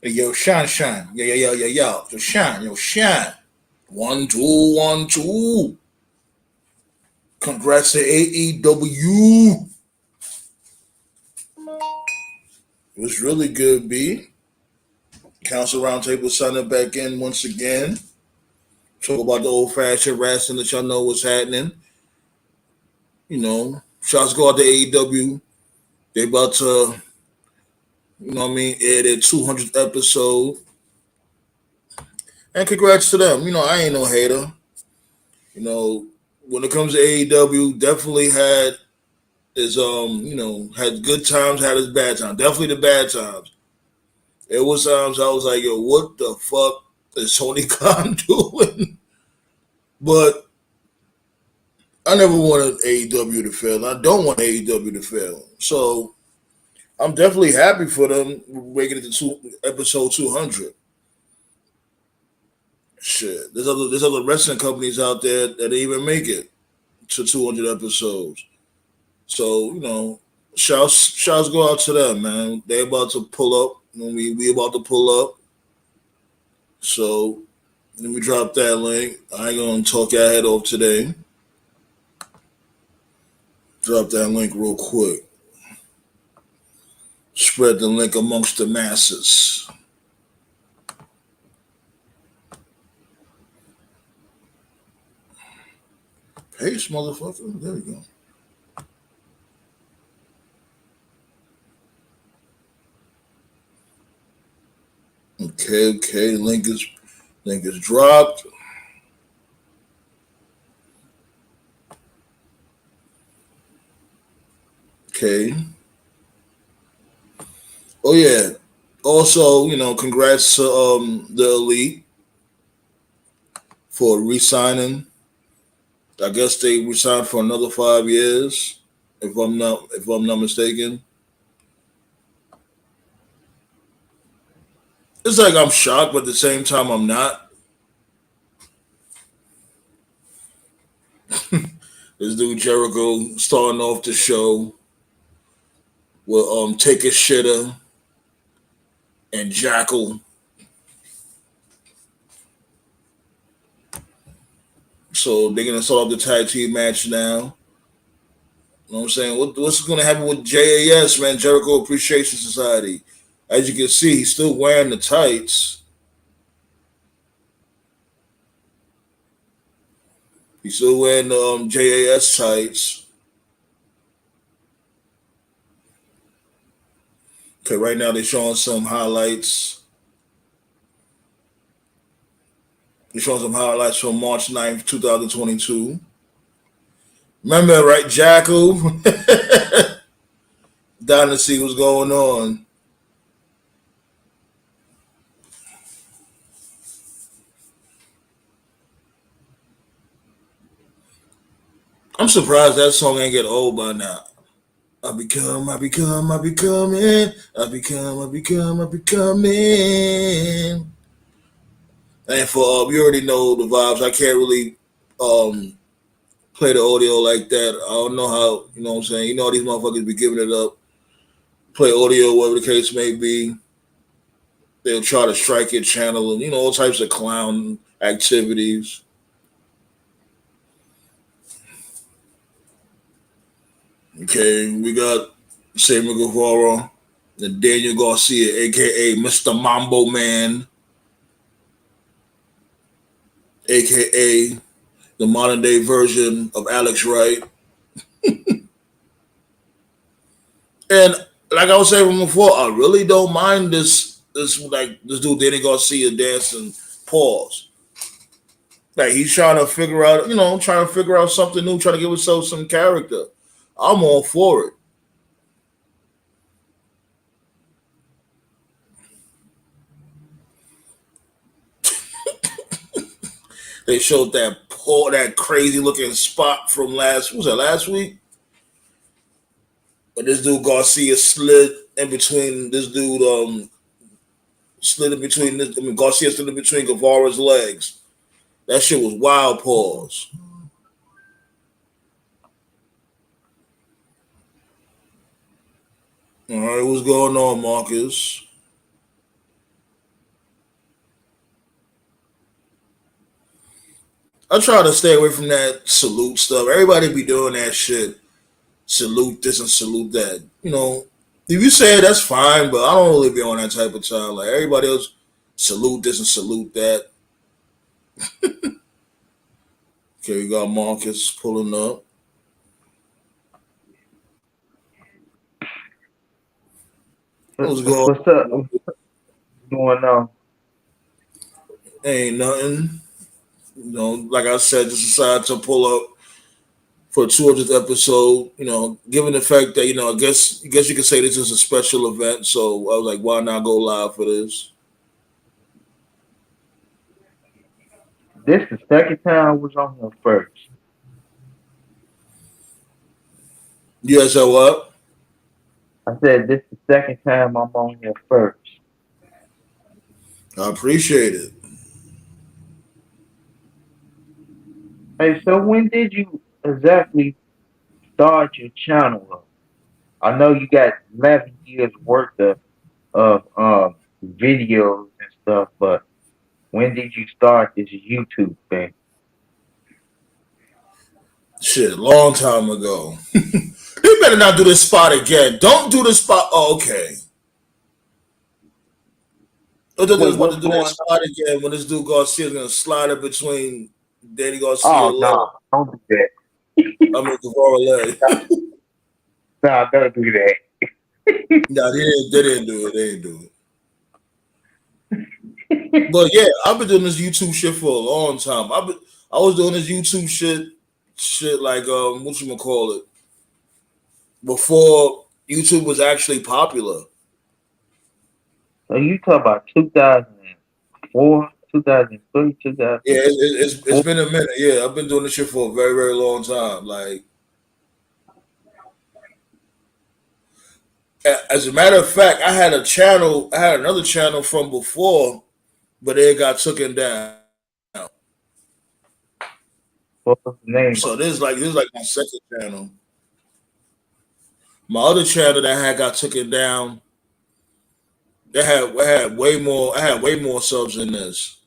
Hey, yo, shine, shine. Yo, shine, yo, shine. 1, 2, 1, 2. Congrats to AEW. It was really good, B. Council Roundtable signing back in once again. Talk about the old fashioned wrestling that y'all know what's happening. Shots go out to AEW. They about to, air their 200th episode. And congrats to them. I ain't no hater. When it comes to AEW, definitely had had good times, had his bad times. Definitely the bad times. It was times I was like, yo, what the fuck is Tony Khan doing? But I never wanted AEW to fail. I don't want AEW to fail. So I'm definitely happy for them making it to episode 200. Shit, there's other wrestling companies out there that didn't even make it to 200 episodes. So shouts go out to them, man. They about to pull up. We about to pull up. So let me drop that link. I ain't gonna talk your head off today. Drop that link real quick. Spread the link amongst the masses. Paste, motherfucker. There we go. Okay. Link is dropped. Okay. Oh yeah. Also, congrats to the Elite for re-signing. I guess they re-signed for another 5 years, if I'm not mistaken. It's like I'm shocked, but at the same time I'm not. This dude Jericho starting off the show with Take a Shitter and Jackal. So they're gonna start off the tag team match now. You know what I'm saying? What's gonna happen with J.A.S, man? Jericho Appreciation Society. As you can see, he's still wearing the tights. He's still wearing the J.A.S tights. Okay, right now they're showing some highlights. They're showing some highlights from March 9th, 2022. Remember, right, Jackal? Down to see what's going on. I'm surprised that song ain't get old by now. I becoming. I becoming. And for you already know the vibes. I can't really um play the audio like that. I don't know how, you know what I'm saying? You know these motherfuckers be giving it up. Play audio, whatever the case may be. They'll try to strike your channel and all types of clown activities. Okay, we got Sammy Guevara and Daniel Garcia, aka Mr. Mambo Man, aka the modern day version of Alex Wright. And like I was saying before, I really don't mind this dude Danny Garcia dancing pause. Like he's trying to figure out, trying to figure out something new, trying to give himself some character. I'm all for it. They showed that crazy looking spot from last week? But this dude Garcia slid in between this dude slid in between this Garcia slid in between Guevara's legs. That shit was wild pause. All right, what's going on, Marcus? I try to stay away from that salute stuff. Everybody be doing that shit. Salute this and salute that. If you say it, that's fine, but I don't really be on that type of time. Like everybody else, salute this and salute that. Okay, we got Marcus pulling up. What's going What's up? on? What's going on? Ain't nothing. Like I said, just decided to pull up for 200th episode. Given the fact that I guess you could say this is a special event. So I was like, why not go live for this? This the second time I was on here first. You guys said what? I said this the second time I'm on here first. I appreciate it. Hey, so when did you exactly start your channel up? I know you got 11 years worth of videos and stuff, but when did you start this YouTube thing? Shit, long time ago. You better not do this spot again. Don't do this spot. Oh, okay. I thought they was about What's to do that going on? spot again when this dude Garcia's gonna slide it between Danny Garcia Oh and no, Love. don't do that. I mean Guevara Leg. No, don't do Nah, they didn't do it. They didn't do it. But yeah, I've been doing this YouTube shit for a long time. I was doing this YouTube shit like what you gonna call it before YouTube was actually popular. So you talk about 2004, 2003, Yeah, it's 2004. been a minute. Yeah, I've been doing this shit for a very very long time. Like as a matter of fact, I had a channel. I had another channel from before, but it got taken down. What was the name So of this is like my second channel. My other channel that had got taken down. I had way more. I had way more subs than this.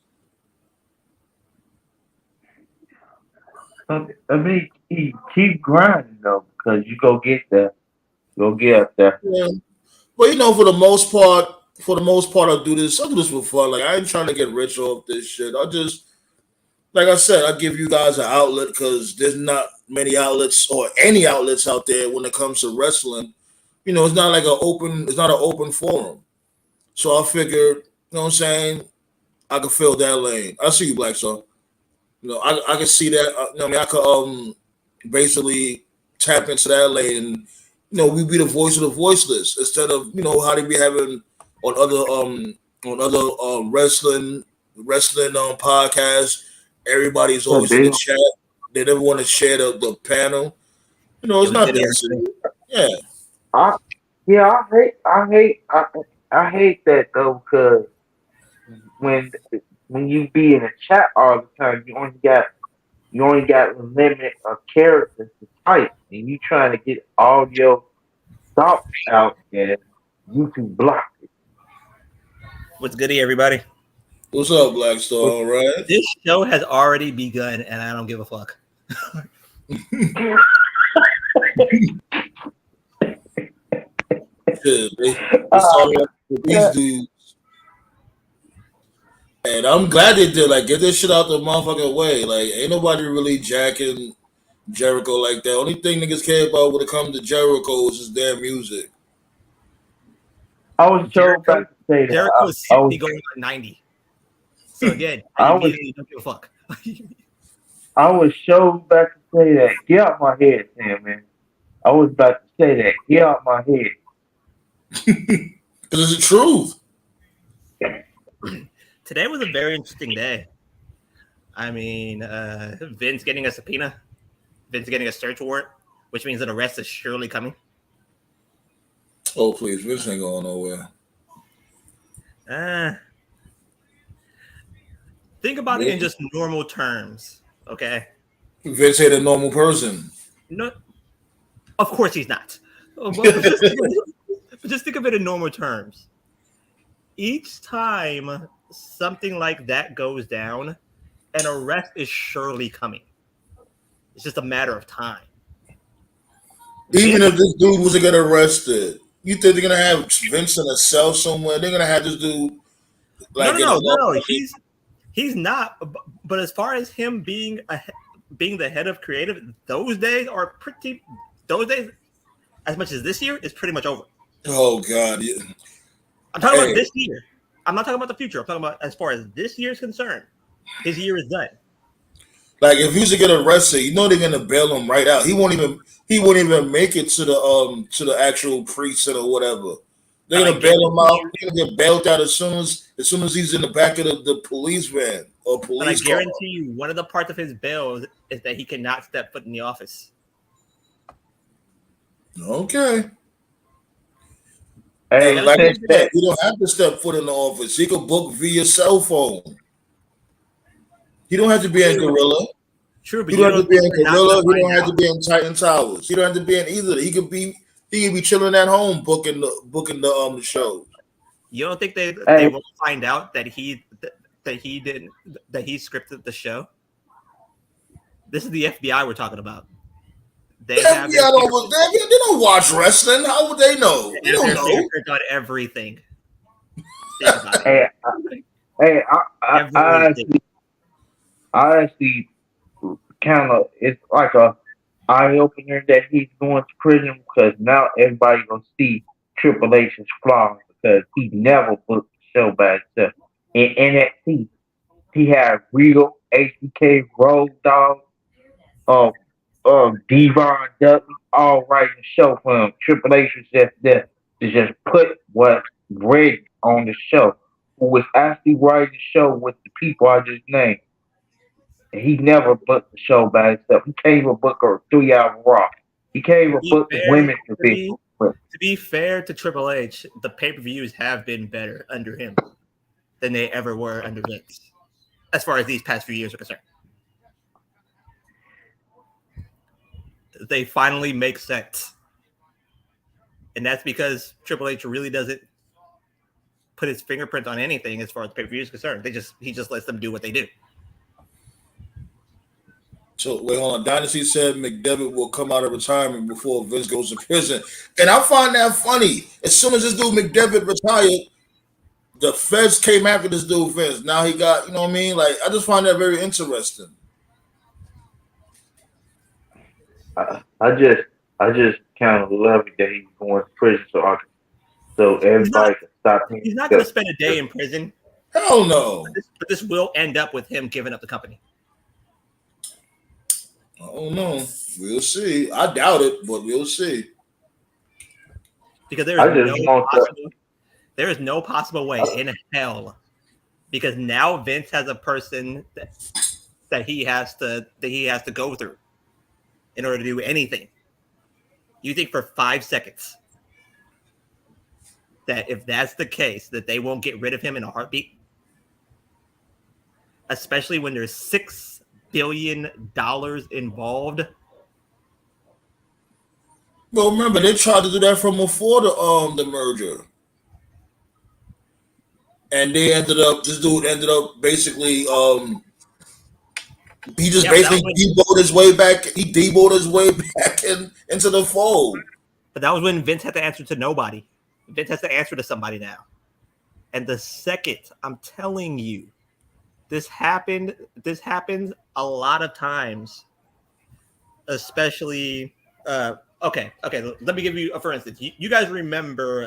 it? I mean, keep grinding though, because you go get up there. Yeah. But for the most part, I do this. I do this for fun. Like I ain't trying to get rich off this shit. Like I said, I give you guys an outlet because there's not many outlets or any outlets out there when it comes to wrestling. It's not like it's not an open forum. So I figured, what I'm saying, I could fill that lane. I see you, Black Star. I can see that. I mean, I could basically tap into that lane. And, we be the voice of the voiceless instead of how they be having on other wrestling podcasts. Everybody's Yeah, always in they the don't. chat. They never want to share the panel. It's It was not Diddy that and Remy. serious. Yeah. I yeah, I hate that though, because when when you be in a chat all the time, you only got a limit of characters to type, and you trying to get all your thoughts out there. YouTube block it. What's goody, everybody? What's up, Black Star? But All right. This show has already begun, and I don't give a fuck. Shit, they uh, started off with these uh, dudes. And I'm glad they did. Like, get this shit out the motherfucking way. Like, ain't nobody really jacking Jericho like that. Only thing niggas care about when it comes to Jericho is his damn music. I was so Jericho, about to say that. Jericho is 60 going on 90. So again, I I was immediately don't give a fuck. I was so about to say that. Get out my head, Sam, man. I was about to say that. Get out my head. Because it's the truth. Today was a very interesting day. I mean, Vince getting a subpoena, Vince getting a search warrant, which means an arrest is surely coming. Oh, please. Vince ain't going nowhere. Uh, think about it in just normal terms, okay? Vince ain't a normal person. No, of course he's not. But just think of it in normal terms. Each time something like that goes down, an arrest is surely coming. It's just a matter of time. Even Vince, if this dude was to get arrested, you think they're gonna have Vince in a cell somewhere? They're gonna have this dude no, like no, in a no, no, law. no. He's not. But as far as him being the head of creative, those days are pretty. Those days, as much as this year, is pretty much over. Oh God! I'm talking about Hey, this year. I'm not talking about the future. I'm talking about as far as this year is concerned. His year is done. like if he was to get arrested, you know they're gonna bail him right out. He won't even make it to the actual precinct or whatever. They're But I gonna bail him guarantee out. you, He's gonna get bailed out as soon as he's in the back of the police van or but I police car. guarantee you, one of the parts of his bail is that he cannot step foot in the office. Okay. Hey, And like I since said, that, you don't have to step foot in the office. He could book via cell phone. He don't have to be in Gorilla. True, but He you don't have don't to be think in they're not going Gorilla. to He find don't have to out? be in Titan Towers. He don't have to be in either. He could be chilling at home booking the shows. You don't think they hey, won't find out that he didn't that he scripted the show? This is the FBI we're talking about. The They have their FBI they don't watch wrestling. How would they know? they They have don't their know. fingerprint on everything. Think about it. hey, hey, Everything. I actually kind of, it's like a eye opener that he's going to prison because now everybody gonna see Triple H's flaws because he never booked the show by himself. In NXT, he had Regal, ACK, Road Dogg, uh, Devon Dudley, all writing the show for him. Triple H was just there to just put what Greg on the show, who was actually writing the show with the people I just named. And he never booked the show by himself. He can't even book a 3 hour Raw. He can't To even be book the fair, women's division. But to be fair to Triple H, the pay per views have been better under him than they ever were under Vince, as far as these past few years are concerned. They finally make sense, and that's because Triple H really doesn't put his fingerprint on anything as far as pay per view is concerned. He just lets them do what they do. So wait, hold on. Dynasty said McDevitt will come out of retirement before Vince goes to prison, and I find that funny. As soon as this dude McDevitt retired, the feds came after this dude Vince. Now he got, you know what I mean? Like I just find that very interesting. I just kind of love it that he's going to prison so He's not everybody can stop him. he's not going to spend a day in prison, Hell no. but this will end up with him giving up the company. I don't know. We'll see. I doubt it, but we'll see. Because there is no possible way in hell, because now Vince has a person that he has to go through in order to do anything. You think for 5 seconds that if that's the case, that they won't get rid of him in a heartbeat? Especially when there's $6 billion involved. Well, remember they tried to do that from before the merger, and this dude ended up basically he just Yeah, but basically deboed his way back. He deboed his way back into the fold. that was when Vince had to answer to nobody. Vince has to answer to somebody now. And the second, I'm telling you, this happens a lot of times, especially okay, let me give you for instance. You guys remember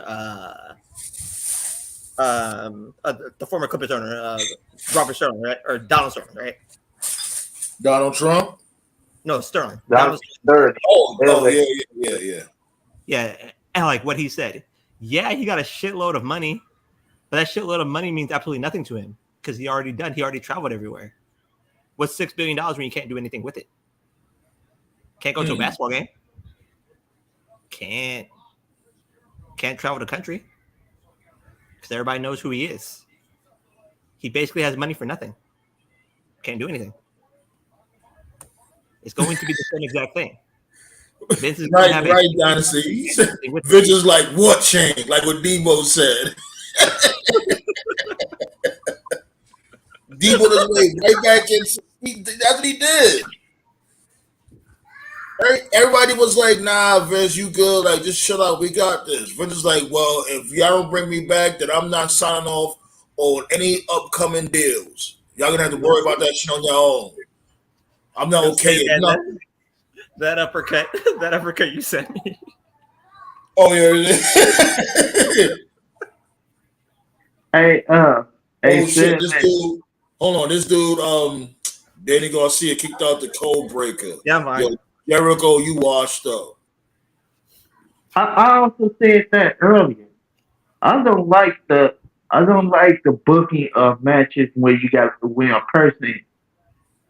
the former Clippers owner, Robert Sterling, right? Or Donald Sterling, right? Donald Trump. No, Sterling. Donald Sterling. Oh, yeah. Yeah, and like what he said. Yeah, he got a shitload of money, but that shitload of money means absolutely nothing to him because he already traveled everywhere. What's $6 billion when you can't do anything with it? Can't go to a basketball game. Can't travel the country because everybody knows who he is. He basically has money for nothing. Can't do anything. It's going to be the same exact thing. Vince is right, Dynasty. Vince is like, what change? Like what Debo said. deep on his way right back in. That's what he did. Everybody was like, "Nah, Vince, you good? Like, just shut up. We got this." Vince is like, "Well, if y'all don't bring me back, then I'm not signing off on any upcoming deals. Y'all gonna have to worry about that shit on your own. I'm not okay. That uppercut, that uppercut you sent me. Oh yeah. Hey, Oh shit! Sid, This man, dude. Hold on. This dude. Danny Garcia kicked out the Code Breaker. Yeah, I'm fine. Yo, Jericho, you washed up. I also said that earlier. I don't like the I don't like the booking of matches where you got when a person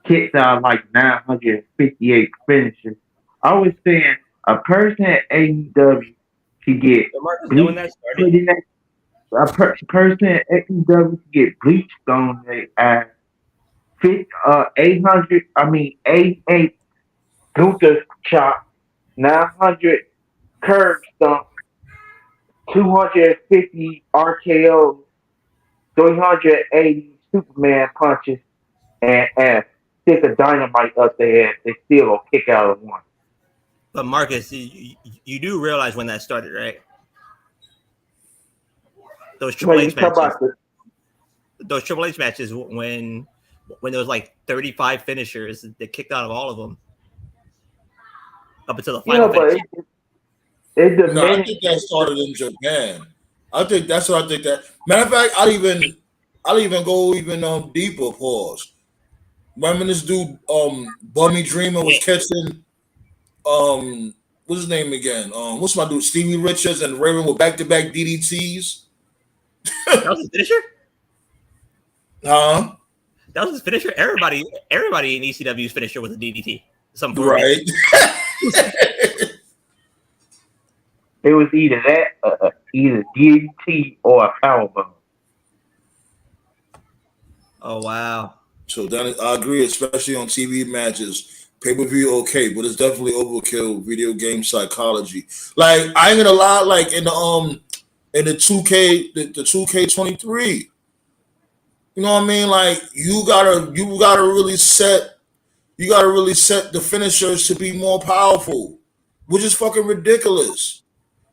kicks out like 958 finishes. I was saying a person at AEW should get Marcus, know when bleach that started? put in that. Person at AEW should get bleach on their ass. 800. I mean 88 Gunther chop, 900 curb stomp, 250 RKOs, 380 Superman punches, and stick a dynamite up their ass. They still gonna kick out of one. But Marcus, you do realize when that started, right? Those Well, Triple you H talk matches. about the Those Triple H matches when there was like 35 finishers, they kicked out of all of them up until the final but finish. it No, I diminished. think that started in Japan. I think that's what I think that. Matter of fact, I'll even go even deeper. Pause. Remember this dude, Bummy Dreamer was catching what's his name again? What's my dude? Stevie Richards and Raven with back to back DDTs. That was his finisher. Huh? That was his finisher. Everybody in ECW's finisher was a DDT. Some form. Right. It was either that, either DDT or a powerbomb. Oh wow. So then I agree, especially on TV matches. Pay per view okay, but it's definitely overkill. Video game psychology. Like I ain't gonna lie, like in the 2K the 2K23. You know what I mean? Like you gotta really set the finishers to be more powerful, which is fucking ridiculous.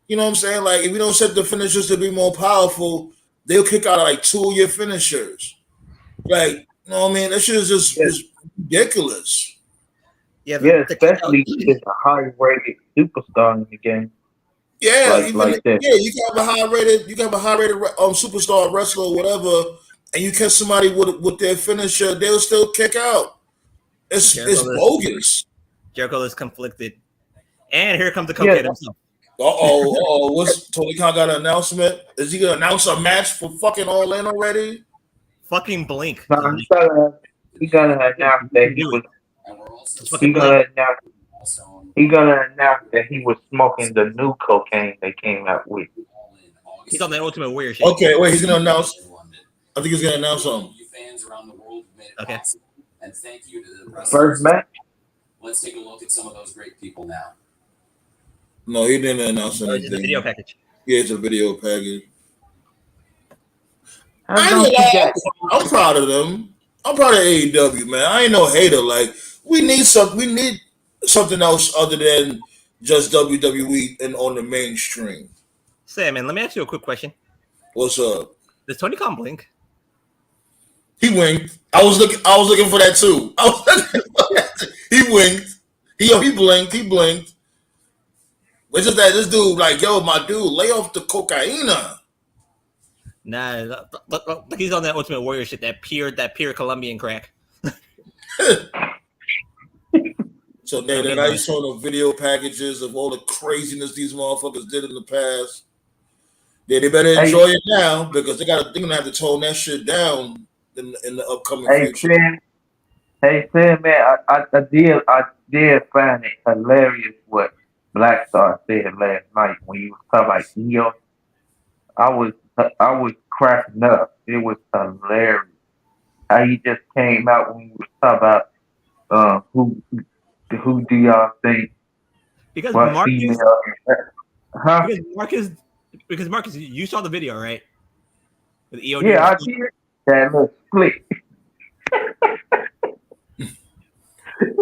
You know what I'm saying? Like if you don't set the finishers to be more powerful, they'll kick out like two of your finishers. Like, you know what I mean? That shit is just Yes, is ridiculous. Yeah, yeah, the kick out. especially if it's a high rated superstar in the game, Yeah, even like that. yeah, you can have a high rated superstar wrestler or whatever, and you catch somebody with their finisher, they'll still kick out. It's bogus. Jericho is conflicted, and here comes the Yeah, cokehead himself. What's Tony Khan got an announcement? Is he gonna announce a match for fucking All In already? Fucking blink. no, he gonna announce that he Do it. was It's he fucking blink. gonna announce he gonna announce that he was smoking the new cocaine they came out with. He's on that Ultimate Warrior shit. Okay, wait, he's gonna announce. I think he's gonna announce something. Okay. First match, Let's take a look at some of those great people now. No, he didn't announce Oh, it's in the anything. video package. Yeah, it's a video package. how don't you got? I'm proud of them. I'm proud of AEW, man. I ain't no hater. Like we need something else other than just WWE and on the mainstream. Sam, man, let me ask you a quick question. What's up? Does Tony Khan blink? He winked. I was looking for that too. He winked. He blinked. He blinked. It's just that this dude, like, yo, my dude, lay off the cocaine. Nah, look, he's on that Ultimate Warrior shit. That pure Colombian crack. So then I saw the video packages of all the craziness these motherfuckers did in the past. Yeah, they better enjoy it now because they're gonna have to tone that shit down in the upcoming future. Sam, man, I did find it hilarious what Black Star said last night when you was talking about EO. I was cracking up. It was hilarious how he just came out when he was talking about who do y'all think Because what Marcus, female? Huh? because Marcus, you saw the video, right? With EO Yeah, I did. That little split.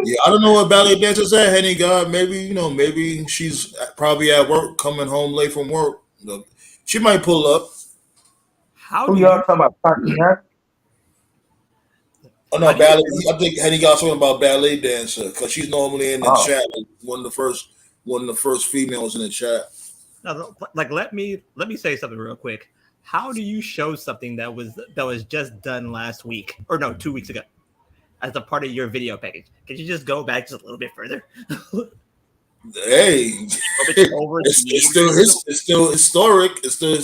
Yeah, I don't know what ballet dancers at, Henny God. Maybe she's probably at work, coming home late from work. She might pull up. How Who do y'all you? talking about? Tatiana? Oh How no, do you ballet. show? I think Henny God's talking about ballet dancer because she's normally in the Oh, chat, like one of the first females in the chat. No, like let me say something real quick. How do you show something that was just done last week or no 2 weeks ago as a part of your video package? Can you just go back just a little bit further? Hey, A little bit over it's still 3 years ago? it's still historic. It's Two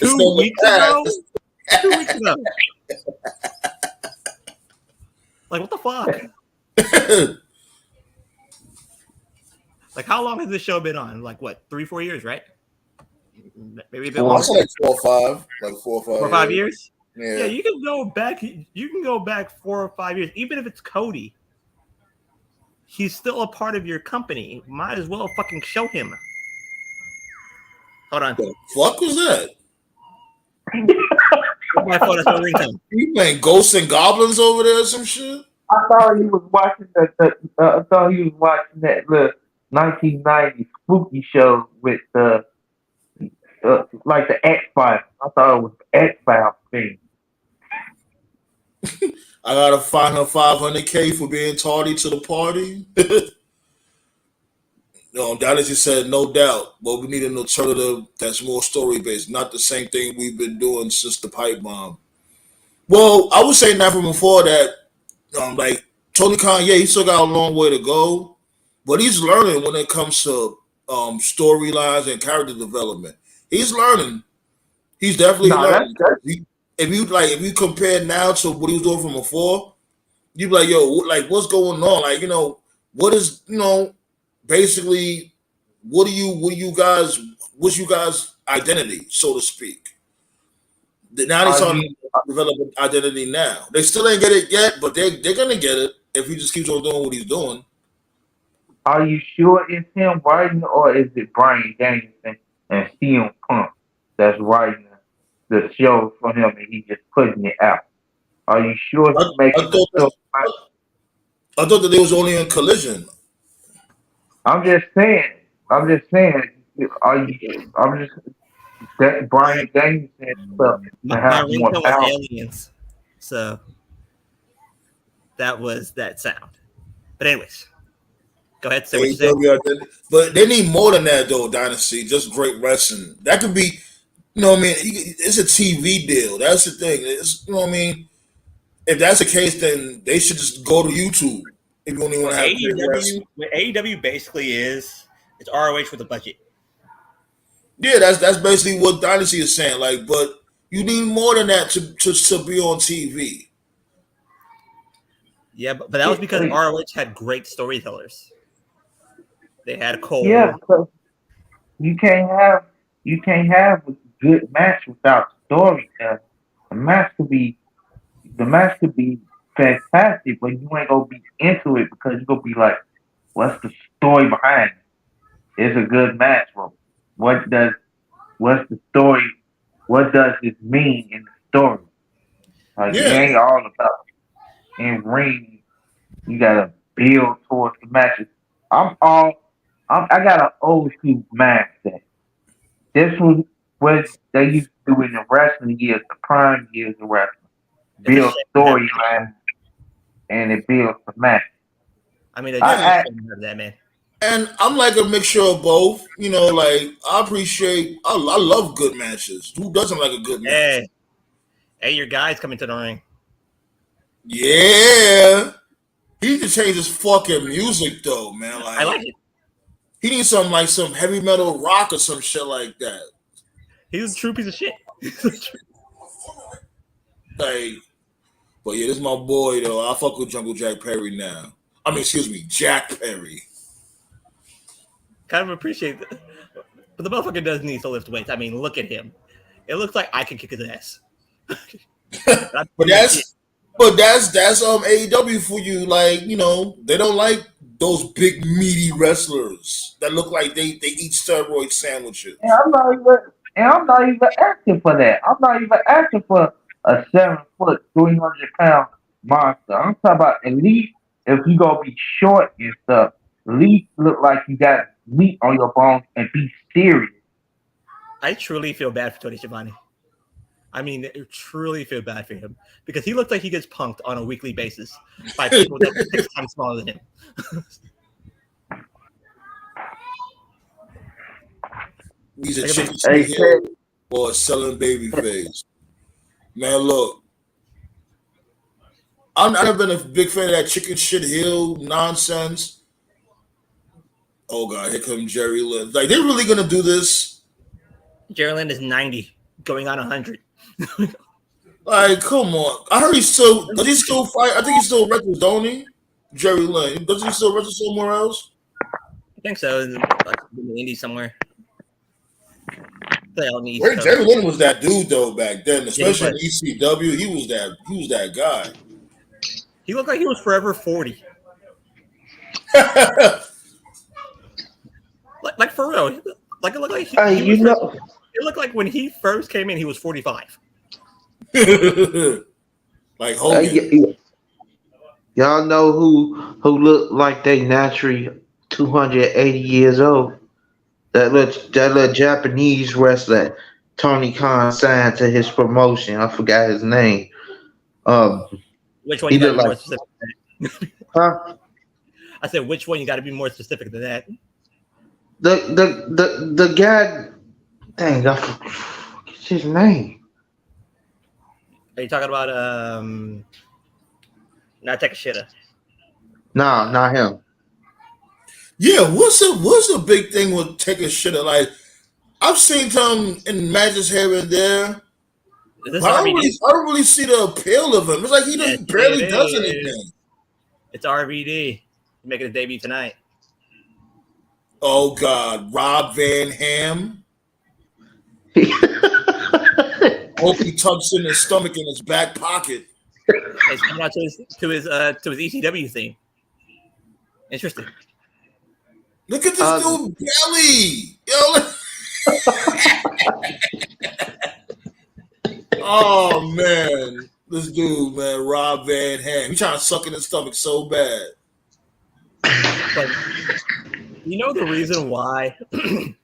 still in weeks ago? 2 weeks ago? Like what the fuck? the past. Like how long has this show been on? Like what? 3, 4 years, right? Maybe a bit I four. longer. said like 4 or 5, like 4 or 5 4 or 5 years. years. Yeah, Yeah. you can go back. You can go back 4 or 5 years, even if it's Cody. He's still a part of your company. Might as well fucking show him. Hold on. The fuck was that? My phone. That's my ringtone. You playing ghosts and goblins over there or some shit? I thought he was watching I thought he was watching that little 1990 spooky show with like the X Files. I thought it was the X Files thing. I gotta find her 500K for being tardy to the party. No, Dallas just said no doubt, but we need an alternative that's more story based, not the same thing we've been doing since the pipe bomb. Well, I was saying that from before that, like Tony Khan, yeah, he still got a long way to go, but he's learning when it comes to storylines and character development. He's learning. He's definitely No, learning. If you compare now to what he was doing from before, you be like, yo, like what's going on? Like, what is, basically, what's you guys' identity, so to speak? Now they're are starting you to develop an identity now. They still ain't get it yet, but they're gonna get it if he just keeps on doing what he's doing. are you sure it's him writing or is it Brian Danielson and CM Punk that's writing the show for him and he just putting it out? Are you sure I, he's I making the thought show? I thought that they was only in collision. I'm just saying. I'm just saying. Are you? I'm just that My, Brian Danielson stuff to my have more ringtone was power. aliens, so that was that sound. But anyways, go ahead. Say what you say. AEW identity. But they need more than that though, Dynasty. Just great wrestling. That could be, what I mean? It's a TV deal. That's the thing. You know what I mean? If that's the case, then they should just go to YouTube if you only want What to have great AEW, wrestling. what AEW basically is, it's ROH with a budget. Yeah, that's basically what Dynasty is saying. Like, but you need more than that to be on TV. Yeah, but that was because ROH had great storytellers. They had Yeah, Cole. because you can't have you can't have a good match without story. The match could be the match could be fantastic, but you ain't gonna be into it because you're gonna be like, what's the story behind it? It's a good match, bro. What does what's the story? What does this mean in the story? Like it Yeah, ain't all about in ring. You gotta build towards the matches. I'm all. I got an old school mindset. This was what they used to do in the wrestling years, the prime years of wrestling. It's a Build shame we haven't. storyline and it builds the match. I mean, it's a yeah. I shame we have that, man. And I'm like a mixture of both. Like I love good matches. Who doesn't like a good match? Hey, hey, your guy's coming to the ring. Yeah. He need to change his fucking music though, man. I Like like it. he needs some heavy metal rock or some shit like that. He's a true piece of shit. Like, but yeah, this is my boy though. I fuck with Jungle Jack Perry now. I mean, excuse me, Jack Perry. Kind of appreciate it. But the motherfucker does need to lift weights. I mean, look at him. It looks like I can kick his ass. But that's AEW for you. Like, they don't like those big meaty wrestlers that look like they eat steroid sandwiches. and I'm not even asking for that. I'm not even asking for a 7 foot, 300 pound monster. I'm talking about at least if you gonna be short and stuff, at least look like you got meat on your bones and be serious. I truly feel bad for Tony Schiavone. I mean, I truly feel bad for him because he looks like he gets punked on a weekly basis by people that are 6 times smaller than him. He's a Like, I chicken mean, shit Hey, heel or selling baby face. Man, look, I've never been a big fan of that chicken shit heel nonsense. Oh god, here comes Jerry Lynn. Like they're really gonna do this? Jerry Lynn is 90, going on 100. Like, come on. I heard he's still does he still fight? I think he's still wrestles, don't he? Jerry Lynn. Doesn't he still wrestle somewhere else? I think so. Like in the Indies somewhere. They on the East Where Coast. Jerry Lynn was that dude though back then, Yeah, he especially in ECW. He was that guy. He looked like he was forever 40. Like for real. Like it looked like hey, he you was. know, It looked like when he first came in, he was 45. Like Hogan. y'all know who look like they naturally 280 years old? That little Japanese wrestler Tony Khan signed to his promotion. I forgot his name. Um, Which one he you got to looked be more like, specific than that? huh? I said, which one you got to be more specific than that? The guy. Dang, I forget his name. Are you talking about not Takashita? No, not him. Yeah, what's the big thing with taking shit? Like I've seen some in matches here and there, Is this but RVD? I don't really see the appeal of him. It's like he Yes, barely it does is. anything. It's RVD making his debut tonight. Oh God, Rob Van Ham. Hope he tucks in his stomach in his back pocket. It's coming out to his ECW theme. Interesting. Look at this dude belly. Yo, oh man, this dude, man, Rob Van Ham. He trying to suck in his stomach so bad. But you know the reason why? Do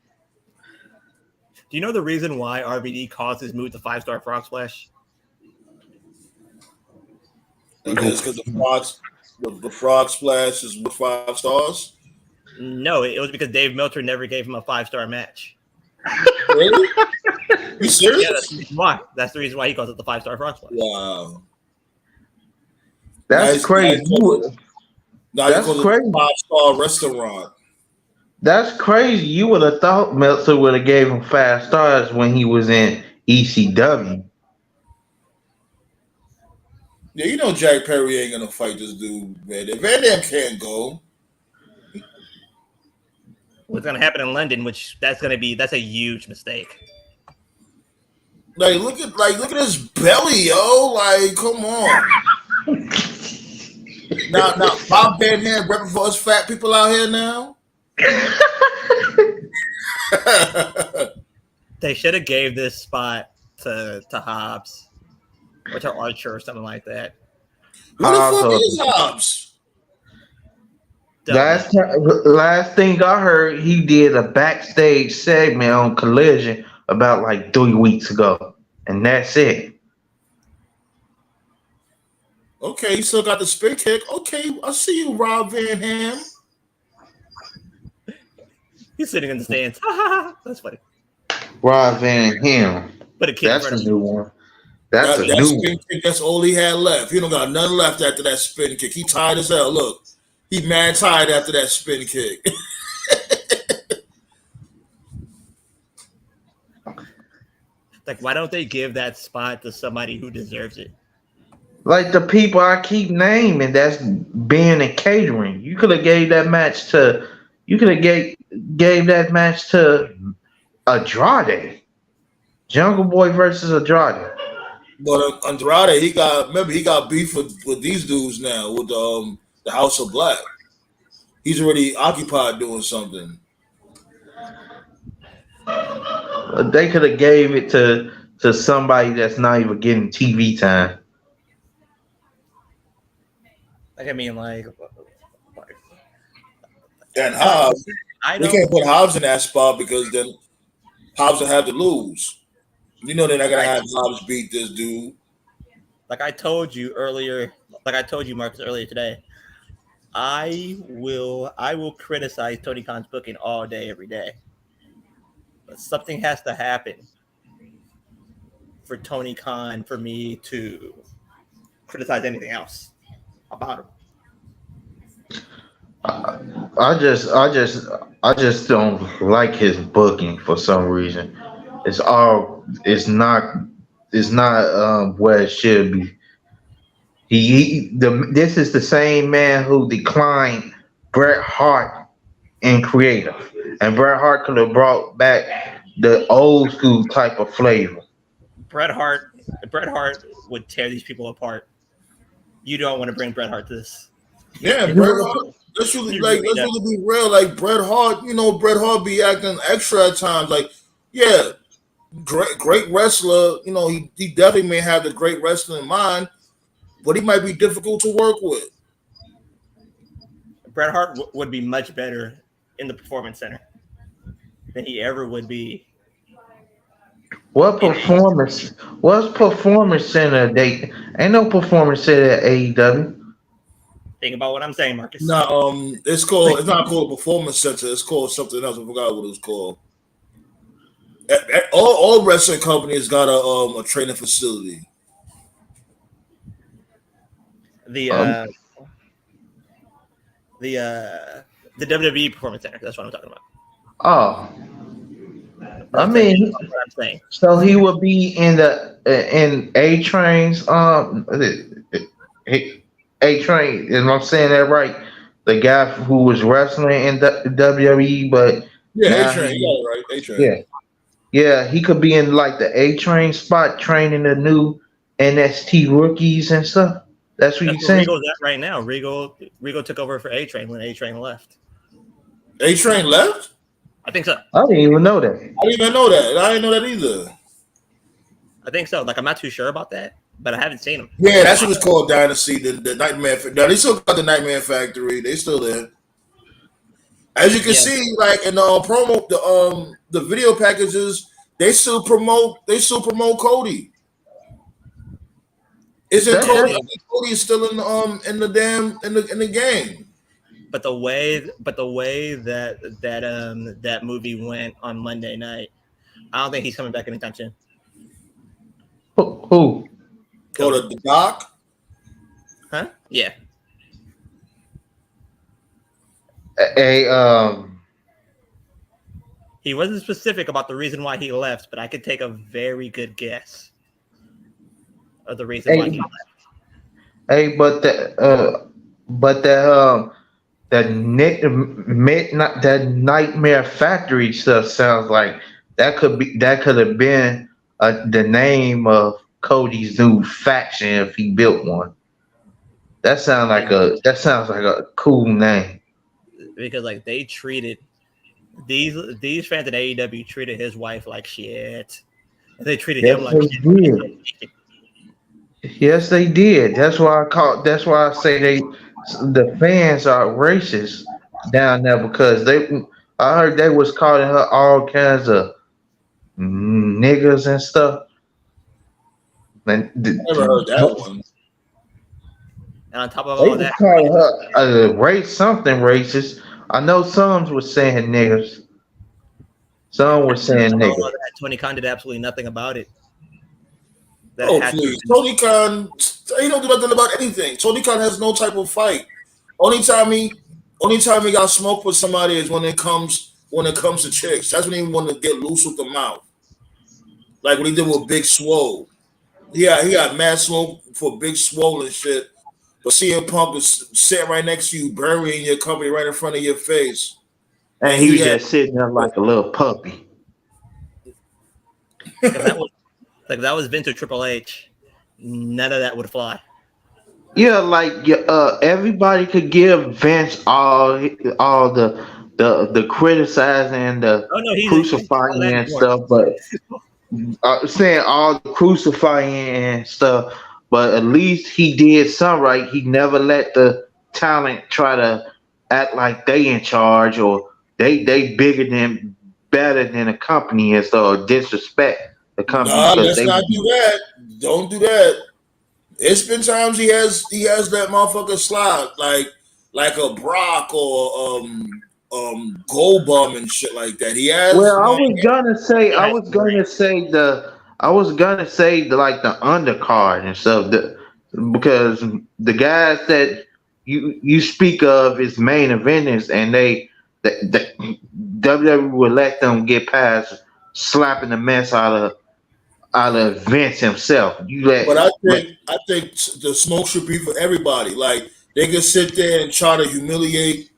you know the reason why RVD calls his move the 5-star frog splash? Because the frog splash is with 5 stars. No, it was because Dave Meltzer never gave him a 5-star match. Really? You serious? Yeah, that's the reason why. That's the reason why he calls it the 5-star frog splash. Wow. That's crazy. That's crazy. 5-star restaurant. That's crazy. You would have thought Meltzer would have gave him 5 stars when he was in ECW. Yeah, you know Jack Perry ain't gonna fight this dude, man. If Van Dam can't go, What's gonna happen in London? That's a huge mistake. like look at his belly, yo. Like, come on. now Bob Van Dam repping for us fat people out here now. They should have gave this spot to Hobbs or to Archer or something like that. Who the fuck is Hobbs? Last thing I heard, he did a backstage segment on Collision about like 3 weeks ago, and that's it. Okay, you still got the spin kick. Okay, I see you, Rob Van Ham. He's sitting in the stands. That's funny. Rob Van Ham. But a kid That's a new one. That's a that new spin one. kick, that's all he had left. He don't got nothing left after that spin kick. He tired as hell. Look, he mad tired after that spin kick. Like, why don't they give that spot to somebody who deserves it? Like the people I keep naming, that's being in catering. You could have gave that match to. You could have gave that match to Andrade. Jungle Boy versus Andrade. But Andrade, he got beef with these dudes now with the House of Black. He's already occupied doing something. They could have gave it to to somebody that's not even getting TV time. Like I mean, And like Hobbs, I we don't can't put Hobbs in that spot because then Hobbs will have to lose. You know they're not like gonna I have Hobbs beat this dude. like I told you earlier, like I told you Marcus earlier today. I will criticize Tony Khan's booking all day, every day. But something has to happen for Tony Khan for me to criticize anything else about him. I just don't like his booking for some reason. It's not where it should be. This is the same man who declined Bret Hart in creative, and Bret Hart could have brought back the old school type of flavor. Bret Hart, Bret Hart would tear these people apart. You don't want to bring Bret Hart to this. Yeah, You, Bret You Hart. you really Let's don't. really be real. Like Bret Hart, Bret Hart be acting extra at times. Like, yeah, great wrestler. He definitely may have the great wrestling in mind, but he might be difficult to work with. Bret Hart would be much better in the performance center than he ever would be what in performance? What's performance center? They ain't no performance center at AEW. Think about what I'm saying, Marcus. Now, it's not called a performance center. It's called something else. I forgot what it was called. All wrestling companies got a training facility. The Um, uh the uh the WWE performance center. That's what I'm talking about. oh, I Think mean, about what I'm saying. so he would be in the in A Train's A Train. Am I saying that right? The guy who was wrestling in the WWE, but Yeah, A now Train. You he, got it right. A Train. yeah, yeah, he could be in like the A Train spot training the new NXT rookies and stuff. That's what That's you where saying? Regal's at right now. Regal took over for A Train when A Train left. A Train left. I think so. I didn't even know that. I didn't even know that. I didn't know that either. I think so. Like I'm not too sure about that, but I haven't seen him. Yeah, that's what it's called. Dynasty, the Nightmare. No, they still got the Nightmare Factory. They still there. As you can Yeah, see, like in the promo, the video packages, they still promote Cody. Isn't That Cody? yeah. I think Cody is still in the game. But the way that movie went on Monday night, I don't think he's coming back anytime soon. who? Or Cody, the Doc. huh? Yeah, A he wasn't specific about the reason why he left, but I could take a very good guess of the reason why a he left. Hey, but that midnight that Nightmare Factory stuff sounds like that could have been the name of Cody's new faction if he built one. That sounds like a cool name. Because like they treated these fans at AEW treated his wife like shit. And they treated him Yes, like they shit. did. Yes, they did. That's why I say the fans are racist down there because I heard they was calling her all kinds of niggas and stuff. And Never heard that one. And on top of they all was that, calling her race something racist. I know some was saying niggers. Some were saying on top of all niggas. that, Tony Khan did absolutely nothing about it. That Oh had to please, Tony Khan. He don't do nothing about anything. Tony Khan has no type of fight. Only time he, only time he got smoked with somebody is when it comes to chicks. That's when he want to get loose with the mouth, like what he did with Big Swole. He got mad smoke for Big Swole and shit. But CM Punk is sitting right next to you, burying your company right in front of your face, And and he he was had. just sitting there like a little puppy. if that was like that was Vince or Triple H, none of that would fly. Yeah, like yeah, everybody could give Vince all the criticizing and the Oh no, he's all crucifying that and and more. stuff, saying all the crucifying and stuff, but at least he did some right. He never let the talent try to act like they in charge or they bigger than better than a company and so or disrespect the company Nah, because let's they not do that. Don't do that. It's been times he has that motherfucker slide like a Brock or Gold Bum and shit like that. He well, has I my was gonna say, He has the ring. I was gonna say the like the undercard and stuff, because the guys that you speak of is main eventers, and the WWE will let them get past slapping the mess out of Vince himself. You but let I think the smoke should be for everybody. Like they can sit there and try to humiliate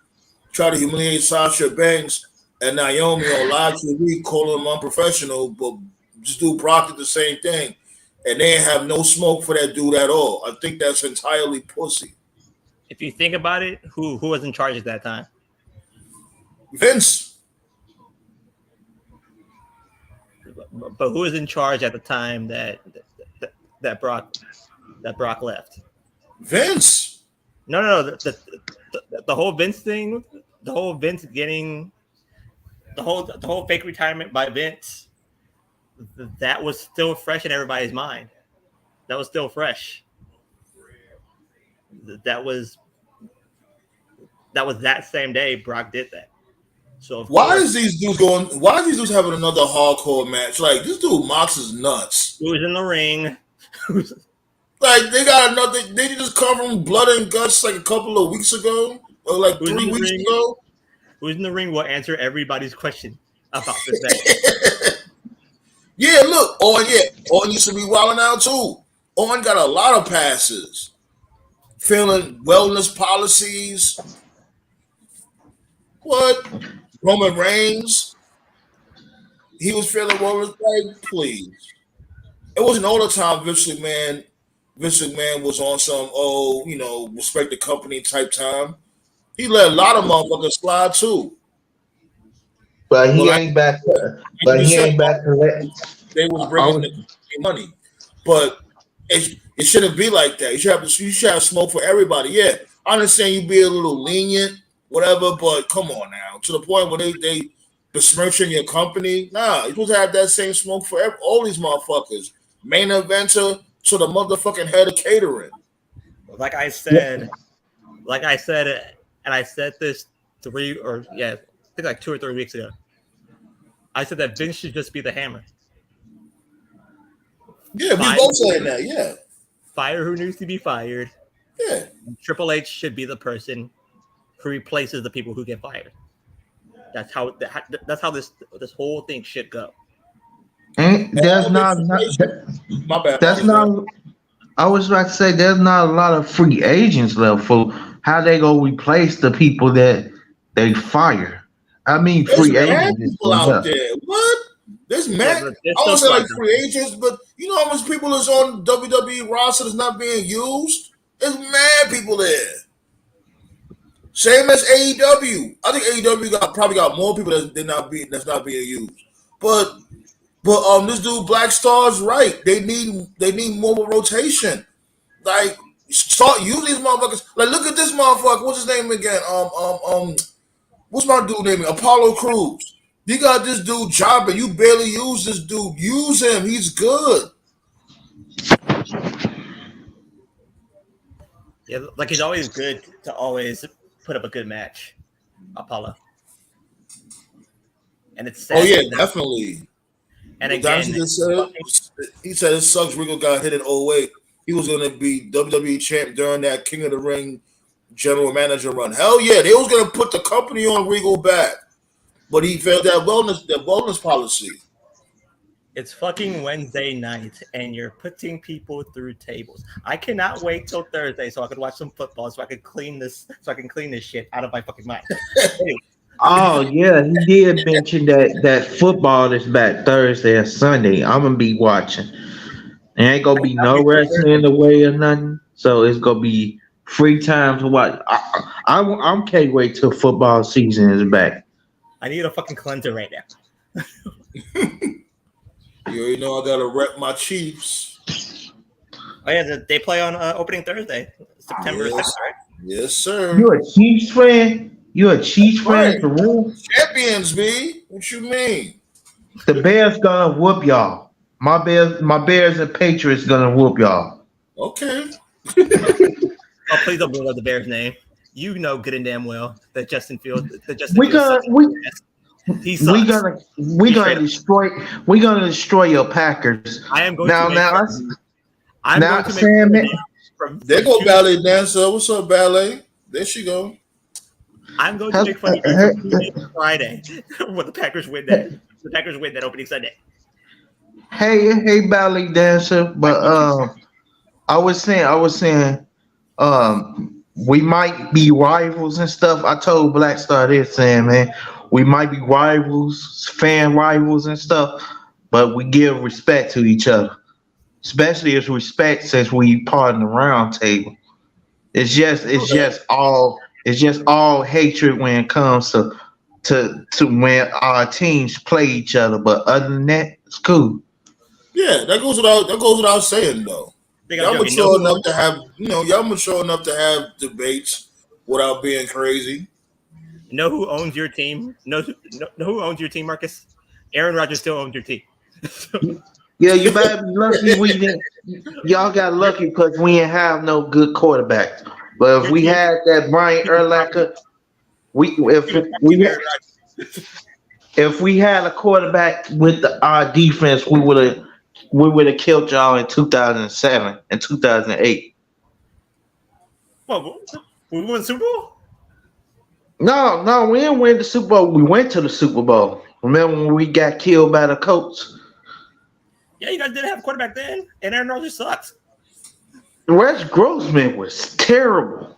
Sasha Banks and Naomi on live TV, calling them unprofessional, but just do Brock did the same thing. And they ain't have no smoke for that dude at all. I think that's entirely pussy. If you think about it, who was in charge at that time? Vince. But who was in charge at the time that, that Brock that Brock left? Vince. No. The whole Vince thing, the whole Vince getting the whole fake retirement by Vince, that was still fresh in everybody's mind. That was still fresh. That was that same day Brock did that. So of Why course, is these dudes going? Why are these dudes having another hardcore match? Like this dude Mox is nuts. who was in the ring? Like they got another. They just come from blood and guts like a couple of weeks ago, or like Who's in 3 weeks the ring? ago. Who's in the ring will answer everybody's question about this match. Yeah, look, Owen used to be wilding out too. Owen got a lot of passes, feeling wellness policies. What? Roman Reigns, he was feeling wellness. Like, please. It wasn't all the time. Vince McMahon was on some respect the company type time. He let a lot of motherfuckers slide too. but But he like ain't back. you But just he said, ain't back to let. they was I bringing was the money, but it shouldn't be like that. You should have smoke for everybody. Yeah, I understand you be a little lenient, whatever, but come on now, to the point where they besmirching your company. Nah, you're supposed to have that same smoke for all these motherfuckers. Main eventer to the motherfucking head of catering. Like I said, like I said, and I said this I think like 2 or 3 weeks ago. I said that Vince should just be the hammer. Yeah, we Fire, both saying that. Yeah, fire who needs to be fired. yeah. Triple H should be the person who replaces the people who get fired. That's how this whole thing should go. ain't And there's I not, think my bad, that's Marcus. not. I was about to say there's not a lot of free agents left for how they gonna replace the people that they fire. I mean, There's free mad agents is people going out up. there. What? There's mad. There's I still won't say squad like though. free agents, but you know how much people is on WWE roster that's not being used? There's mad people there. Same as AEW. I think AEW probably got more people that's not being used. But this dude Black Star's right. They need more rotation. Like start using these motherfuckers. Like look at this motherfucker. What's his name again? What's my dude name? Apollo Cruz. You got this dude jobbing. You barely use this dude. Use him. He's good. Yeah, like he's always good to always put up a good match, Apollo. And it's Oh sad yeah, that now. definitely. And But Dynasty again, just said he said it sucks. Rico got hit in '08. He was going to be WWE champ during that King of the Ring general manager run. Hell yeah, they was going to put the company on Regal back, but he failed that wellness policy. it's fucking Wednesday night, and you're putting people through tables. I cannot wait till Thursday so I can watch some football, so I can clean this shit out of my fucking mind. Anyway, Oh yeah, he did mention that football is back Thursday or Sunday. I'm gonna be watching. There ain't gonna be I'll no be wrestling in prepared. the way or nothing, so it's gonna be free time to watch. I'm can't wait till football season is back. I need a fucking cleanser right now. You already know I gotta rep my Chiefs. Oh yeah, they play on opening Thursday, September 6th, right? Yes, sir. You a Chiefs fan? You a Chiefs fan Right. for real? Champions, B. What you mean? The Bears gonna whoop y'all. My Bears and Patriots gonna whoop y'all. Okay. Oh, please don't bring up the Bears' name. You know good and damn well that Justin Fields We gonna sucks. we He we sucks. gonna we He's gonna straight up. destroy your Packers. I am going Now to make now fun of you. I'm now going to make fun Sam of you from There go Tuesday. ballet dancer. What's up, ballet? There she go. I'm going to make fun of you from Tuesday to Friday when the Packers win that. The Packers win that opening Sunday. hey ballet dancer, but I was saying we might be rivals and stuff. I told Black Star this, saying, man, we might be rivals, fan rivals and stuff, but we give respect to each other, especially as respect since we part in the round table. It's just all hatred when it comes to when our teams play each other. But other than that, it's cool. Yeah, that goes without saying though. Think I'm Y'all joking. mature enough to have y'all mature enough to have debates without being crazy. Know who owns your team? Know who owns your team, Marcus? Aaron Rodgers still owns your team. Yeah, you better be lucky we didn't. Y'all got lucky because we didn't have no good quarterbacks. But if Your we team had that Brian Urlacher, we if we had a quarterback with our defense, we would have killed y'all in 2007 and 2008. Well, we won the Super Bowl? No, we didn't win the Super Bowl. We went to the Super Bowl. Remember when we got killed by the Colts? Yeah, you guys didn't have a quarterback then, and Aaron Rodgers sucks. Wes Grossman was terrible.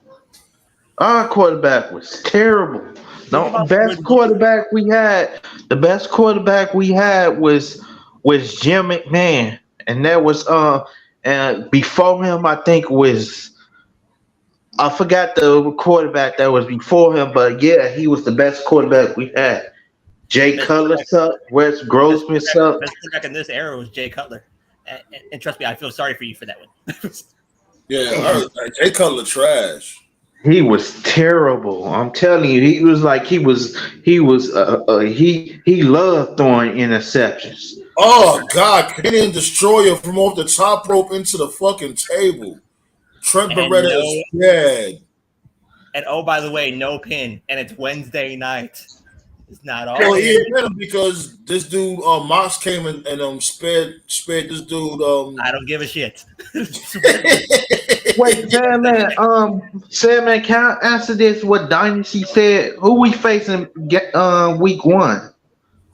Our quarterback was terrible. No, the best quarterback we had was Jim McMahon, and that was and before him I think was I forgot the quarterback that was before him, but yeah, he was the best quarterback we had. Jay Cutler sucked. Wes Grossman sucked. Best quarterback in this era was Jay Cutler, and trust me, I feel sorry for you for that one. Yeah, Jay Cutler trash. He was terrible. I'm telling you, he loved throwing interceptions. Oh God, Canadian Destroyer from off the top rope into the fucking table. Trent Beretta is dead. And oh, by the way, no pin, and it's Wednesday night. It's not all. Well, he hit him because this dude Mox came and spared this dude. I don't give a shit. Wait, Sandman, can I answer this? What Dynasty said? Who we facing? Week 1.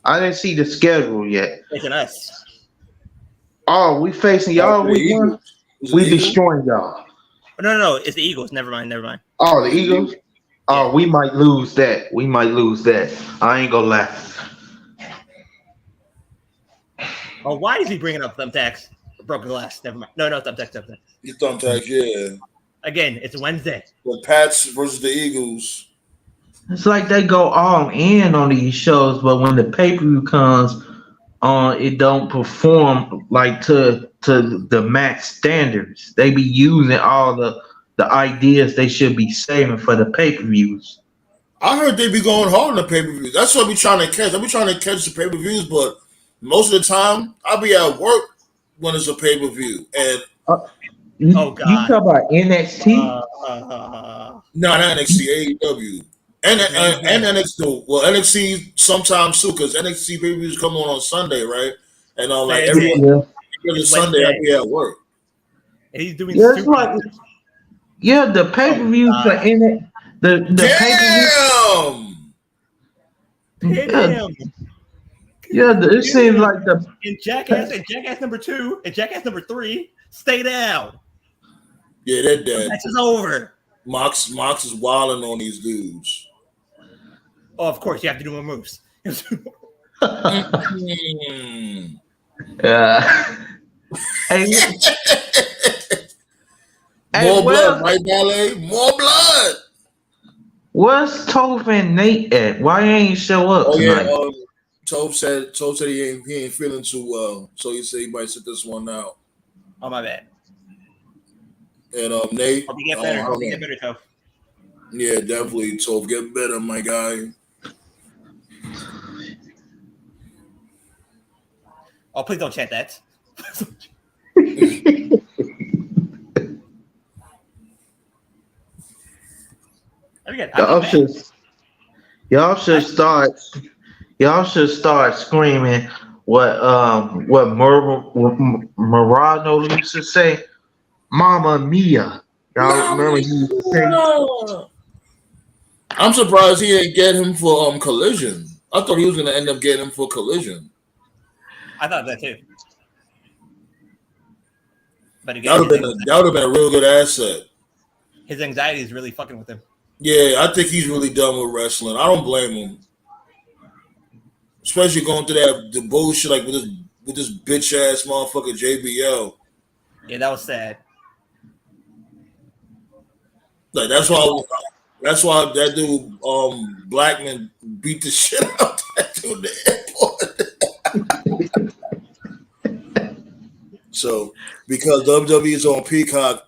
I didn't see the schedule yet. Facing us. Oh, we facing y'all week 1. We destroying y'all. No, it's the Eagles. Never mind. Oh, the Eagles. Oh, we might lose that. I ain't gonna lie. Oh, why is he bringing up thumbtacks? Broken glass. Never mind. No, thumbtacks. He's thumbtacks, yeah. Again, it's Wednesday. The Pats versus the Eagles. It's like they go all in on these shows, but when the pay-per-view comes on, it don't perform like to the max standards. They be using all the ideas they should be saving for the pay-per-views. I heard they be going hard on the pay-per-views. That's what I be trying to catch. I be trying to catch the pay-per-views, but most of the time I'll be at work when it's a pay-per-view. And oh God, you talk about NXT? No, not NXT, AEW. And NXT. Well, NXT sometimes too, because NXT pay-per-views come on Sunday, right? And like every Sunday I'll be at work. And he's doing super. The pay-per-view for the pay-per-view. It seems like the Jackass number 2 and Jackass number 3 stay down. Yeah, they're dead. The match is over. Mox is wilding on these dudes. Oh, of course you have to do more moves. More blood, right, Ballet? More blood. Where's Toph and Nate at? Why ain't show up tonight? Tope said he ain't feeling too well, so he said he might sit this one out. Oh, my bad. And Nate, Hope you get I better. Hope don't you know. get better, Toph. Yeah, definitely. Tope, get better, my guy. Oh, please don't chant that. Again, I feel Y'all bad. should y'all should start y'all should start screaming what Morano used to say, Mama Mia. Y'all remember he used to say I'm surprised he didn't get him for Collision. I thought he was gonna end up getting him for Collision. I thought that too. But That again, would have been a real good asset. his anxiety is really fucking with him. Yeah, I think he's really done with wrestling. I don't blame him, especially going through the bullshit like with this bitch ass motherfucker JBL. Yeah, that was sad. Like That was too long. that's why that dude Blackman beat the shit out that dude in the airport. So because WWE is on Peacock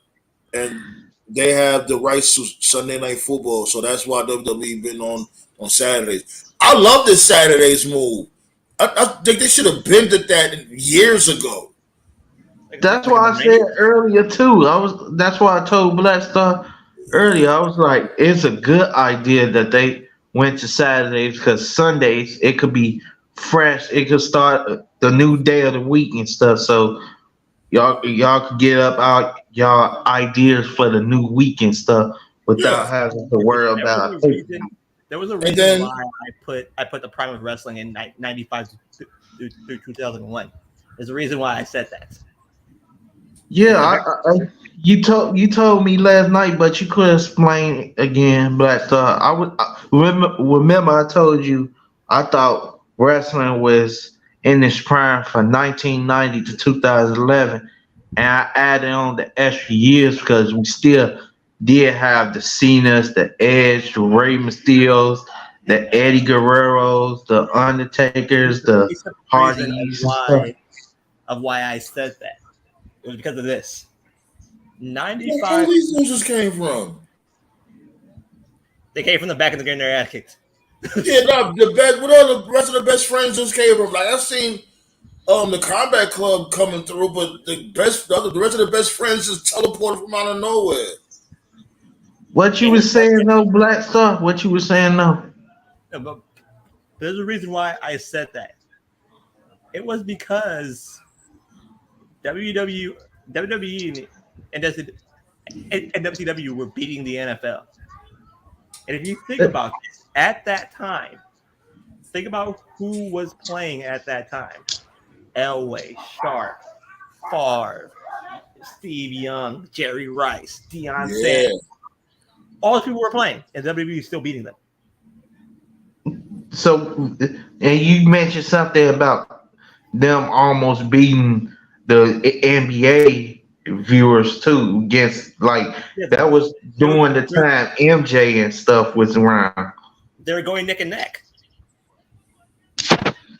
and they have the rights to Sunday Night Football, so that's why WWE been on Saturdays. I love this Saturdays move. I think they should have been at that years ago. that's Like in why the I said 90s? earlier too. That's why I told Black Star earlier. I was like, it's a good idea that they went to Saturdays because Sundays it could be fresh. It could start the new day of the week and stuff. So y'all could get up out y'all ideas for the new week and stuff Yeah, without having to worry There was about a hey, reason. There was a and reason then why I put the prime of wrestling in 95 through 2001. There's a reason why I said that. yeah, Because back you told me last night, but you could explain again, Black Star. Remember I told you I thought wrestling was in its prime from 1990 to 2011, and I added on the extra years because we still did have the Cena's, the Edge, the Rey Mysterios, the Eddie Guerreros, the Undertakers, the the basic reason Hardys and stuff. of why I said that it was because of this. where 95. these losers came from? They came from the back and they're getting their ass kicked. Yeah, no, the best. What all the rest of the best friends just came from? Like I've seen the Combat Club coming through, but the rest of the best friends just teleported from out of nowhere. What you It was was saying, no, Black Star? What you was saying, no? but there's a reason why I said that. It was because WWE and WCW were beating the NFL. And if you think about this, at that time, think about who was playing at that time. Elway, Sharp, Favre, Steve Young, Jerry Rice, Deion Yeah, Sanders. All those people were playing, and WWE is still beating them. So, and you mentioned something about them almost beating the NBA viewers too. Against like Yes, that was they were, during the time MJ and stuff was around. they were going neck and neck.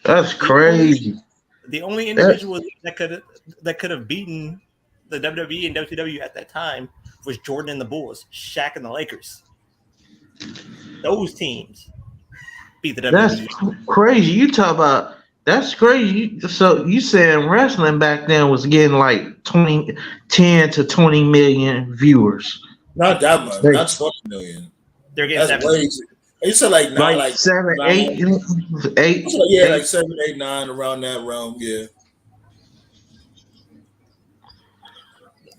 That's The only crazy. the only That individual that could have beaten the WWE and WCW at that time was Jordan and the Bulls, Shaq and the Lakers. Those teams beat the that's WWE. crazy. You talk about that's crazy. So you saying wrestling back then was getting like 10 to 20 million viewers. not that much, not 20 million. They're getting That's 17. way. You said like nine, Like like seven, nine. eight, eight, Yeah, like eight. 7, 8, 9 around that realm. Yeah.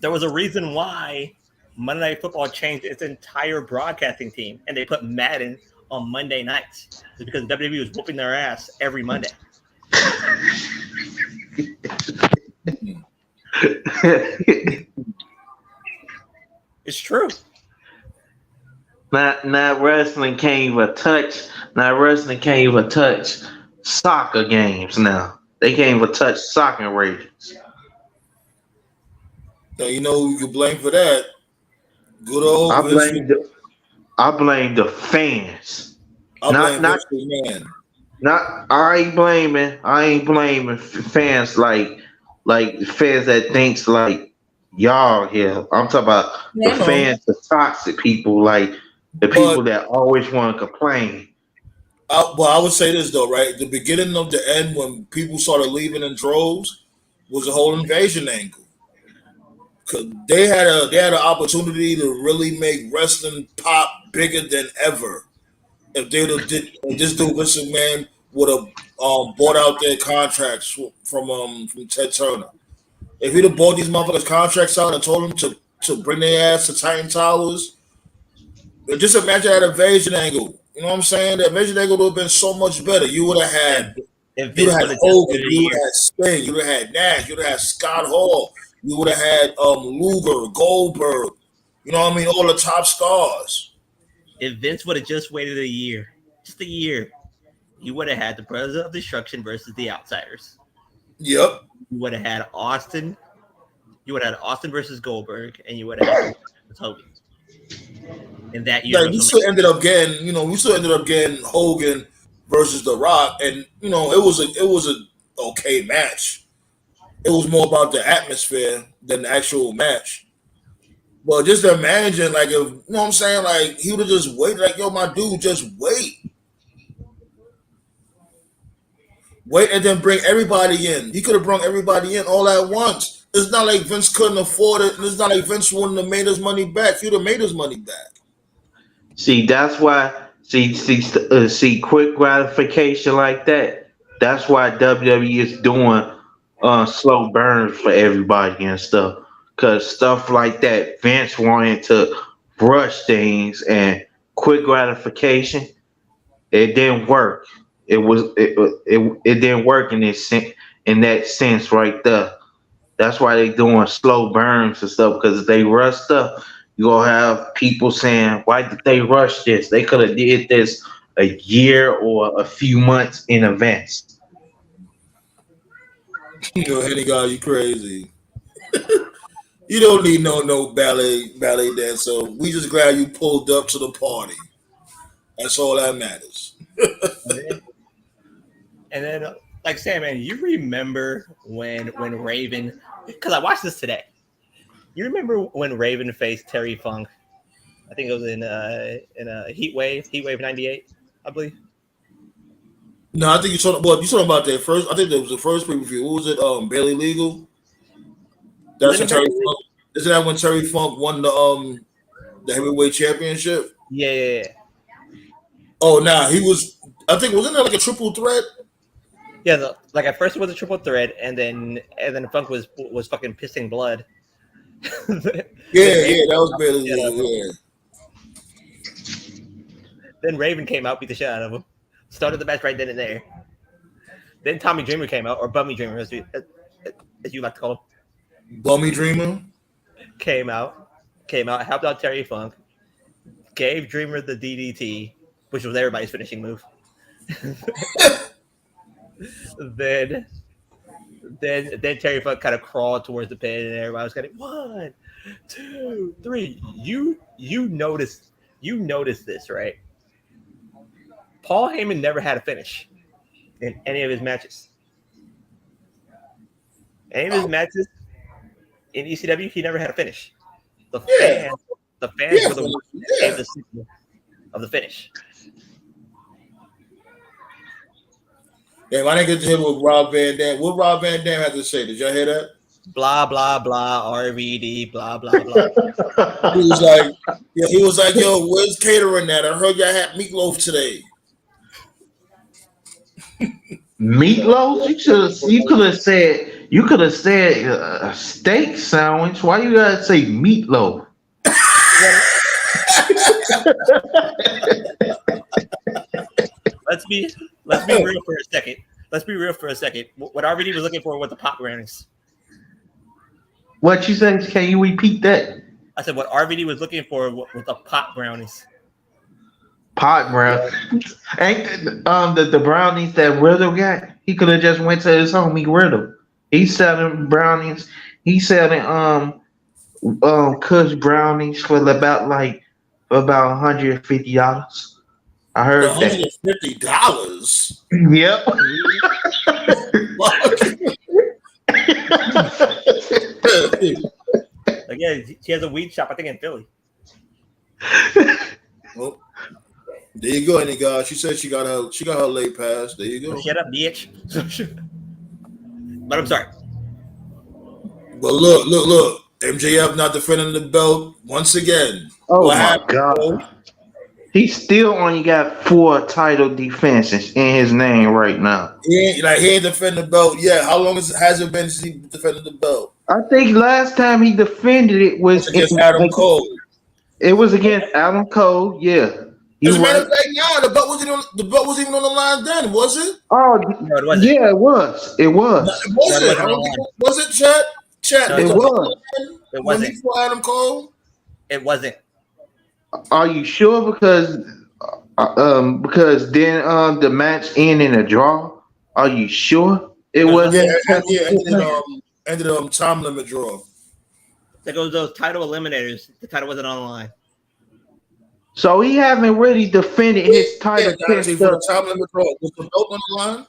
There was a reason why Monday Night Football changed its entire broadcasting team, and they put Madden on Monday nights. It's because WWE was whooping their ass every Monday. It's true. Not wrestling can't even touch. Not wrestling can't even touch soccer games now. They can't even touch soccer ratings. So you know who you can blame for that? Good old I Vince. blame the I blame the fans. I Not blame not Vince McMahon. Not, I ain't blaming fans like fans that thinks like y'all here. I'm talking about the No, no. fans, the toxic people, like the But people that always want to complain. I would say this though, right? The beginning of the end when people started leaving in droves was a whole invasion angle. 'Cause they had an opportunity to really make wrestling pop bigger than ever. If they would have did if this dude Vince McMahon would have bought out their contracts from Ted Turner. If he'd have bought these motherfuckers contracts out and told them to bring their ass to Titan Towers, just imagine that invasion angle. You know what I'm saying? The invasion angle would have been so much better. You would have If, had if you would Vince have would had have just Hogan, waited a you would have year, had Sting, you would have had Nash, you would have had Scott Hall, you would have had Luger, Goldberg. You know what I mean? All the top stars. if Vince would have just waited a year, just a year, you would have had the Brothers of Destruction versus the Outsiders. Yep. You would have had Austin. You would have had Austin versus Goldberg, and you would have had The Rock versus Hogan in that year's Like WrestleMania. we still ended up getting Hogan versus The Rock, and it was a okay match. It was more about the atmosphere than the actual match. But just imagine, like, if you know what I'm saying, like he would have just waited, like, yo, my dude, just wait, and then bring everybody in. He could have brought everybody in all at once. It's not like Vince couldn't afford it, and it's not like Vince wouldn't have made his money back. He would have made his money back. See, that's why. See, quick gratification like that. That's why WWE is doing slow burns for everybody and stuff. Cause stuff like that, Vince wanted to rush things and quick gratification. It didn't work. It didn't work in that sense right there. That's why they doing slow burns and stuff. Because if they rush stuff, you gonna have people saying, "Why did they rush this? They could have did this a year or a few months in advance." Henny guy, you crazy. You don't need no ballet dancer. We just glad you pulled up to the party. That's all that matters. And then, like Sam, man, you remember when Raven? Because I watched this today. You remember when Raven faced Terry Funk? I think it was in a Heat Wave '98, I believe. No, I think you talking about that first. I think that was the first pay per view. What was it? Barely legal. Was That's it when in Terry Barely Funk. Legal? Isn't that when Terry Funk won the heavyweight championship? Yeah. Oh, nah, he was. I think wasn't that like a triple threat? Like at first it was a triple threat, and then Funk was fucking pissing blood. Yeah, then Raven yeah, that was came out, beat barely the shit out of legal. him. Yeah, Then Raven came out, beat the shit out of him. Started the match right then and there. Then Tommy Dreamer came out, or Bummy Dreamer, as you like to call him, Bummy Dreamer. came out, helped out Terry Funk, gave Dreamer the DDT, which was everybody's finishing move. then, then Terry Funk kind of crawled towards the pin, and everybody was kind of 1, 2, 3. You noticed this, right? Paul Heyman never had a finish in any of his matches. Any of his matches in ECW, he never had a finish. The Yeah, fans, the fans yeah, were the ones that gave yeah. the signal of the finish. Damn, I didn't get to hear what Rob Van Dam. What Rob Van Dam had to say? Did y'all hear that? Blah blah blah. RVD. Blah blah blah. He was like, yeah, he was like, yo, where's catering at? I heard y'all had meatloaf today. Meatloaf? You could have said a steak sandwich. Why you gotta say meatloaf? let's be let's be real for a second. Let's be real for a second. What RVD was looking for was the pop brownies. What you say? Can you repeat that? I said what RVD was looking for was the pop brownies. Pot brown. Ain't the brownies that Riddle got? He could have just went to his homie Riddle. He's selling brownies. He's selling Kush brownies for about $150. I heard $150. Yep. Again, she has a weed shop, I think, in Philly. Well, there you go, any guy. She said she got her late pass. There you go. Shut up, bitch. But I'm sorry. But look. MJF not defending the belt once again. Oh what my happened, God. bro? He still only got 4 title defenses in his name right now. He ain't defending the belt yet. How long has it been since he defended the belt? I think last time he defended it was Against Adam Cole. It was against Adam Cole. Yeah. As a matter of fact, the belt wasn't even on the line then, was it? Oh, no, it wasn't. Yeah, it was. It was. No, it wasn't. No, I don't think was it, Chet? Chet, No, it was. It when wasn't. he fought Adam Cole? It wasn't. Are you sure? Because then the match ended in a draw. Are you sure it wasn't? Ended time limit draw. There goes those title eliminators. The title wasn't on the line. So he haven't really defended his title for the time limit draw. Was the belt on the line?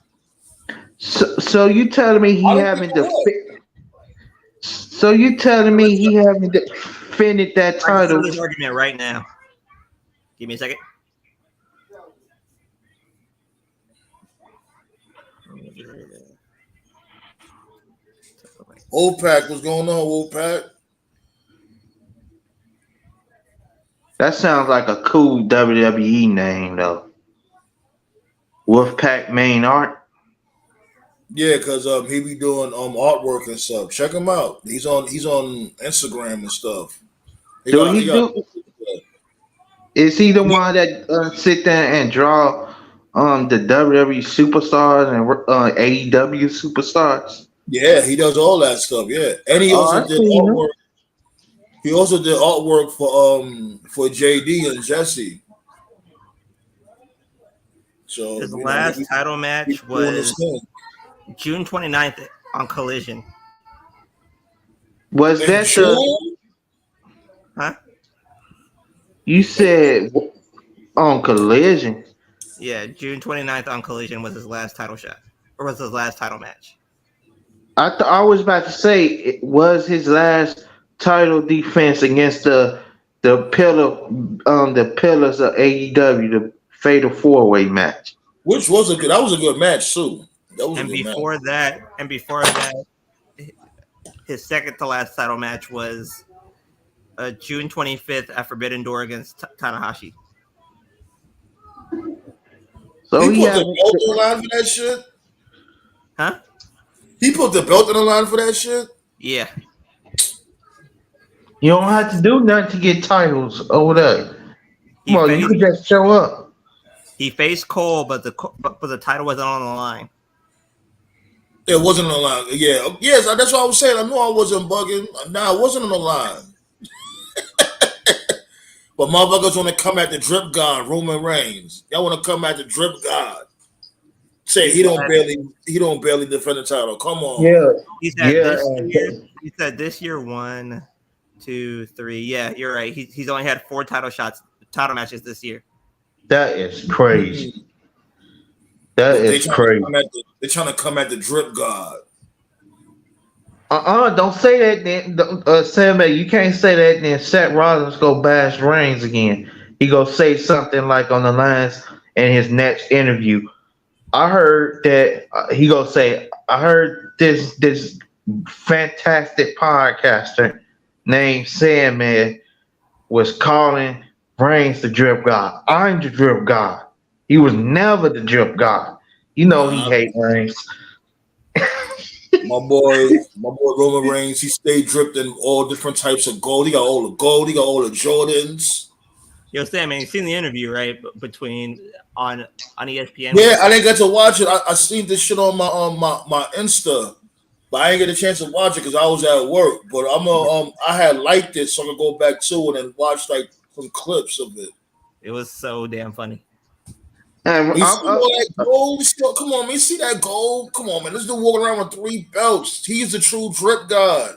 So you telling me he haven't defended? So you telling me he haven't defended that title? I'm this argument right now. Give me a second. Wolfpack, what's going on, Wolfpack? That sounds like a cool WWE name, though. Wolfpack Main Art. Yeah, because he be doing artwork and stuff. Check him out. He's on Instagram and stuff. Is he the one that sit there and draw the WWE superstars and AEW superstars? Yeah, he does all that stuff. Yeah, and he also did artwork. He also did artwork for JD and Jesse. So his last title match was June 29th on Collision. Was that June? Huh? You said on Collision? Yeah, June 29th on Collision was his last title shot, or was his last title match. I was about to say it was his last title defense against the pillars of AEW, the Fatal 4-Way match. Which was that was a good match too. Before that, his second to last title match was June 25th at Forbidden Door against Tanahashi. So he put the belt on the line for that shit? Huh? He put the belt on the line for that shit? Yeah. You don't have to do nothing to get titles over there. You could just show up. He faced Cole, but the title wasn't on the line. It wasn't on the line. Yeah. Yes, that's what I was saying. I knew I wasn't bugging. Nah, it wasn't on the line. But motherfuckers want to come at the drip god, Roman Reigns. Y'all want to come at the drip god. Say he don't barely defend the title. Come on. Yeah. He said this year 1, 2, 3. Yeah, you're right. He's only had 4 title matches this year. That is crazy. Crazy. They're trying to come at the drip god. Don't say that then. Sam, you can't say that then. Seth Rollins go bash Reigns again. He go say something like on the lines in his next interview. I heard that he go say, I heard this fantastic podcaster named Sandman was calling Reigns the drip god. I'm the drip god. He was never the drip god. You know he hate Reigns. My boy Roman Reigns, he stayed dripped in all different types of gold. He got all the gold. He got all the Jordans. Yo, Sam, man, you seen the interview, right? Between on ESPN. Yeah, I didn't get to watch it. I seen this shit on my Insta, but I didn't get a chance to watch it because I was at work. But I had liked it, so I could go back to it and watch like some clips of it. It was so damn funny. And you see all that gold? Come on, man. You see that gold? Come on, man. This dude walking around with 3 belts. He's the true drip god.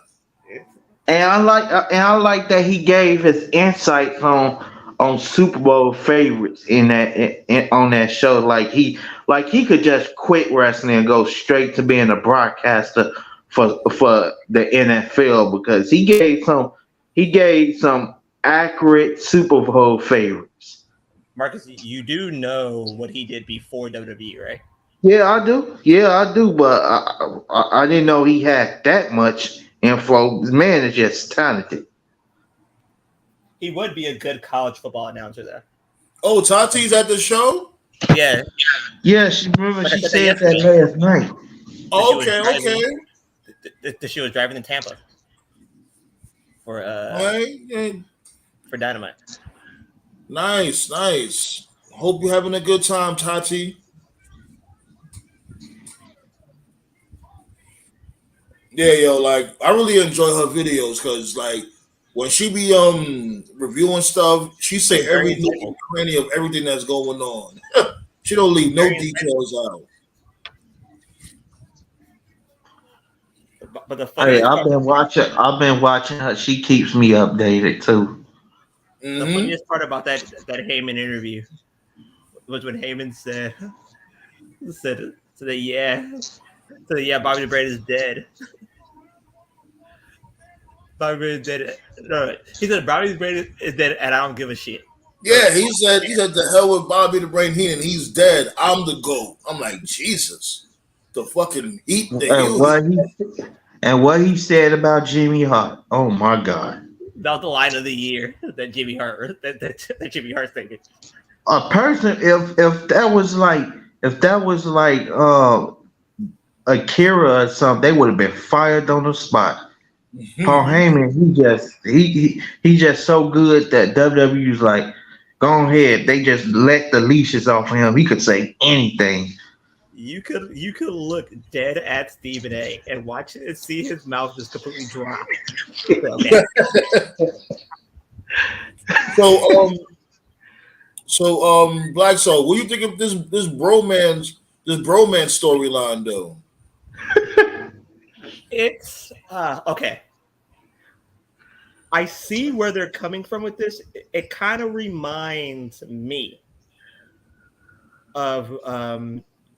And I like that he gave his insights on on Super Bowl favorites on that show. Like he could just quit wrestling and go straight to being a broadcaster for the NFL because he gave some accurate Super Bowl favorites. Marcus, you do know what he did before WWE, right? Yeah, I do. Yeah, I do. But I didn't know he had that much info. This man is just talented. He would be a good college football announcer, though. Oh, Tati's at the show? Yeah, Yeah, remember like I she said that said that yesterday. last night. That she was Okay, driving. okay. That she was driving to Tampa for Right. for Dynamite. Nice, nice. Hope you're having a good time, Tati. Yeah, yo, like I really enjoy her videos because like when she be reviewing stuff, she say She's very every nook and insightful. cranny of everything that's going on. She don't leave no Very insightful. details out. But the Hey, funniest part, I've been watching her. She keeps me updated too. the Mm-hmm. funniest part about that Heyman interview was when Heyman said that yeah, Bobby the Brain is dead. Bobby the Brain is dead. No, he said Bobby the Brain is dead, and I don't give a shit. Yeah, he said the hell with Bobby the Brain Heenan. He's dead. I'm the GOAT. I'm like, Jesus. The fucking heat, the And heel. what he said about Jimmy Hart. Oh my God. That was the line of the year that Jimmy Hart's thinking. A person, if that was like Akira or something, they would have been fired on the spot. Paul Heyman, he just so good that WWE's like, go ahead. They just let the leashes off of him. He could say anything. You could look dead at Stephen A. and watch it and see his mouth just completely drop. Okay. So Black Soul, what do you think of this bromance storyline though? It's okay. I see where they're coming from with this. It kind of reminds me of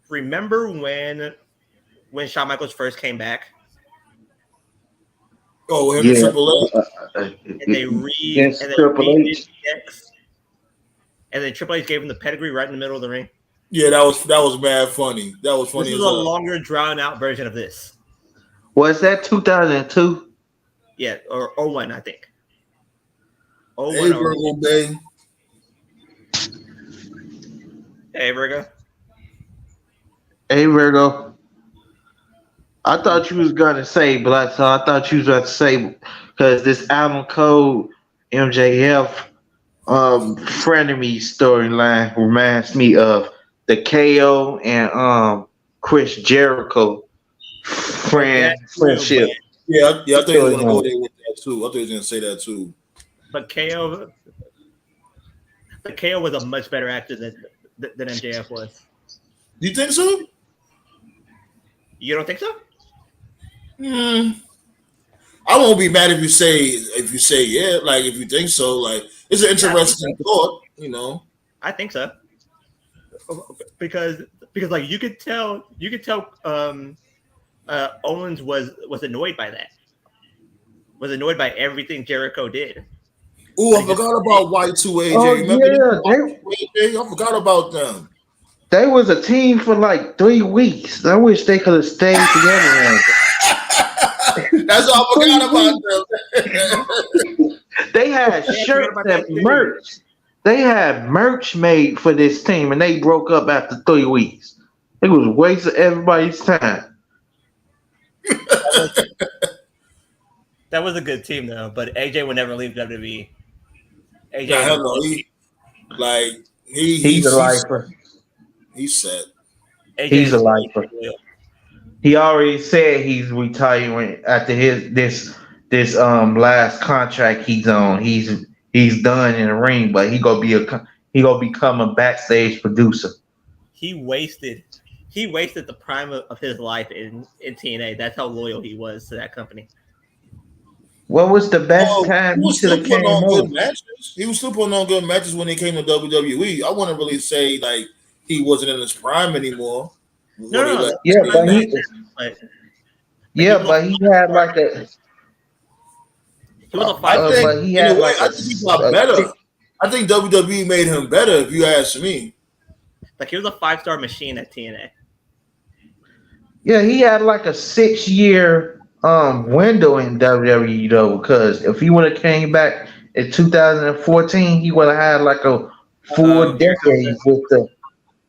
remember when Shawn Michaels first came back Oh, him and Yeah, Triple H. and they against Triple redid H. DX, and then Triple H gave him the pedigree right in the middle of the ring. Yeah, that was mad funny. That was This funny is as a hell. longer, drawn out version of this. Was that 2002? Yeah, or 01, I think. Hey, 01 or Virgo Bay. hey, Virgo. Hey Virgo, I thought you was gonna say Black. So I thought you was about to say because this album code MJF frenemy storyline reminds me of the KO and Chris Jericho That too, friendship Yeah, I thought he was gonna go storyline. there with that too. I thought he was gonna say that too. but KO was a much better actor than MJF was. Do you think so? You don't think so? Hmm. I won't be mad if you say yeah, like if you think so. Like it's an Yeah, interesting thought. I think so. Because like you could tell Owens was annoyed by that. Was annoyed by everything Jericho did. Oh, I Like just forgot about Y2AJ. Oh Remember yeah, Y2AJ? I forgot about them. they was a team for like 3 weeks. I wish they could have stayed together longer. That's all I forgot 3 weeks. about them. They had yeah, I forgot shirts about that and too. merch. They had merch made for this team, and they broke up after 3 weeks. It was a waste of everybody's time. That was a good team though, but AJ would never leave WWE. AJ Nah, was hell no. He's a lifer. He's set. AJ He's is a way lifer. too loyal. He already said he's retiring after this last contract he's on. He's done in the ring, but he gonna become a backstage producer. He wasted the prime of his life in TNA. That's how loyal he was to that company. What was the best Well, time he he was should still have putting came on good over? matches. He was still putting on good matches when he came to WWE. I wouldn't really say like he wasn't in his prime anymore No, before they no, left Yeah, that's but what TNA. I'm saying. But he was a he five had star. like a He was a I five star. think, but he in a had way, like I think he got better. I think WWE made him better, if you ask me. Like he was a 5 star machine at TNA. yeah, he had like a 6 year window in WWE though, because if he would have came back in 2014, he would have had like a full Here it comes. decade with the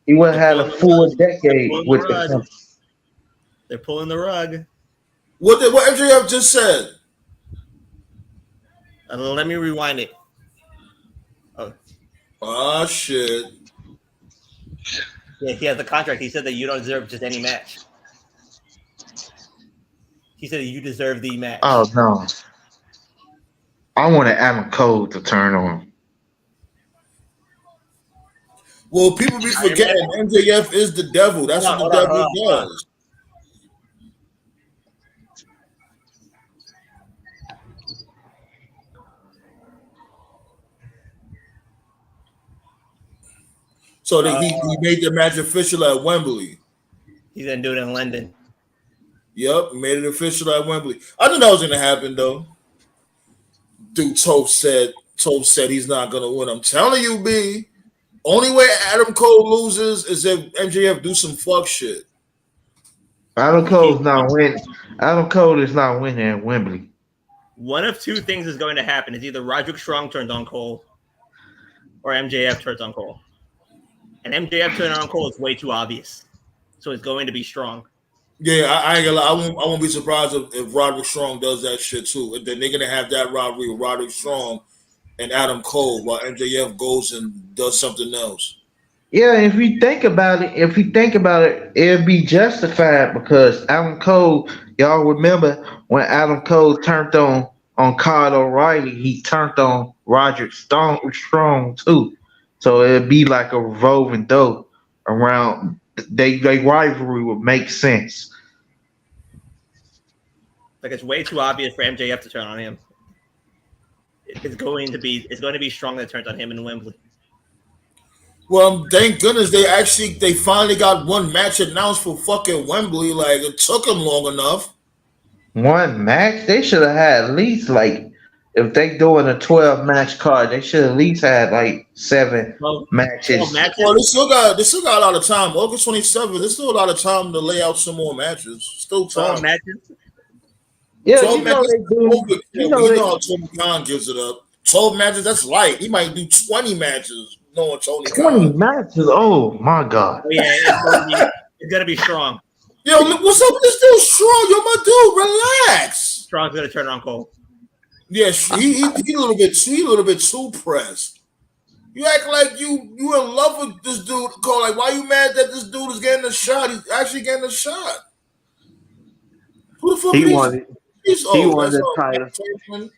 he would have They're had pulling a the full rug. They're decade pulling the with the rug. company. They're pulling the rug. What MJF just said? Let me rewind it. Oh, Ah, shit. yeah, he has a contract. He said that you don't deserve just any match. He said that you deserve the match. Oh no. I wanted Adam Cole to turn on. Well, people be Iron Man. forgetting MJF is the devil. That's what the Hold on, hold devil on, hold on. does. So he made the match official at Wembley. He's gonna do it in London. Yep, made it official at Wembley. I knew that was gonna happen though. Dude, Toph said he's not gonna win. I'm telling you, B. Only way Adam Cole loses is if MJF do some fuck shit. Adam He, Cole's not winning. Adam Cole is not winning at Wembley. one of two things is going to happen. It's either Roderick Strong turns on Cole or MJF turns on Cole. And MJF turning on Cole is way too obvious. So it's going to be Strong. Yeah, I ain't gonna lie. I won't be surprised if Roderick Strong does that shit too. And then they're gonna have that rivalry with Roderick Strong and Adam Cole while MJF goes and does something else. Yeah, if you think about it, it'd be justified because Adam Cole, y'all remember when Adam Cole turned on Kyle O'Reilly, he turned on Roger Strong too. So it'd be like a revolving door around they rivalry would make sense. Like it's way too obvious for MJF to turn on him. It's going to be Strong that turns on him in Wembley. Well, thank goodness they finally got one match announced for fucking Wembley. Like it took them long enough. One match, they should have had at least like if they doing a 12 match card, they should at least had like 7 12 matches. matches. Well, they still got a lot of time. August 27th. There's still a lot of time to lay out some more matches. Still 12 time. matches. Yeah, 12 you know matches. they do. You know You they know how Tony Khan gives it up. 12 matches. That's light. He might do 20 matches. Knowing Tony 20 Khan. matches. Oh my god. Oh, yeah, it's going to be Strong. Yo, what's up with this dude? Strong, yo, my dude, relax. Strong's going to turn on Cole. Yeah, he a little bit too pressed. You act like you in love with this dude. Cole, like, why you mad that this dude is getting a shot? He's actually getting a shot. Who the fuck He are these? wanted he wanted That's the all. title.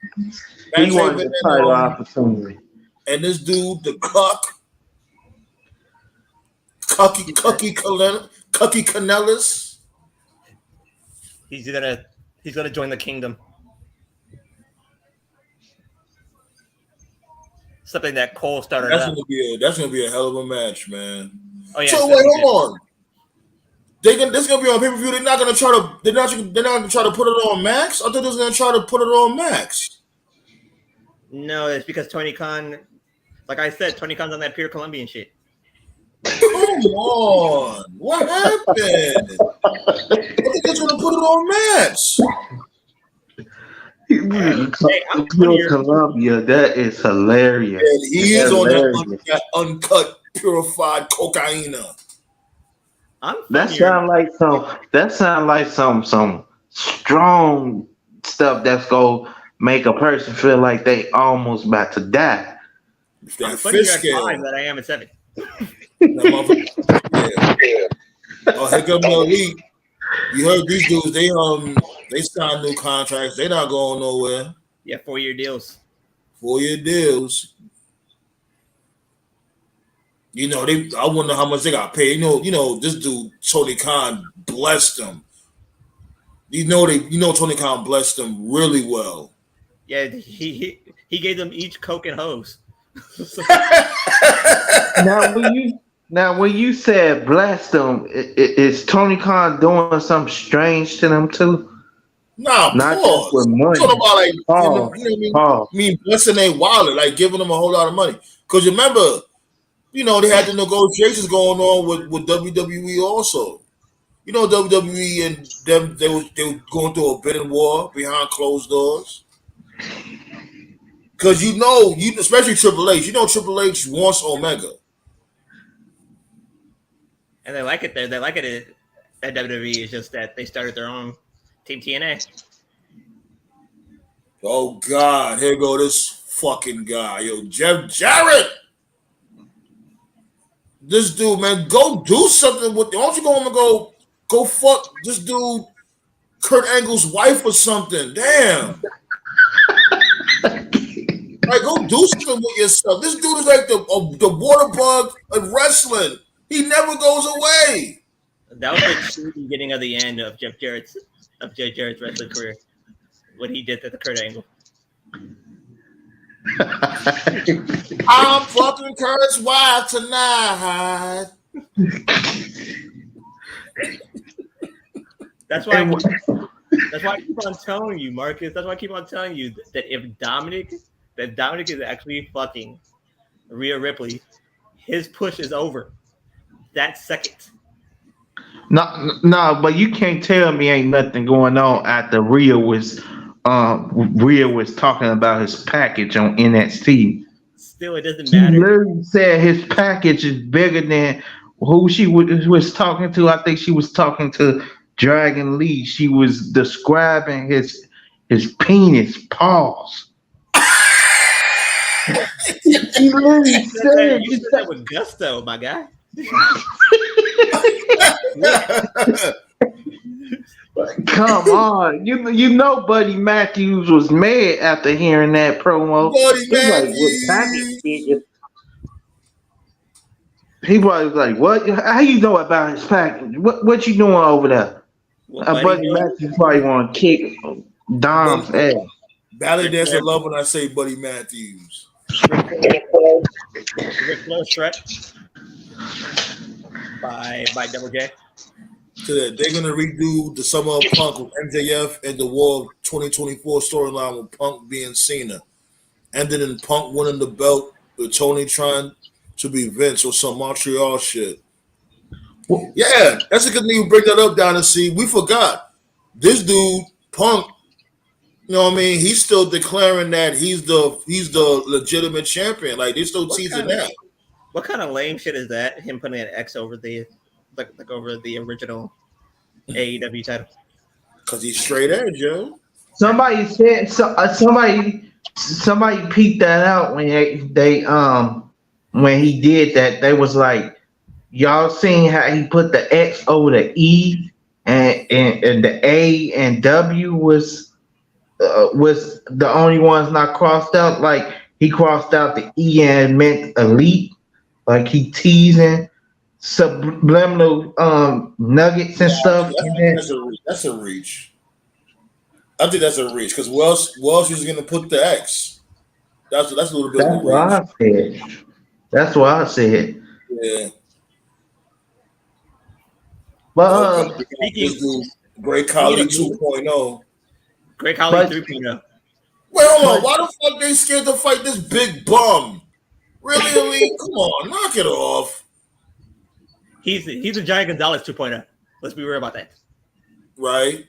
Matt He wanted Taven the title and opportunity. this dude, the Cucky Canellis. He's gonna join the kingdom. Something that Cole started That's up. gonna be a hell of a match, man. Oh yeah. So wait, hold on. This gonna be on pay per view. They're not gonna try to put it on Max. I thought they was gonna try to put it on Max. No, it's because Tony Khan, like I said, Tony Khan's on that pure Colombian shit. Come on, what happened? I think they're gonna put it on Max. Hey, I'm funnier. Columbia, that is hilarious. And he is on Hilarious. that uncut, purified cocaine. I'm That funnier. sound like some strong stuff that's gonna make a person feel like they almost about to die. It's I'm that funnier fish at scale. 5 than I am at 7. Yeah. Oh, here come the elite. You heard these dudes? They signed new contracts. They not going nowhere. Yeah, 4-year deals. 4-year deals. You know, I wonder how much they got paid. You know, this dude Tony Khan blessed them. You know Tony Khan blessed them really well. Yeah, he gave them each Coke and hose. Now when you said bless them, is Tony Khan doing something strange to them too? Nah, Not just with pause. I'm talking money. about like you know Pause. what I mean? Pause. I mean blessing their wallet, like giving them a whole lot of money. Because remember, they had the negotiations going on with WWE also. WWE and them they were going through a bidding war behind closed doors. Because you especially Triple H, Triple H wants Omega. And they like it there. They like it at WWE. It's just that they started their own Team TNA. Oh God, here go this fucking guy, yo, Jeff Jarrett. This dude, man, go do something with. Why don't you go home and go fuck this dude, Kurt Angle's wife or something? Damn, like go do something with yourself. This dude is like the water bug of wrestling. He never goes away. That was the true beginning of the end of Jeff Jarrett's wrestling career. What he did to the Kurt Angle. I'm fucking Kurt's wife tonight. That's why I keep on telling you, Marcus. That's why I keep on telling you that if Dominic is actually fucking Rhea Ripley, his push is over. That second. No, but you can't tell me ain't nothing going on after Rhea was talking about his package on NXT. Still, it doesn't She matter. literally said his package is bigger than who she was talking to. I think she was talking to Dragon Lee. She was describing his penis. Pause. She literally said You said that with gusto, my guy. Come on, you know Buddy Matthews was mad after hearing that promo. Buddy He's like, "What package Matthews. bigger?" He probably was like, "What? How you know about his package? What you doing over there?" Buddy Matthews probably want to kick Dom's ass. Ballet dancer love when I say Buddy Matthews. Ric Flair threat by Double J. So that they're gonna redo the Summer of Punk with MJF and the War of 2024 storyline with Punk being Cena, ending in Punk winning the belt with Tony trying to be Vince or some Montreal shit. Yeah, that's a good thing you bring that up, down and see. We forgot this dude Punk. You know what I mean? He's still declaring that he's the legitimate champion. Like they still teasing that. What kind of lame shit is that? Him putting an X over the over the original AEW title? Because he's straight edge, yo. Somebody said somebody peeped that out when they when he did that. They was like, y'all seen how he put the X over the E and the A and W was the only ones not crossed out. Like he crossed out the E and meant elite. Like he teasing subliminal nuggets and stuff. That's a reach. I think that's a reach because Welsh is gonna put the X. That's a little bit of a reach. That's what I said. Yeah. But Great Khali 2.0. Great Khali 3.0. Wait, hold on. Why the fuck they scared to fight this big bum? Really, Elite? Come on, knock it off. He's a Giant Gonzalez 2.0. Let's be real about that. Right.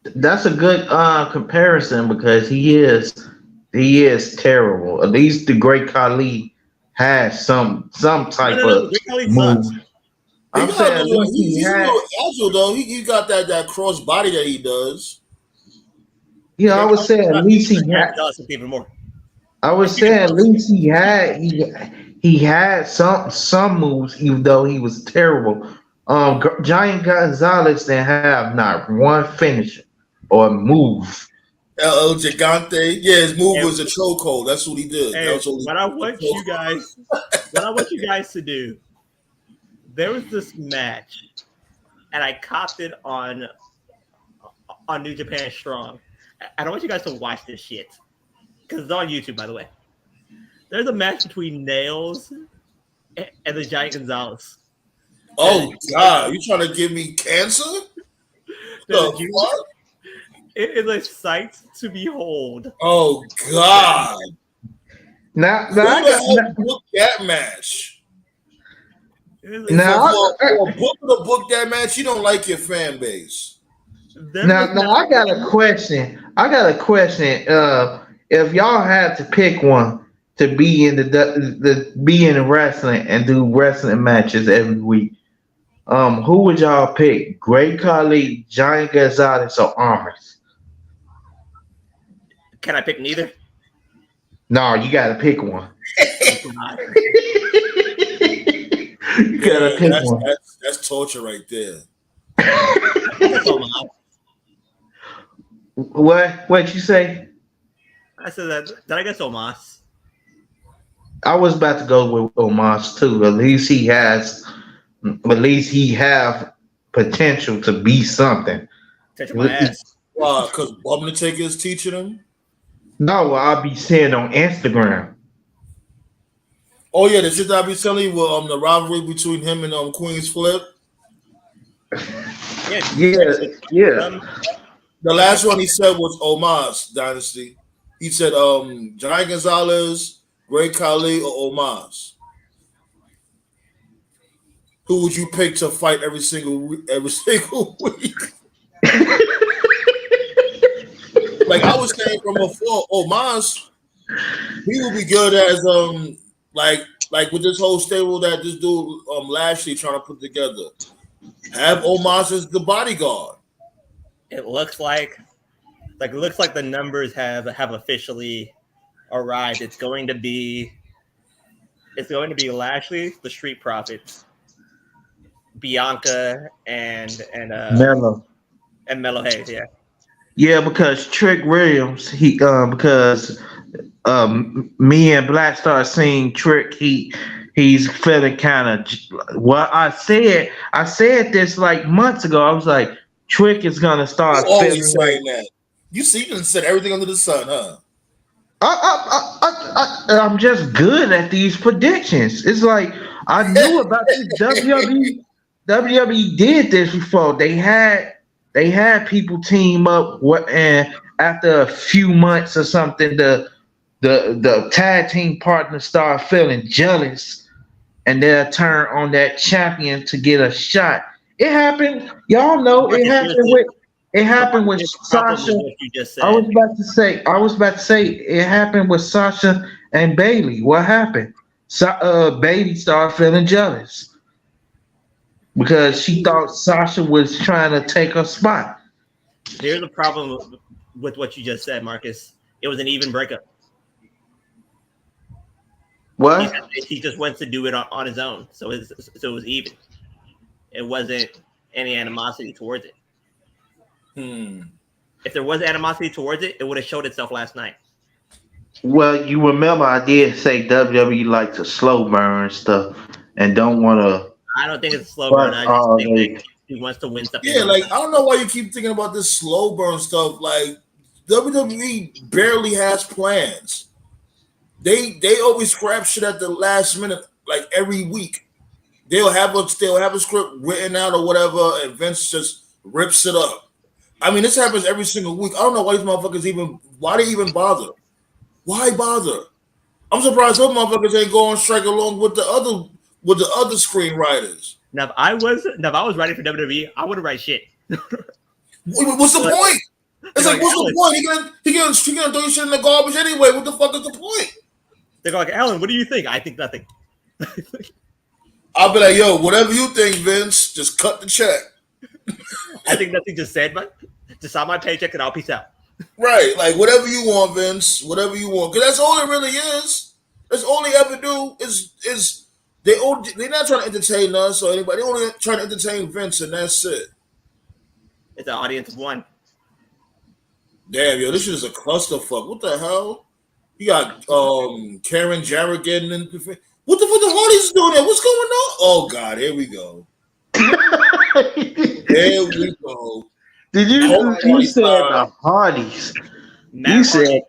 That's a good comparison because he is terrible. At least the Great Khali has some type of move. I'm saying he's a little agile though. He got that cross body that he does. Yeah, I was saying at least he had. Even more. I was saying at least he had some moves, even though he was terrible. Giant Gonzalez didn't have not one finisher or move. El Gigante, yeah, his move was a chokehold. That's what he did. Hey, what I want you guys to do. There was this match, and I copped it on New Japan Strong. I don't want you guys to watch this shit because it's on YouTube, by the way. There's a match between Nails and the Giant Gonzalez. Oh God, you trying to give me cancer? The fuck? It is a sight to behold. Oh God! Now Who the hell booked that match? For book that match, you don't like your fan base. Now, I got a question. If y'all had to pick one to be in the wrestling and do wrestling matches every week, who would y'all pick? Great Khali, Giant Gonzalez, or Armors? Can I pick neither? No, you got to pick one. You gotta pick one. That's torture right there. What'd you say? I said that. Did I guess Omos? I was about to go with Omos too. At least he have potential to be something. Touch my ass. Why? Because Undertaker is teaching him? No, I'll be seeing on Instagram. Oh yeah, the shit that I be telling you with the rivalry between him and Queen's Flip. Yeah. The last one he said was Omos Dynasty. He said Giant Gonzalez, Great Khali, or Omos. Who would you pick to fight every single week? Like I was saying from before, Omos, he would be good as like with this whole stable that this dude Lashley trying to put together. Have Omos as the bodyguard. It looks like the numbers have officially arrived. It's going to be Lashley, the Street Profits, Bianca, and Mello Hayes. Yeah. Yeah, because Trick Williams, because me and Black started seeing Trick, he's feeling kind of. Well, I said this like months ago. I was like, Trick is gonna start feeling saying that. You said everything under the sun, huh? I'm just good at these predictions. It's like I knew about this. WWE did this before. They had people team up, and after a few months or something, the tag team partners start feeling jealous, and they'll turn on that champion to get a shot. It happened. Y'all know it happened with Sasha. I was about to say it happened with Sasha and Bailey. What happened? Bailey started feeling jealous because she thought Sasha was trying to take her spot. Here's the problem with what you just said, Marcus. It was an even breakup. What? He just wants to do it on his own, so it was even. It wasn't any animosity towards it. If there was animosity towards it, it would have showed itself last night. Well, you remember I did say WWE likes to slow burn stuff and don't want to. I don't think it's a slow burn. I just think that he wants to win something. Yeah, like I don't know why you keep thinking about this slow burn stuff. Like WWE barely has plans. They always scrap shit at the last minute, like every week. They'll have a script written out or whatever, and Vince just rips it up. I mean, this happens every single week. I don't know why these motherfuckers why they even bother. Why bother? I'm surprised those motherfuckers ain't going strike along with the other screenwriters. Now, if I was writing for WWE, I wouldn't write shit. What's the point? It's like, what's the point? He gonna throw your shit in the garbage anyway. What the fuck is the point? They're like, Alan, what do you think? I think nothing. I'll be like, yo, whatever you think, Vince, just cut the check. I think nothing. Just said, but just sign my paycheck and I'll peace out. Right, like whatever you want, Vince, whatever you want, because that's all it really is. That's all they ever do is they're not trying to entertain us or anybody. They're only trying to entertain Vince, and that's it. It's an audience of one. Damn, yo, this shit is a clusterfuck. What the hell? You got Karen Jarrett getting in. What the fuck the Hardys doing there? What's going on? Oh God, here we go. There we go. Did you said the Hardys? Matt You said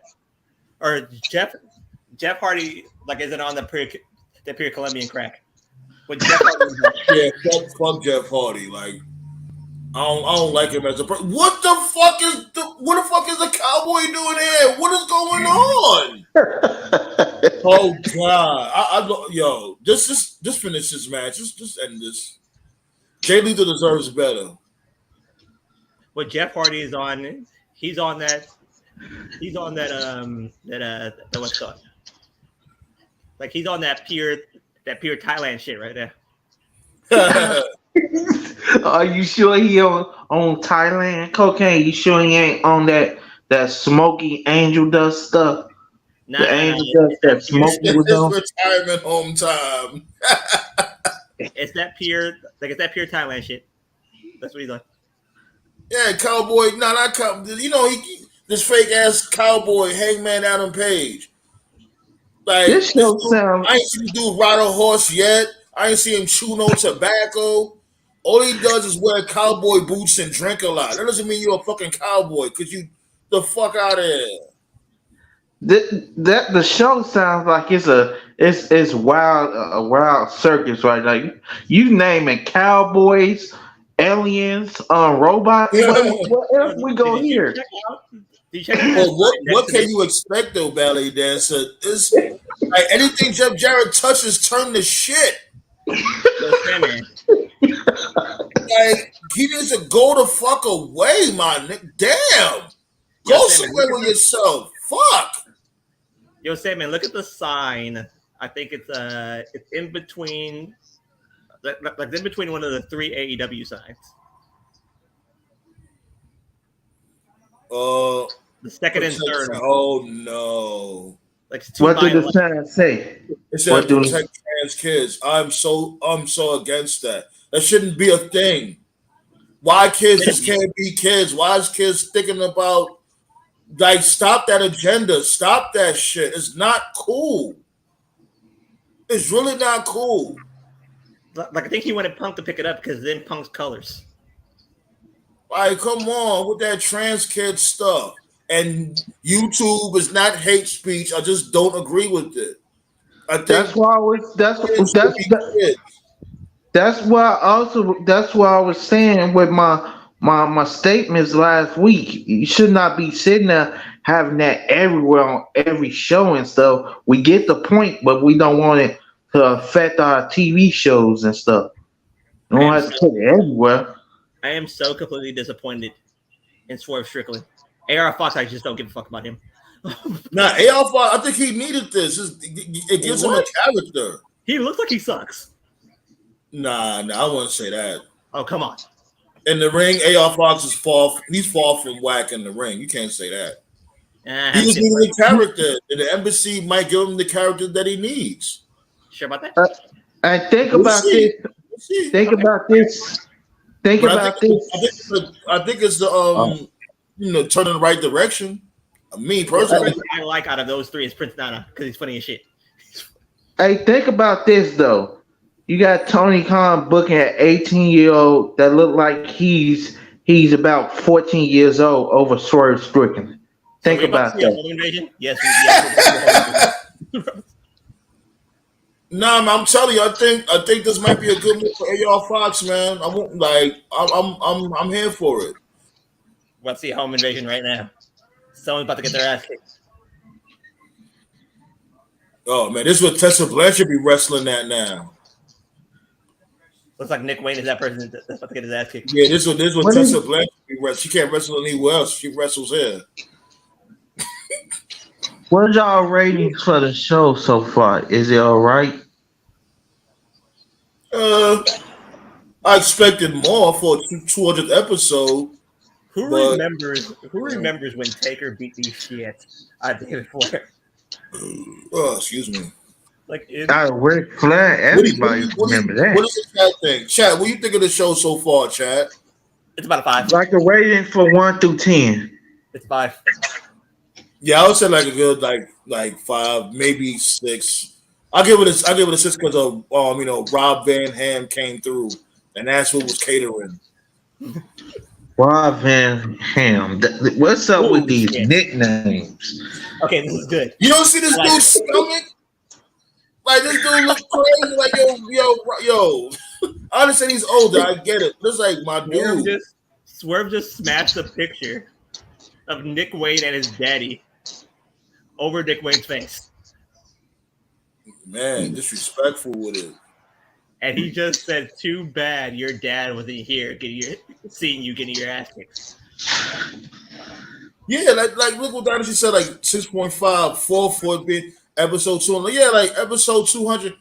Hardy or Jeff Hardy like isn't on the pure Colombian crack. But Jeff Hardy, yeah, fuck Jeff Hardy. Like I don't like him as a person. What the fuck is the cowboy doing here? What is going on? Oh God! Yo, just finish this match. Just end this. Jay Lethal deserves better. what Jeff Hardy is on, he's on that what's called like he's on that pure Thailand shit right there. are you sure he on Thailand cocaine? You sure he ain't on that smoky angel dust stuff? Nah, The angel dust that smoky was It's on. retirement home time. it's that pure Thailand shit. That's what he's on. Yeah, cowboy. No, not cowboy. You know this fake ass cowboy Hangman Adam Page. Like This show sounds. I ain't seen the dude ride a horse yet. I ain't seen him chew no tobacco. All he does is wear cowboy boots and drink a lot. That doesn't mean you're a fucking cowboy. Cause you the fuck out of here. The show sounds like it's wild a wild circus right now. You name it, cowboys, aliens, robots. What else we go here? Well, what can you expect though, ballet dancer? It's like anything Jeff Jarrett touches turn to shit. Like he needs to go the fuck away, my nigga. Damn. Go somewhere with yourself. Fuck. Yo, Sandman, look at the sign. I think it's in between, like in between one of the 3 AEW signs. The second and third. Oh no! Like what did the sign say? It said protect trans kids. I'm so against that. That shouldn't be a thing. Why kids just can't be kids? Why is kids thinking about? Like, stop that agenda. Stop that shit. It's not cool. It's really not cool. Like, I think he wanted Punk to pick it up because then Punk's colors. Like, come on with that trans kid stuff. And YouTube is not hate speech. I just don't agree with it. I think that's why I was saying with my statements last week. You should not be sitting there having that everywhere on every show and stuff. We get the point, but we don't want it to affect our TV shows and stuff. You don't have to put it everywhere. I am so completely disappointed in Swerve Strickland. AR Fox, I just don't give a fuck about him. Nah, AR Fox, I think he needed this. It gives him a character. He looks like he sucks. Nah, I wouldn't say that. Oh, come on. In the ring, AR Fox is he's far from whack in the ring. You can't say that. He just needed a character, and the embassy might give him the character that he needs. Sure about that? And think about this. Think about this. Think about this. I think it's the turn in the right direction. Me personally, I like out of those 3 is Prince Nana because he's funny as shit. Hey, think about this though. You got Tony Khan booking an 18-year-old that look like he's about 14 years old over Swerve Strickland. Think about that. Yes. Nah, I'm telling you, I think this might be a good move for AR Fox, man. I'm here for it. Let's see Home Invasion right now. Someone's about to get their ass kicked. Oh man, this is what Tessa Blanchard be wrestling at now. Looks like Nick Wayne is that person that's about to get his ass kicked. Yeah, this is what Tessa Blanchard be wrestling. She can't wrestle anywhere else. She wrestles here. What's y'all ratings for the show so far? Is it all right? I expected more for a 200th episode. Who remembers when Taker beat the shit out of David Flair? Oh, excuse me. Like Ric Flair, everybody remember that. What is the chat thing? Chat, what do you think of the show so far, chat? It's about a 5. Like a rating for 1 through 10. It's 5. Yeah, I would say like a good like 5, maybe 6. I'll give it a 6 because of Rob Van Ham came through, and that's what was catering. Rob Van Ham. What's up with Oh these shit. nicknames? Okay, this is good. You don't see this I like dude's stomach? Like this dude look crazy. Like yo. I understand he's older. I get it. This is like my dude. Swerve just smashed a picture of Nick Wayne and his daddy over Nick Wayne's face. Man, disrespectful with it. And he just said, "Too bad your dad wasn't here, seeing you getting your ass kicked." Yeah, like look what Dynasty said, like 6.5, 4 bit episode 200. Yeah, like episode 200.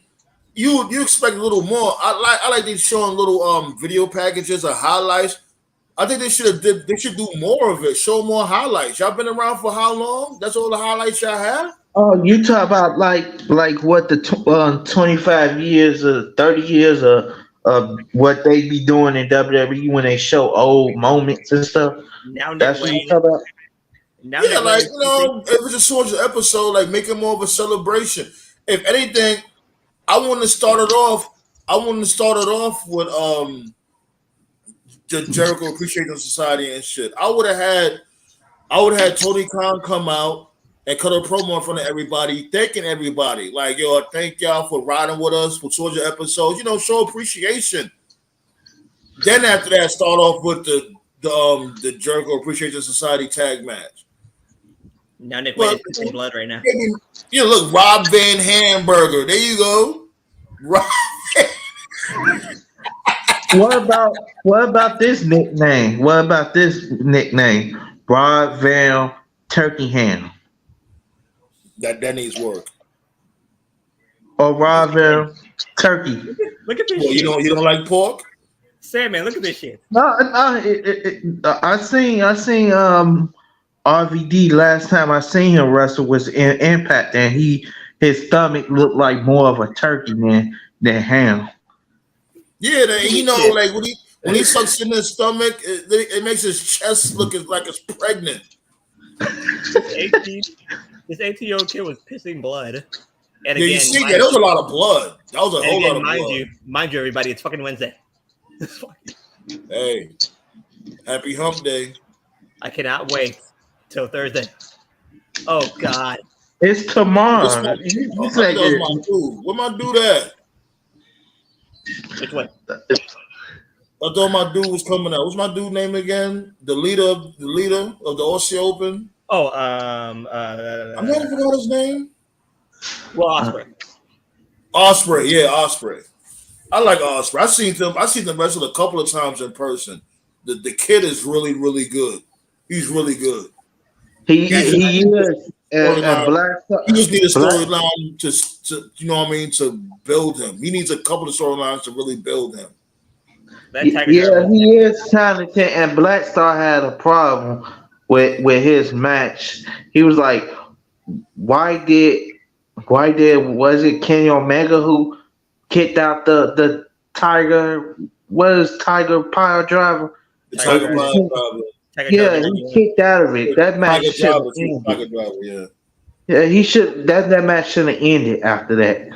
You expect a little more. I like they showing little video packages or highlights. I think they should do more of it. Show more highlights. Y'all been around for how long? That's all the highlights y'all have? Oh, you talk about like what the 25 years or 30 years of what they be doing in WWE when they show old moments and stuff. Now Nick That's what you Wayne. talk about. Now Yeah, Nick like Wayne. if it's a soldier episode, like make it more of a celebration. If anything, I want to start it off. I want to start it off with the Jericho Appreciation Society and shit. I would have had Tony Khan come out and cut a promo in front of everybody, thanking everybody. Like, yo, thank y'all for riding with us for soldier episodes. Show appreciation. Then after that, start off with the Jericho Appreciation Society tag match. Now Nick Wayne is in blood right now. Look, Rob Van Hamburger. There you go. Rob. What about this nickname? What about this nickname? Broad Van Turkey Ham. That needs work. Or Rob Van Turkey. Look at this shit. You don't like pork? Sam, man, look at this shit. No, I seen RVD last time I seen him wrestle was in Impact, and his stomach looked like more of a turkey than ham. Yeah, like when he sucks in his stomach, it makes his chest look like it's pregnant. This 18-year-old kid was pissing blood. And yeah, again, you see, that was a lot of blood. That was a whole lot of blood. Mind you, everybody, it's fucking Wednesday. Hey, happy hump day. I cannot wait till Thursday. Oh, God. It's tomorrow. Where my dude at? Which one? I thought my dude was coming out. What's my dude name again? The leader of the Aussie Open. Oh, I never forgot his name. Well, Osprey. Osprey, yeah, Osprey. I like Osprey. I've seen them wrestle a couple of times in person. The kid is really, really good. He's really good. He is. He just needs a storyline to to build him. He needs a couple of storylines to really build him. Yeah, he is talented, and Black Star had a problem with his match. He was like, why did was it Kenny Omega who kicked out the Tiger? What is Tiger Pile Driver? The Tiger Pile Driver. Yeah, he kicked out of it. That match should have ended. Yeah, he should. That match should have ended after that.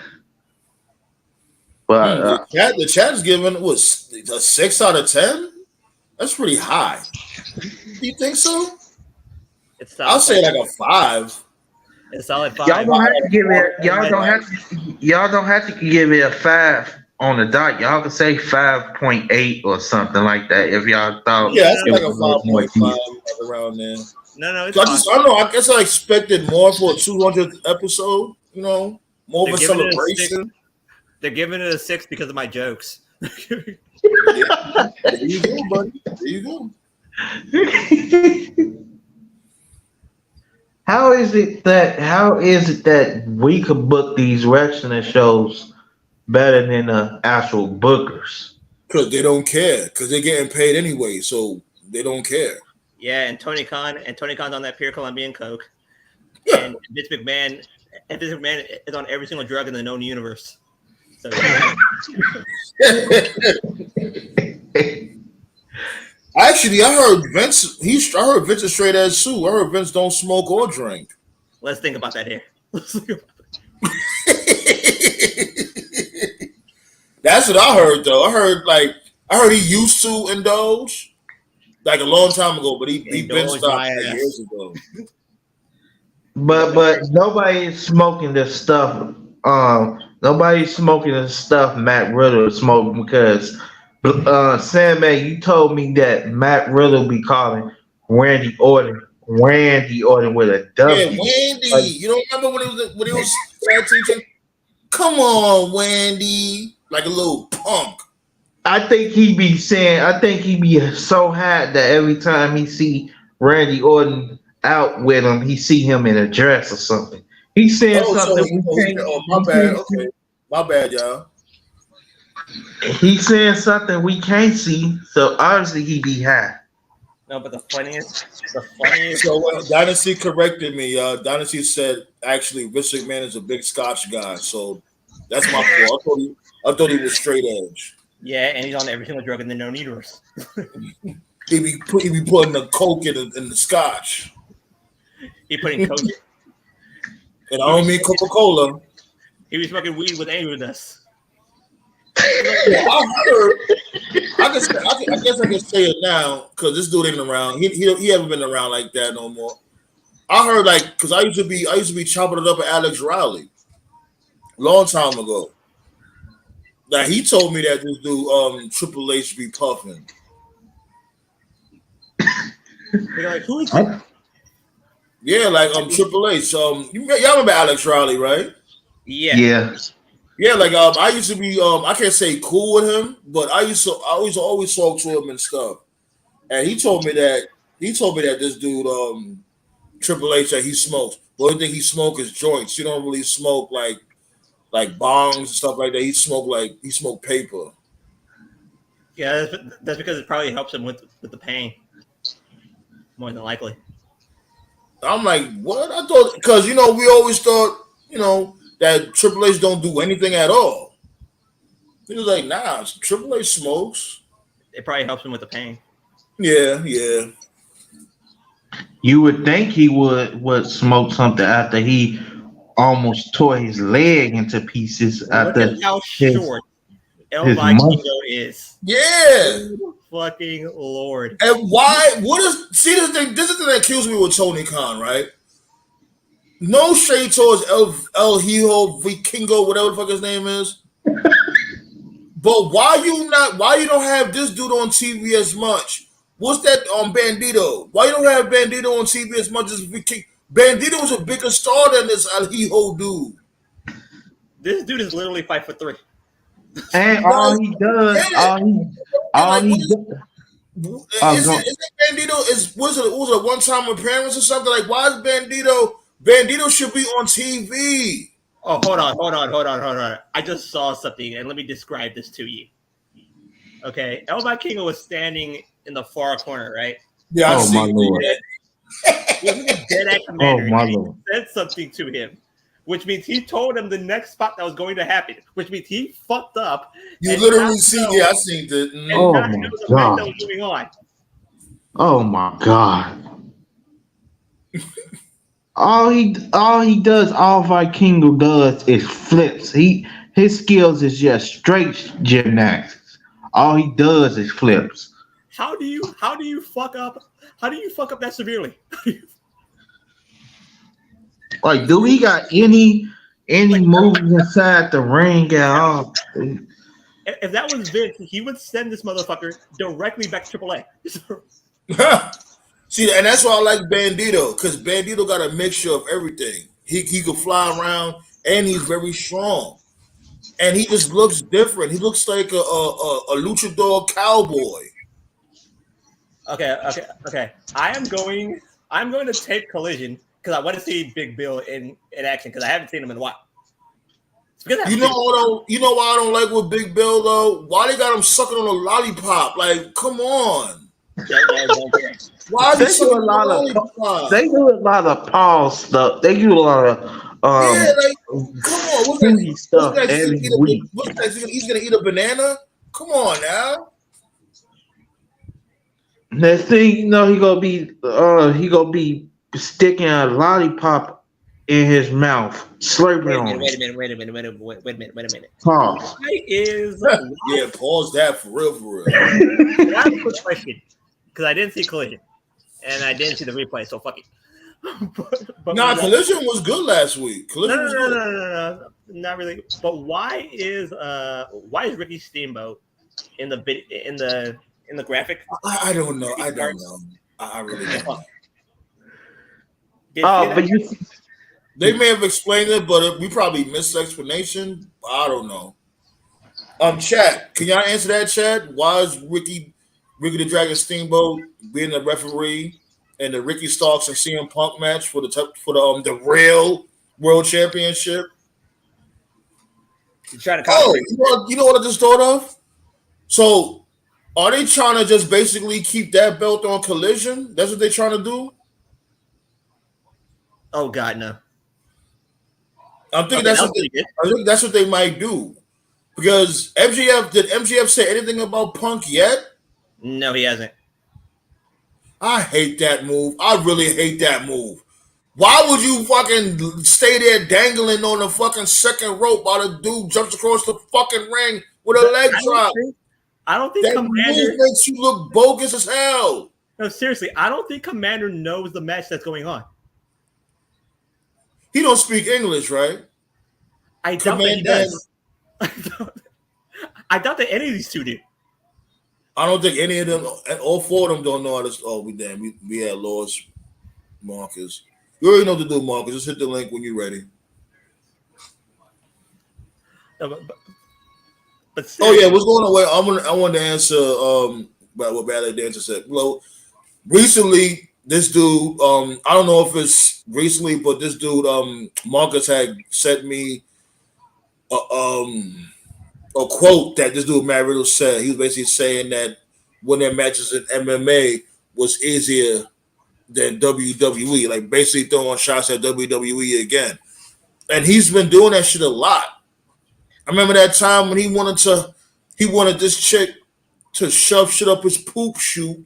But the chat's given was a 6 out of 10. That's pretty high. Do you think so? I'll say like a 5. It's solid 5. Y'all don't have to give it. Y'all don't have to give it a 5 on the dot. Y'all can say 5.8 or something like that if y'all thought. Yeah, it's like a 5.5 around there. No, it's I guess I expected more for a 200th episode. More of a celebration. They're giving it a 6 because of my jokes. Yeah. There you go, buddy. There you go. How is it that we could book these wrestling shows better than the actual bookers? Because they don't care. Because they're getting paid anyway, so they don't care. Yeah, and Tony Khan's on that pure Colombian coke, and Vince McMahon is on every single drug in the known universe. So, Actually, I heard Vince. I heard Vince is straight as Sue. I heard Vince don't smoke or drink. Let's think about that here. That's what I heard, though. I heard he used to indulge. like a long time ago, but he been Indulge stopped my like ass. years ago. But nobody is smoking the stuff. Nobody's smoking the stuff Matt Riddle is smoking because Sandman, you told me that Matt Riddle be calling Randy Orton with a Yeah, W. Wendy. Like, You don't remember when he was tag teaching? Come on, Wendy. Like a little punk. I think he be so hot that every time he see Randy Orton out with him, he see him in a dress or something. He's saying Oh, so something my bad. Okay. My bad, y'all. he's saying something we can't see, so obviously he be high. No, but the funniest. So Dynasty corrected me. Dynasty said actually Vince McMahon is a big Scotch guy, so that's my fault. I thought he was straight edge. Yeah, and he's on every single drug in the known universe. He be putting the coke in the Scotch, He putting coke. and I don't mean Coca Cola. He was smoking weed with any of us. Yeah, I heard. I guess I can say it now because this dude ain't around. He haven't been around like that no more. I heard like because I used to be chopping it up with Alex Riley long time ago. Now he told me that this dude Triple H be puffing. They're like, who is it? Yeah, like Triple H. Y'all remember Alex Riley, right? Yeah. Yeah. Yeah, like I used to be I can't say cool with him, but I always talk to him and stuff. And he told me that this dude Triple H that he smokes. The only thing he smoke is joints. He don't really smoke like bongs and stuff like that. He smoke paper. Yeah, that's because it probably helps him with the pain. More than likely. I'm like, what? I thought because we always thought that Triple H don't do anything at all. He was like, nah, Triple H smokes. It probably helps him with the pain. Yeah. You would think he would smoke something after he almost tore his leg into pieces Look after at how short El his Vikingo is. Yeah. Fucking Lord. And why? This is the thing that kills me with Tony Khan, right? No shade towards El Hijo Vikingo, whatever the fuck his name is. But why you don't have this dude on TV as much? What's that on Bandito? Why you don't have Bandito on TV as much as Vikingo? Bandito was a bigger star than this El Hijo dude. This dude is literally 5'3". And all he does, Is it Bandito? Was it a one-time appearance or something? Like, why is Bandito? Bandito should be on TV. Oh, hold on. I just saw something, and let me describe this to you. Okay, El Vikingo was standing in the far corner, right? Yeah, oh my lord! He was a dead commander. Oh my and lord! He said something to him, which means he told him the next spot that was going to happen, which means he fucked up. You literally see, yeah, I seen it. And oh not my know the god! that was going on. Oh my god! all he does, all Vikingo does is flips. His skills is just straight gymnastics. All he does is flips. How do you fuck up? How do you fuck up that severely? Like, do he got any moves inside the ring at all? If that was Vince, he would send this motherfucker directly back to AAA. See, and that's why I like Bandito, because Bandito got a mixture of everything. He can fly around, and he's very strong, and he just looks different. He looks like a luchador cowboy. Okay. I'm going to take Collision because I want to see Big Bill in action because I haven't seen him in a while. You know why I don't like with Big Bill though? Why they got him sucking on a lollipop? Like, come on. Why they do a lot of pause stuff. They do a lot of like, come on, what's that stuff every week. What's that? He's gonna eat a banana? Come on now. Next thing you know, he gonna be sticking a lollipop in his mouth, slurping on. Wait a minute. Pause. Why is yeah, pause that for real. I have a quick question. because I didn't see Collision, and I didn't see the replay, so fuck it. but Collision was good last week. Collision was good. No, not really. But why is Ricky Steamboat in the graphic? I don't know. I don't know. I really don't know. But they may have explained it, but we probably missed the explanation. I don't know. Chat, can y'all answer that, chat? Why is Ricky the Dragon Steamboat being the referee in the Ricky Starks and CM Punk match for the real World Championship? You trying to you know what I just thought of? So, are they trying to just basically keep that belt on Collision? That's what they're trying to do? Oh God, no. I think that's what they might do. Because did MJF say anything about Punk yet? No, he hasn't. I hate that move. I really hate that move. Why would you fucking stay there dangling on the fucking second rope while the dude jumps across the fucking ring with a leg drop? I don't think that Commander move makes you look bogus as hell. No, seriously, I don't think Commander knows the match that's going on. He don't speak English, right? I doubt that he does. I doubt that any of these two do. I don't think any of them, all four of them don't know how to. Oh, we had lost Marcus. You already know what to do, Marcus. Just hit the link when you're ready. No, but oh yeah, what's going on? I want to answer about what Ballet Dancer said. Well, recently this dude, I don't know if it's recently, but this dude, Marcus had sent me a quote that this dude Matt Riddle said. He was basically saying that winning matches in MMA was easier than WWE, like basically throwing shots at WWE again. And he's been doing that shit a lot. I remember that time when he wanted this chick to shove shit up his poop chute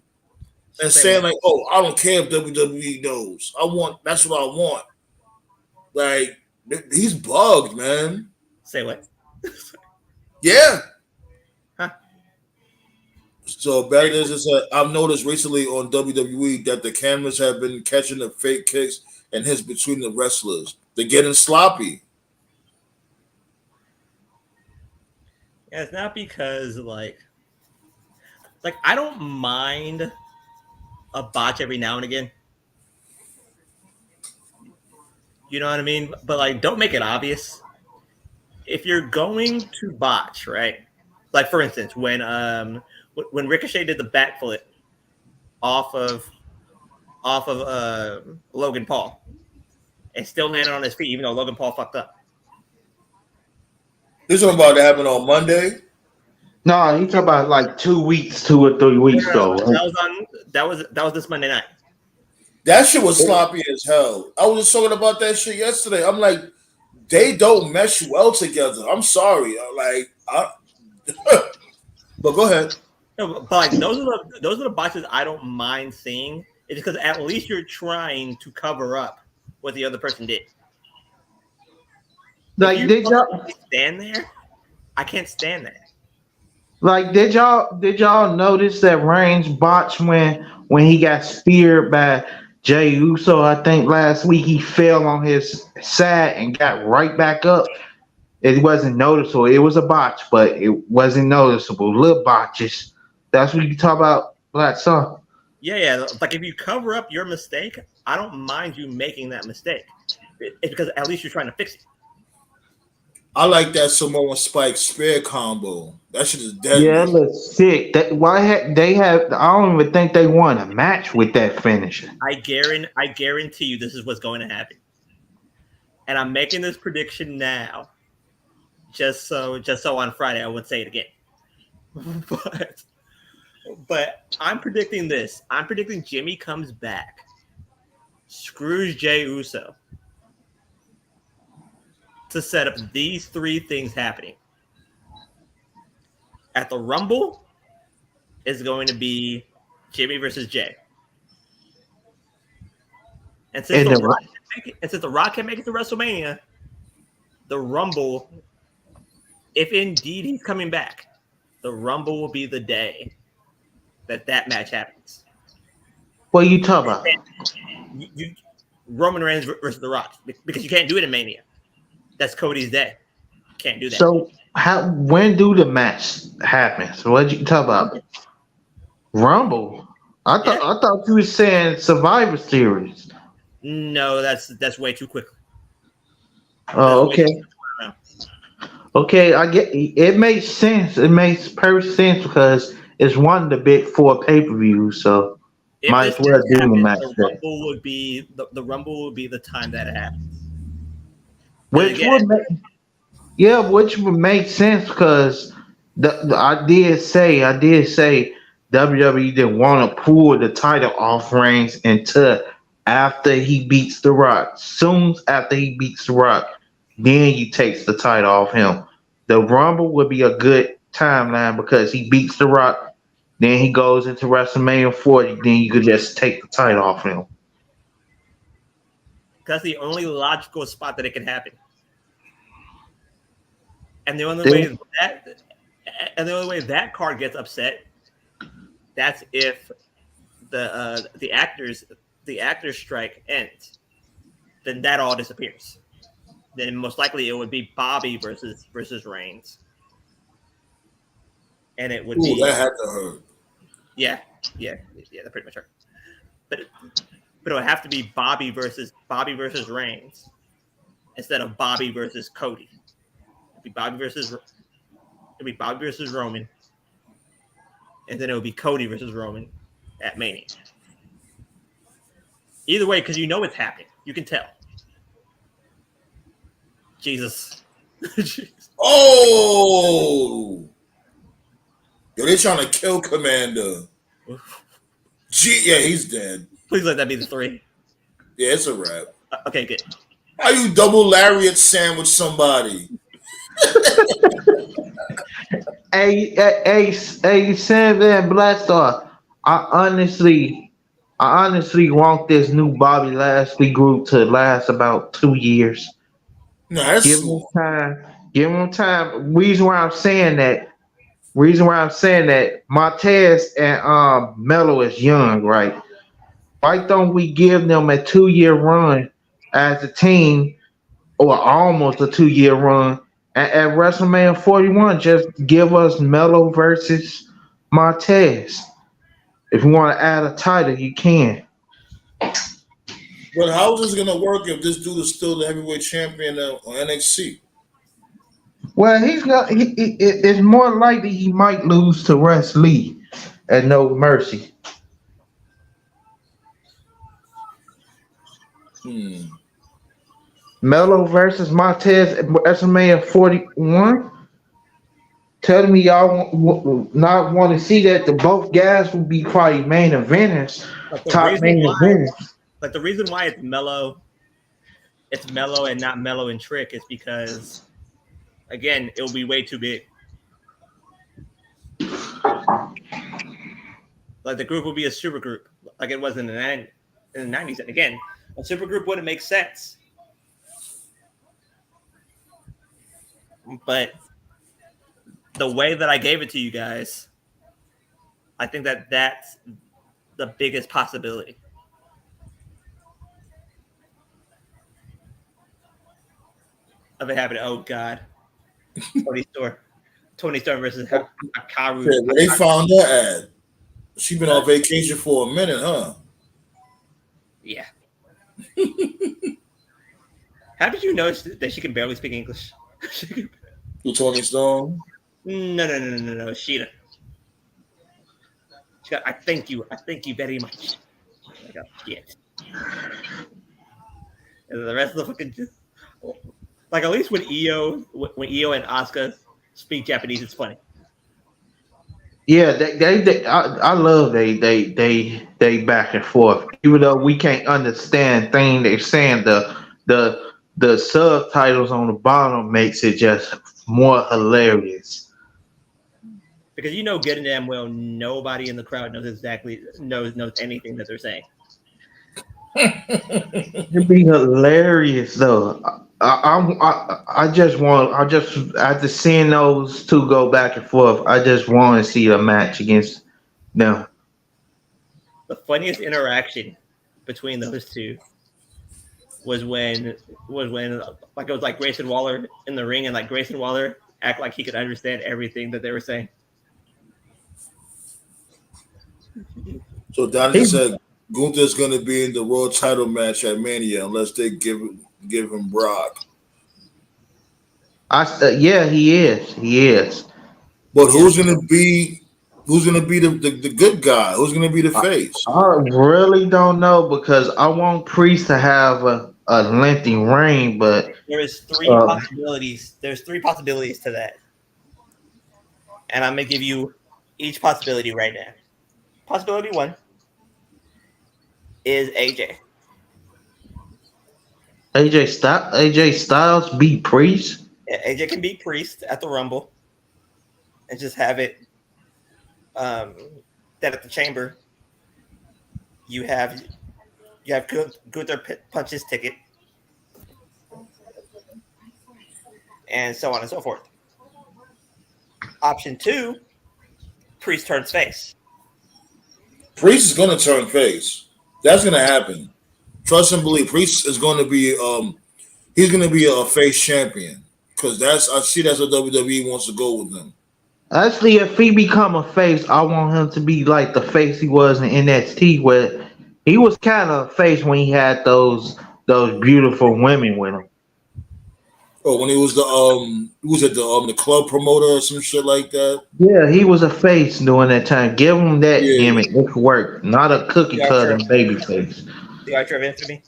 and saying like, "Oh, I don't care if WWE knows. That's what I want." Like, he's bugged, man. Say what? Yeah. Huh. So back this I've noticed recently on WWE that the cameras have been catching the fake kicks and hits between the wrestlers. They're getting sloppy. Yeah, it's not because like I don't mind a botch every now and again. You know what I mean? But like, don't make it obvious. If you're going to botch, right? Like for instance, when Ricochet did the backflip off of Logan Paul, and still landed on his feet, even though Logan Paul fucked up. This is about to happen on Monday. No, he talking about like 2 weeks, 2 or 3 weeks ago. That was this Monday night. That shit was sloppy as hell. I was just talking about that shit yesterday. I'm like, they don't mesh well together. I'm sorry. But go ahead. No, but like those are the botches I don't mind seeing. It's because at least you're trying to cover up what the other person did. Like, did y'all stand there? I can't stand that. Like, did y'all notice that Reigns botched when he got speared by Jey Uso? I think last week he fell on his side and got right back up. It wasn't noticeable. It was a botch, but it wasn't noticeable. Little botches. That's what you talk about, Black Sun. Yeah. Like if you cover up your mistake, I don't mind you making that mistake. It's because at least you're trying to fix it. I like that Samoa Spike spear combo. That shit is deadly. Yeah, it looks sick. I don't even think they won a match with that finisher. I guarantee you this is what's going to happen. And I'm making this prediction now. Just so on Friday I won't say it again. But I'm predicting this. I'm predicting Jimmy comes back, screws Jey Uso, to set up these three things happening. At the Rumble is going to be Jimmy versus Jay. And since the Rock can make it to WrestleMania, the Rumble, if indeed he's coming back, the Rumble will be the day that match happens. What you talking about? You Roman Reigns versus The Rock because you can't do it in Mania. That's Cody's day. Can't do that. So how when do the match happen? So what you talk about? Rumble. Yeah. I thought you were saying Survivor Series. No, that's way too quick. That's Oh, way too okay. around. Okay, I get it makes sense. It makes perfect sense because it's one of the big four pay per views, so If might this as well match do the happens, match there. the Rumble would be the time that it happens. Because Which again, would make Yeah, which would make sense because I did say WWE didn't want to pull the title off Reigns until after he beats The Rock. Soon after he beats The Rock, then he takes the title off him. The Rumble would be a good timeline because he beats The Rock, then he goes into WrestleMania 40, then you could just take the title off him. that's the only logical spot that it can happen. And the only Then- way that and the only way that card gets upset, that's if the actors strike ends. Then that all disappears. Then most likely it would be Bobby versus Reigns, and it would Ooh, be that had to hurt. yeah, yeah, yeah. That pretty much hurt. But it would have to be Bobby versus Reigns instead of Bobby versus Cody. It'd be Bobby versus Roman, and then it would be Cody versus Roman at Mania. Either way, because you know it's happening, you can tell. Jesus. Oh, yo, they trying to kill Commander. Yeah, he's dead. Please let that be the 3. Yeah, it's a wrap. Okay, good. How you double lariat sandwich somebody? Sam Black Star. I honestly want this new Bobby Lashley group to last about 2 years. No, that's Give them slow. time. Give them time. Reason why I'm saying that Montez and Mello is young, right? Why don't we give them a 2 year run as a team, or almost a 2 year run at WrestleMania 41? Just give us Mello versus Montez. If you want to add a title, you can. But how is this gonna work if this dude is still the heavyweight champion on NXT? Well, it's more likely he might lose to Russ Lee at No Mercy. Hmm. Mello versus Montez at WrestleMania 41. Telling me y'all not want to see that the both guys will be probably main eventers, Like the top reason main why, eventers. like the reason why it's mellow and not mellow and trick is because again, it'll be way too big. Like the group will be a super group, like it was in the 90s. And again, a super group wouldn't make sense. But the way that I gave it to you guys, I think that that's the biggest possibility of it happening. Oh God, Tony Storm, Tony Storm versus Hikaru. Yeah, where they found that ad. She been on vacation for a minute, huh? Yeah. How did you notice that she can barely speak English? Who Tony Storm? No. Sheeta. She got, I thank you very much. Like, oh, shit. And the rest of the fucking like at least when Io and Asuka speak Japanese, it's funny. Yeah, I love they back and forth. Even though we can't understand things they're saying, the subtitles on the bottom makes it just more hilarious. Because you know good and damn well nobody in the crowd knows anything that they're saying. It'd be hilarious though. I just after seeing those two go back and forth, I just want to see a match against them. The funniest interaction between those two was when like it was like Grayson Waller in the ring and like Grayson Waller act like he could understand everything that they were saying. So Donnie He, just said Gunther's going to be in the world title match at Mania unless they give him Brock. yeah, he is. He is. But Yeah. who's gonna be the good guy? Who's gonna be the I, face? I really don't know because I want Priest to have a lengthy reign, but There is three uh, possibilities. There's three possibilities to that, and I'm gonna give you each possibility right now. Possibility one is AJ. AJ Styles beat Priest. Yeah, AJ can beat Priest at the Rumble and just have it um, that at the Chamber you have Gunther punch his ticket and so on and so forth. Option two, Priest turns face. Priest is gonna turn face. That's gonna happen. Trust and believe. Priest is gonna be he's gonna be a face champion because I see that's what WWE wants to go with him. Actually, if he become a face, I want him to be like the face he was in NXT, where he was kind of face when he had those beautiful women with him. Oh, when he was the club promoter or some shit like that. Yeah, he was a face during that time. Give him that Yeah. gimmick. It worked. Not a cookie The Archer cutter of baby face. the Archer of Infamy.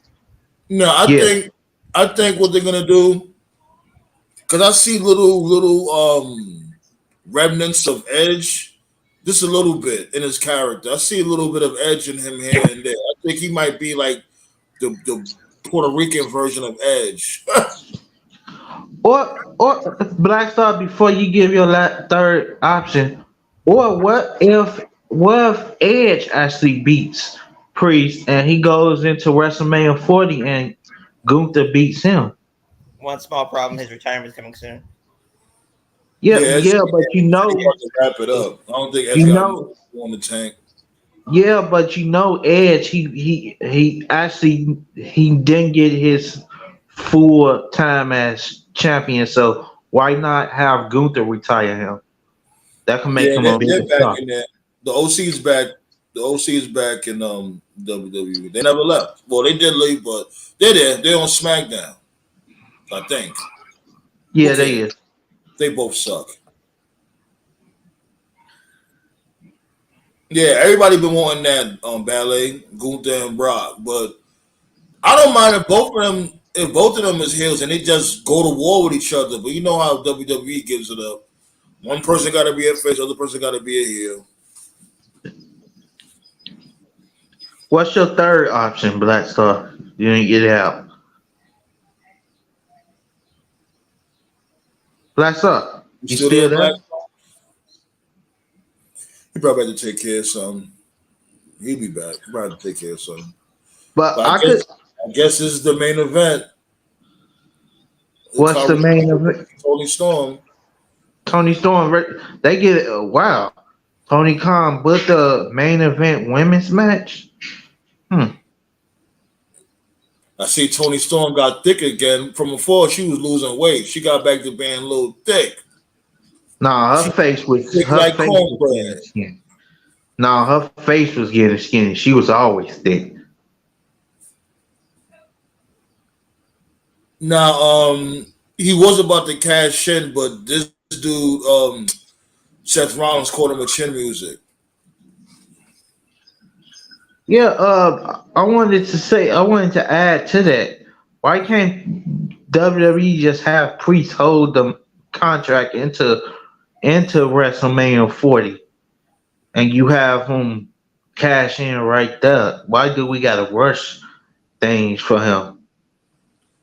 No, Yeah. I think what they're gonna do because I see little remnants of Edge, just a little bit in his character. I see a little bit of Edge in him here and there. I think he might be like the Puerto Rican version of Edge. Or Black Star, before you give your third option, or what if Edge actually beats Priest and he goes into WrestleMania 40 and Gunther beats him? One small problem: his retirement is coming soon. Yeah, Yeah, yeah, but pretty hard to wrap it up. I don't think Edge you got much know, on the tank. yeah, but Edge, he actually he didn't get his full time as champion, so why not have Gunther retire him? That can make Yeah, him a they're bigger back star. in there. The OC is back. The OC is back in WWE. They never left. Well, they did leave, but they're there. They're on SmackDown. I think. Who Yeah, they cares? is. They both suck. Yeah, everybody been wanting that ballet, Gunther and Brock, but I don't mind if both of them is heels and they just go to war with each other. But you know how WWE gives it up. One person got to be a face, other person got to be a heel. What's your third option, Black Star? You didn't get it out. Black Star, You you still still there, there? Black? He probably had to take care of something. He'll be back. He probably had to take care of something. But But I could. I guess this is the main event. What's the main event? Tony Storm. Tony Storm. They get it. Wow. Tony Khan, but the main event women's match. Hmm. I see Tony Storm got thick again. From before, she was losing weight. She got back to being a little thick. Nah, She thick her like face was getting cornbread. skinny. Nah, her face was getting skinny. She was always thick. Now, he was about to cash in, but this dude, Seth Rollins, called him a chin music. Yeah. I wanted to add to that. Why can't WWE just have Priest hold the contract into WrestleMania 40, and you have him cash in right there? Why do we gotta rush things for him?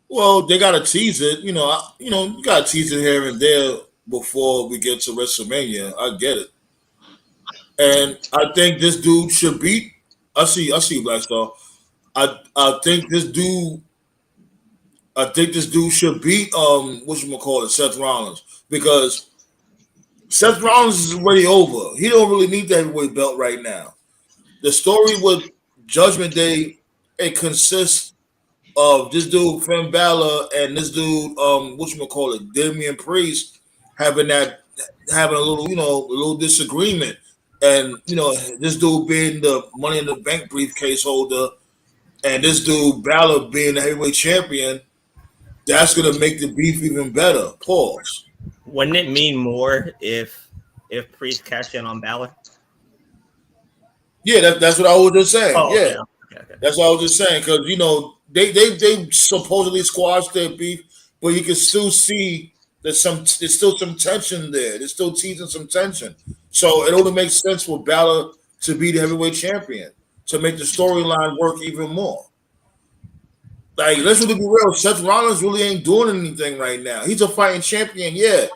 Well, they gotta tease it. You gotta tease it here and there before we get to WrestleMania. I get it, and I think this dude should beat. I see Black Star. I think this dude. I think this dude should beat Seth Rollins because Seth Rollins is already over. He don't really need the heavyweight belt right now. The story with Judgment Day, it consists of this dude Finn Balor and this dude whatchamacallit, Damian Priest having a little a little disagreement, and this dude being the Money in the Bank briefcase holder, and this dude Balor being the heavyweight champion. That's gonna make the beef even better. Pause. Wouldn't it mean more if Priest cashed in on Balor? Yeah, that's what I was just saying. Oh, Yeah, okay, okay. that's what I was just saying, because they supposedly squashed their beef, but you can still see there's still some tension there. There's still teasing some tension. So it only makes sense for Balor to be the heavyweight champion to make the storyline work even more. Like, let's really be real. Seth Rollins really ain't doing anything right now. He's a fighting champion, yeah,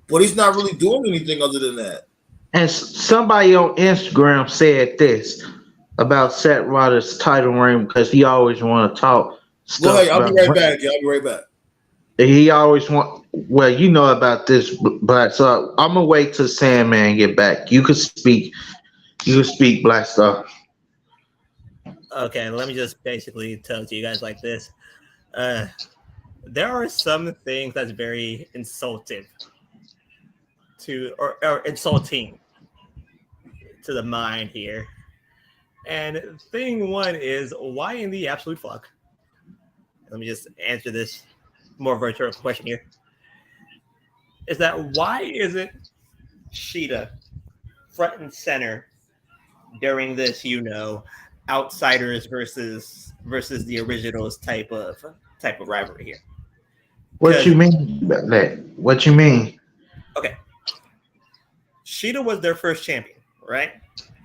but he's not really doing anything other than that. And somebody on Instagram said this about Seth Rollins' title reign because he always want to talk Go stuff ahead. I'll be about. right back. Yeah, I'll be right back. He always want. Well, you know about this, but so I'm gonna wait till Sandman get back. You can speak. You can speak, Black Star. Okay, let me just basically tell to you guys like this. There are some things that's very insulting or insulting to the mind here. And thing one is, why in the absolute fuck? Let me just answer this more virtual question here. Is that why isn't Sheeta front and center during this, outsiders versus the originals type of rivalry here? What you mean by that? What you mean? Okay, Sheeta was their first champion, right?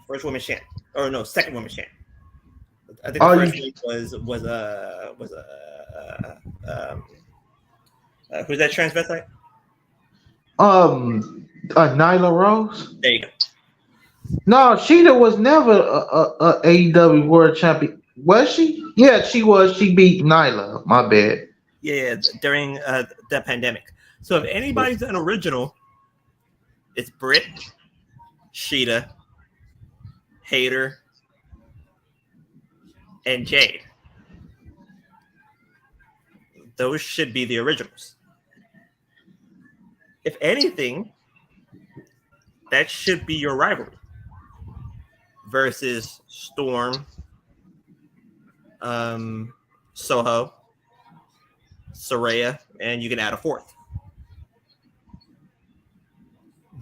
First women's champion, or no, second women's champion. I think the first one who's that transvestite? Nyla Rose. There you go. No, Sheeta was never a AEW World Champion. Was she? Yeah, she was. She beat Nyla. My bad. Yeah, during the pandemic. So if anybody's an original, it's Britt, Sheeta, Hayter, and Jade. Those should be the originals. If anything, that should be your rivalry versus Storm, Soho, Saraya, and you can add a fourth.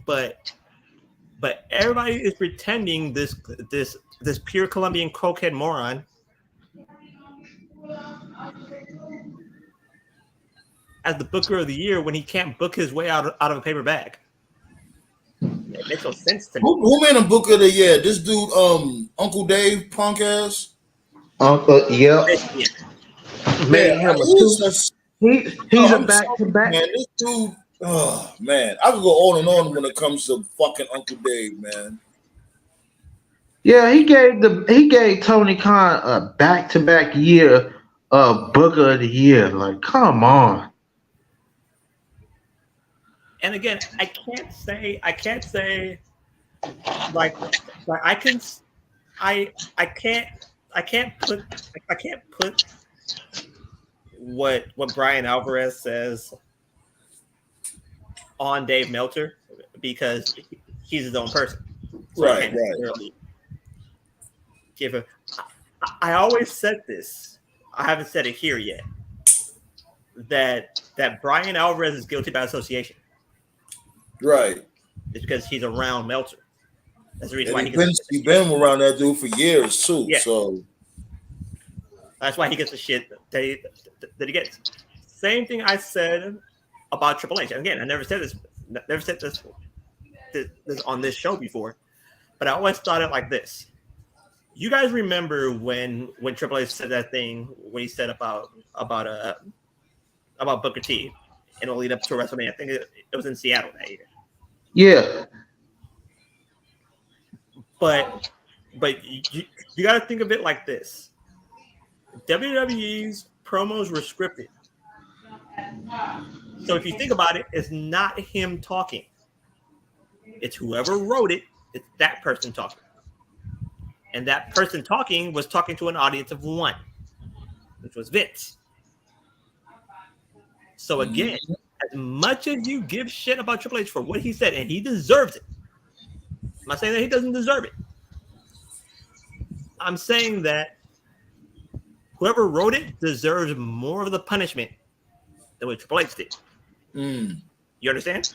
But everybody is pretending this pure Colombian cokehead moron as the Booker of the Year when he can't book his way out of a paper bag. It makes no sense to me. Who made him Booker of the Year? This dude, Uncle Dave, punk ass. Uncle, yeah. Made him he's a back-to-back. Man, this dude, oh man, I could go on and on when it comes to fucking Uncle Dave, man. Yeah, he gave Tony Khan a back-to-back year of Booker of the Year. Like, come on. And again, I can't say I can't put what Brian Alvarez says on Dave Meltzer because he's his own person. So Right. Really give him. I always said this. I haven't said it here yet. That Brian Alvarez is guilty by association. Right. It's because he's around Meltzer. That's the reason why he's been around that dude for years too. Yeah. So that's why he gets the shit that he gets. Same thing I said about Triple H. And again, I never said this on this show before, but I always thought it like this. You guys remember when Triple H said that thing when he said about Booker T in the lead up to WrestleMania? I think it was in Seattle that year. Yeah. But you got to think of it like this. WWE's promos were scripted. So if you think about it, it's not him talking. It's whoever wrote it, it's that person talking. And that person talking was talking to an audience of one, which was Vince. So again, as much as you give shit about Triple H for what he said, and he deserves it. I'm not saying that he doesn't deserve it. I'm saying that whoever wrote it deserves more of the punishment than what Triple H did. You understand?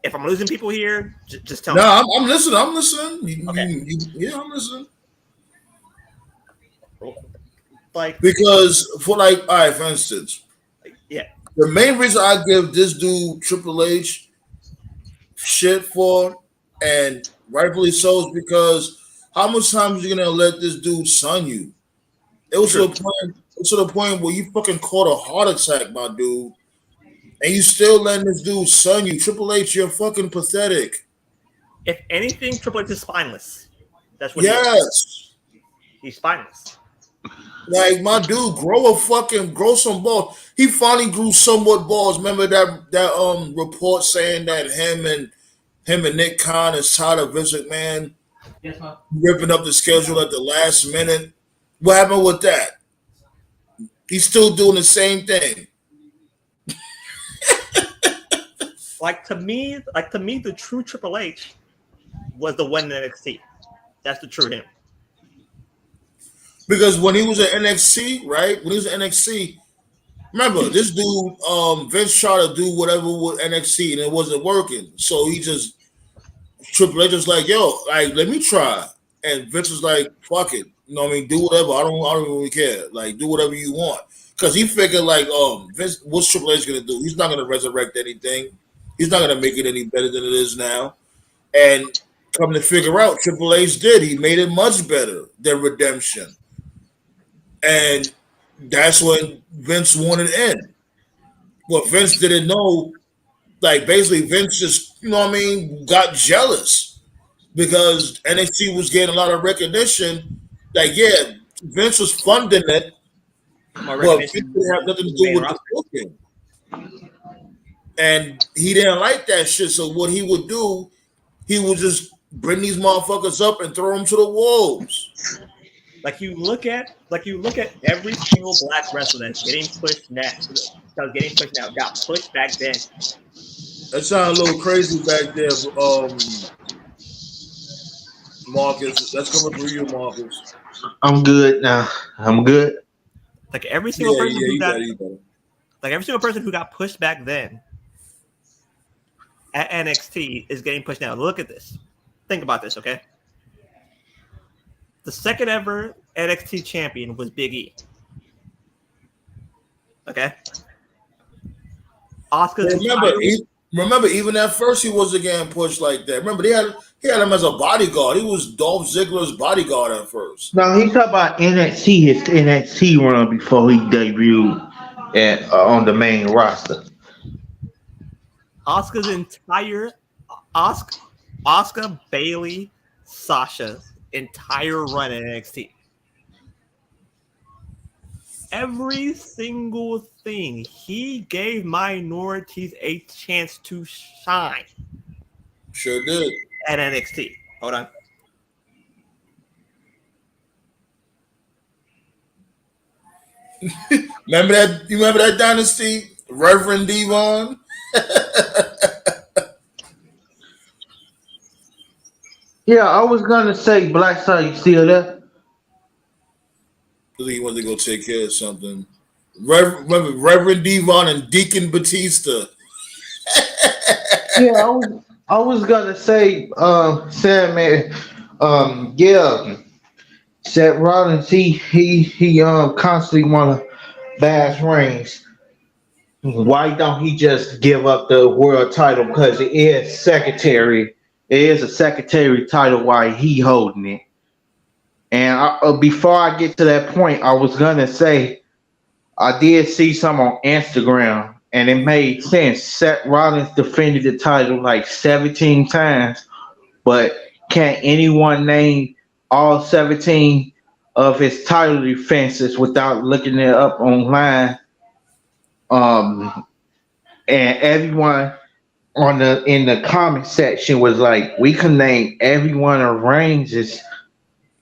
If I'm losing people here, just tell me. No, I'm listening. I'm listening. Okay. I'm listening. Like, because for like, all right, for instance, yeah, the main reason I give this dude Triple H shit for, and rightfully so, is because how much time are you gonna let this dude son you? It was to the point where you fucking caught a heart attack, my dude, and you still letting this dude son you. Triple H, you're fucking pathetic. If anything, Triple H is spineless. That's what he is. He's spineless. Like, my dude, grow some balls. He finally grew somewhat balls. Remember that report saying that him and Nick Khan is tired of Vince McMahon ripping up the schedule at the last minute. What happened with that? He's still doing the same thing. Like to me, the true Triple H was the one in NXT. That's the true him. Because when he was at NXT, right? When he was at NXT, remember this dude, Vince tried to do whatever with NXT and it wasn't working. So Triple H was like, yo, like, let me try. And Vince was like, fuck it. You know what I mean? Do whatever. I don't really care. Like, do whatever you want. Because he figured, like, Vince, what's Triple H going to do? He's not going to resurrect anything. He's not going to make it any better than it is now. And come to figure out, Triple H did. He made it much better than Redemption. And that's when Vince wanted in. What Vince didn't know, like, basically Vince just, you know what I mean, got jealous because NXT was getting a lot of recognition. Like, yeah, Vince was funding it, but Vince didn't have nothing to do with the booking. And he didn't like that shit. So what he would do, he would just bring these motherfuckers up and throw them to the wolves. Like you look at every single black wrestler that's getting pushed now, got pushed back then. That sounded a little crazy back there, Marcus. That's coming through you, Marcus. I'm good now. I'm good. Like every single person every single person who got pushed back then at NXT is getting pushed now. Look at this. Think about this, okay? The second ever NXT champion was Big E. Okay? Remember, even at first he wasn't getting pushed like that. Remember, he had him as a bodyguard. He was Dolph Ziggler's bodyguard at first. No, he talked about NXT, his NXT run before he debuted on the main roster. Asuka's entire Asuka, Bayley, Sasha's entire run in NXT. Every single thing, he gave minorities a chance to shine. Sure did. At NXT. Hold on. Remember that dynasty? Reverend Devon? Yeah, I was gonna say, Black Star, you still there? I think he wanted to go take care of something. Remember Reverend Devon and Deacon Batista. Yeah, I was gonna say, Sandman, yeah, Seth Rollins, he constantly wanna bash Reigns. Why don't he just give up the world title? Because it is a secretary title while he holding it. And before I get to that point, I was gonna say I did see some on Instagram, and it made sense. Seth Rollins defended the title like 17 times, but can't anyone name all 17 of his title defenses without looking it up online? And everyone in the comment section was like, we can name every one of Reigns'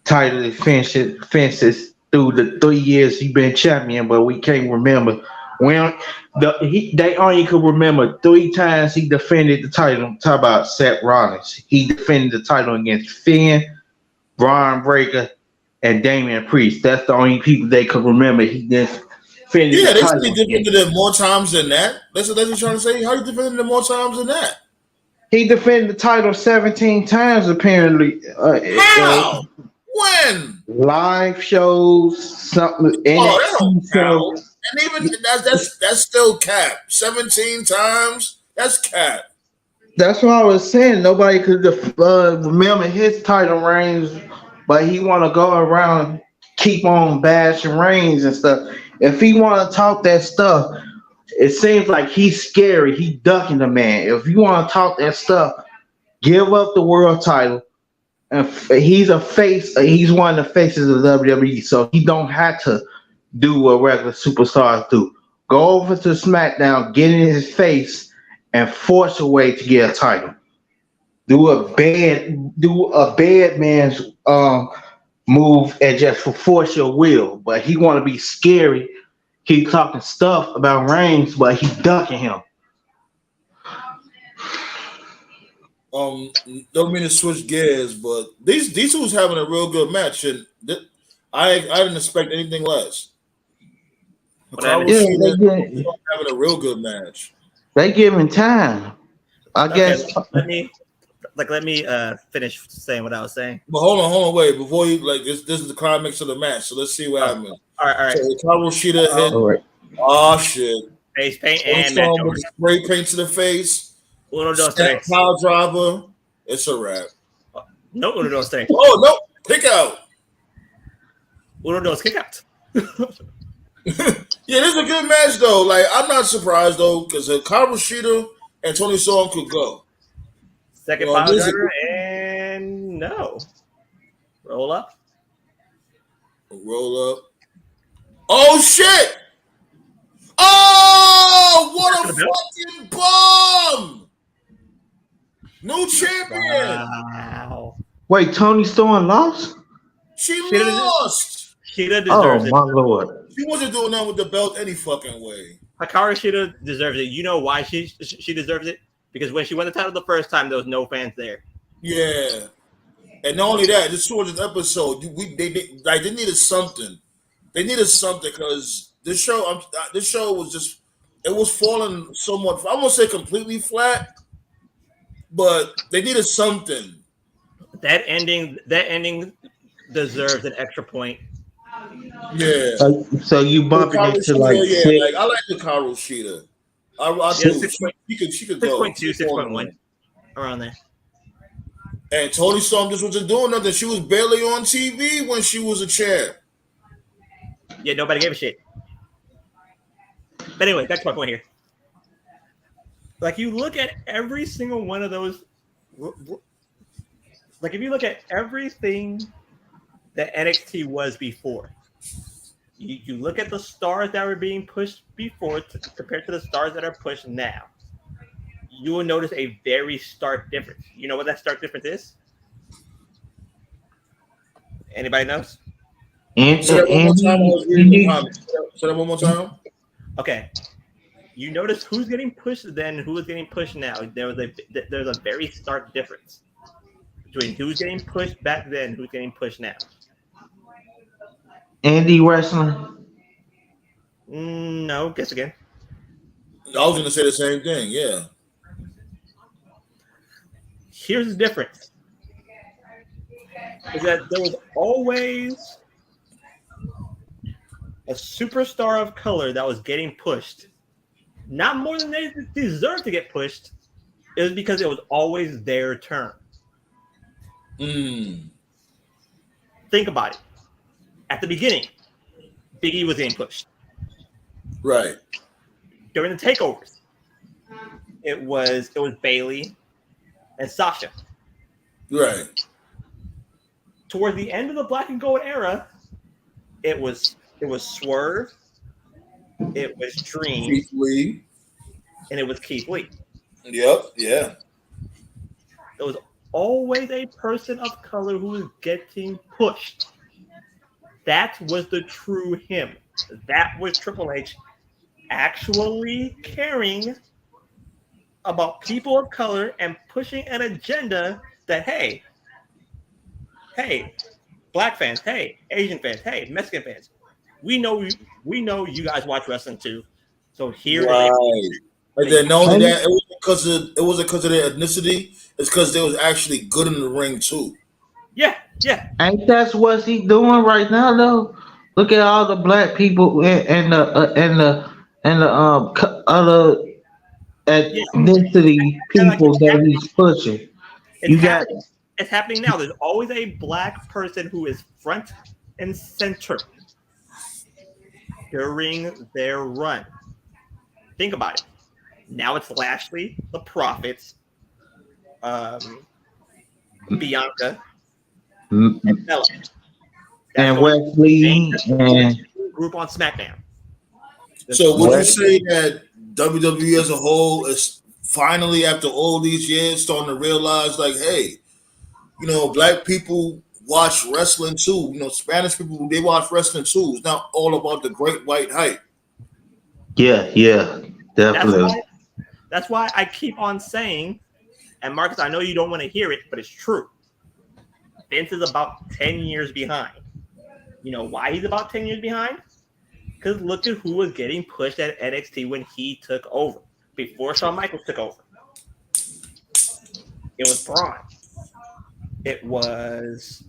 title defenses through the 3 years he been champion, but we can't remember when they only could remember 3 times he defended the title. Talk about Seth Rollins. He defended the title against Finn, Braun Breaker, and Damian Priest. That's the only people they could remember. He defended Yeah, the they said he title against. defended it more times than that. That's what they're trying to say. How you defended it more times than that? He defended the title 17 times apparently. How? When? Live shows, something Oh, that don't NXT count. shows. And even that's still cap. 17 times. That's cap. That's what I was saying. Nobody could remember his title reigns, but he want to go around, keep on bashing Reigns and stuff. If he want to talk that stuff, it seems like he's scary. He ducking the man. If you want to talk that stuff, give up the world title. And he's a face. He's one of the faces of WWE, so he don't have to do what regular superstars do. Go over to SmackDown, get in his face, and force a way to get a title. Do a bad man's move and just force your will. But he want to be scary. Keep talking stuff about Reigns, but he ducking him. Don't mean to switch gears, but these two was having a real good match, and I didn't expect anything less. Yeah, Having a real good match. They giving time. I guess. Let me finish saying what I was saying. But hold on, wait. Before you this is the climax of the match, so let's see what happens. All right. So Hikaru Shida hit. Right. Oh shit! Face paint and with spray paint to the face. Uno, dos, tres. Power driver. It's a wrap. No, uno, dos, tres. Oh no! Kick out. Uno, dos, kick out. Yeah, this is a good match though. Like I'm not surprised though because Hikaru Shida and Tony Storm could go. Second power driver and no. Roll up. Roll up. Oh shit! Oh, what a fucking bomb! New champion. Wow. Wait, Tony Storm lost? She lost. Shida deserves it. Oh my lord! She wasn't doing that with the belt any fucking way. Hikaru Shida deserves it. You know why she deserves it? Because when she won the title the first time, there was no fans there. Yeah, and not only that, this 200th episode, they needed something. They needed something because this show was just it was falling somewhat. I won't say completely flat, but they needed something. That ending deserves an extra point. Yeah. So you bumping into like I like the Hikaru Shida. I do. She could go 6.2, 6.1 around there. And Tony Storm just wasn't doing nothing. She was barely on TV when she was a champ. Yeah, nobody gave a shit. But anyway, back to my point here. Like, you look at every single one of those. Like, if you look at everything that NXT was before, you look at the stars that were being pushed before compared to the stars that are pushed now, you will notice a very stark difference. You know what that stark difference is? Anybody knows? Say that one more time. I was reading the comments. Say that one more time. Okay. You notice who's getting pushed then, who is getting pushed now. There's a very stark difference between who's getting pushed back then, who's getting pushed now. indie wrestling? No, guess again. I was going to say the same thing. Yeah. Here's the difference: is that there was always a superstar of color that was getting pushed, not more than they deserved to get pushed. It was because it was always their turn. Think about it. At the beginning, Big E was getting pushed. Right. During the takeovers, it was Bayley and Sasha. Right. Toward the end of the Black and Gold era, it was Swerve, it was Dream, Keith Lee. and it was Keith Lee. Yep. Yeah. There was always a person of color who was getting pushed. That was the true him. That was Triple H actually caring about people of color and pushing an agenda that hey, black fans, hey, Asian fans, hey, Mexican fans, we know you guys watch wrestling too. So here is a Right. And that you then not only And that, it wasn't because of their ethnicity. It's because they was actually good in the ring too. yeah. ain't that's what he doing right now though? Look at all the black people and the other Yeah, ethnicity and like people that he's pushing. it's You got happening. It's happening now. There's always a black person who is front and center during their run. Think about it. Now it's Lashley, the Prophets, um, Bianca, and Bella. That's and going to be Wesley and the group on SmackDown. There's So would you always say that WWE as a whole is finally, after all these years, starting to realize, like, hey, black people watch wrestling too. Spanish people, they watch wrestling too. It's not all about the great white hype. yeah, that's definitely. why that's why I keep on saying, and Marcus, I know you don't want to hear it, but it's true. Vince is about 10 years behind. You know why he's about 10 years behind? Because look at who was getting pushed at NXT when he took over. Before Shawn Michaels took over. It was Braun. It was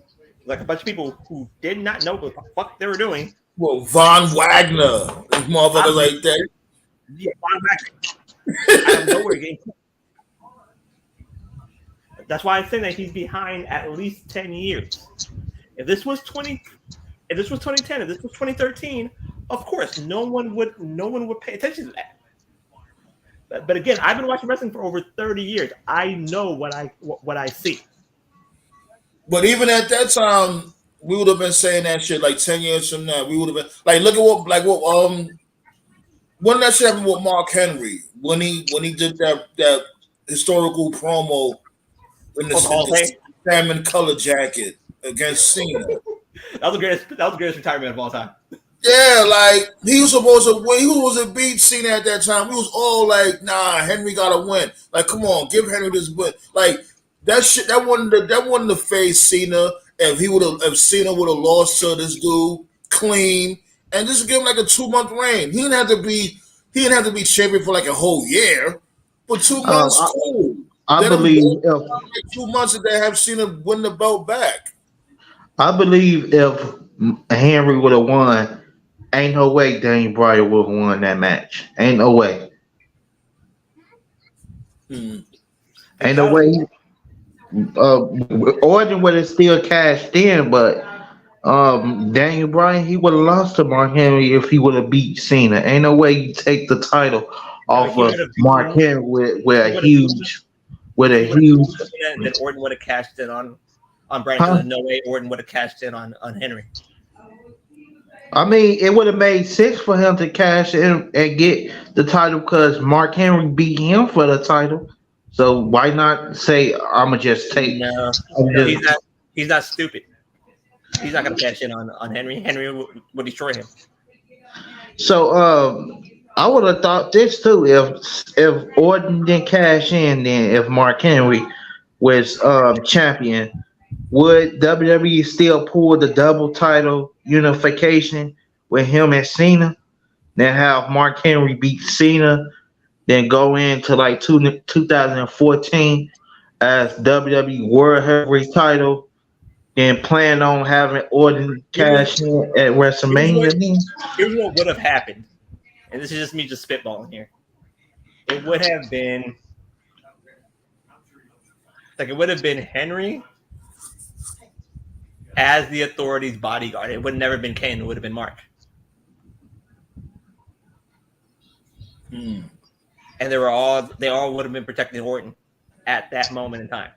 like a bunch of people who did not know what the fuck they were doing. Well, Von Wagner, these motherfuckers Von, like that. yeah, Von Wagner. Out of nowhere getting pushed. That's why I say that he's behind at least 10 years. If this was 2010, if this was 2013, of course, no one would pay attention to that. But again, I've been watching wrestling for over 30 years. I know what I see. But even at that time, we would have been saying that shit like 10 years from now. We would have been like, look at when that shit happened with Mark Henry when he did that historical promo in On the Hall of the Fame, salmon color jacket against Cena. that was the greatest retirement of all time. Yeah, like he was supposed to win. He was a beat Cena at that time. We was all like, "Nah, Henry gotta win." Like, come on, give Henry this win. Like that shit. That wasn't the face Cena. If Cena would have lost to this dude clean and just give him like a 2 month reign, he didn't have to be champion for like a whole year. For 2 months, I, cool. I Let him believe go if like 2 months and they have Cena win the belt back. I believe if Henry would have won, ain't no way Daniel Bryan would have won that match. Ain't no way. Hmm. Ain't no Because way. Orton would have still cashed in, but Daniel Bryan he would have lost to Mark Henry if he would have beat Cena. Ain't no way you take the title no, off of Mark Henry he would have with a he would huge. have then Orton would have cashed in on Bryan because Huh? there's no way Orton would have cashed in on Henry. I mean, it would have made sense for him to cash in and get the title because Mark Henry beat him for the title. So why not say I'ma just take? No, I'm no, just he's not stupid. He's not going to cash in on Henry. Henry would destroy him. so I would have thought this too if Orton didn't cash in, then if Mark Henry was champion, would WWE still pull the double title unification with him and Cena? Then have Mark Henry beat Cena, then go into like 2014 as WWE World Heavyweight title, then plan on having Orton Here's cash in at here's what WrestleMania. Then here's what would have happened, and this is just me just spitballing here. It would have been Henry as the Authority's bodyguard. It would have never been Kane. It would have been Mark. Hmm. And they all would have been protecting Orton at that moment in time.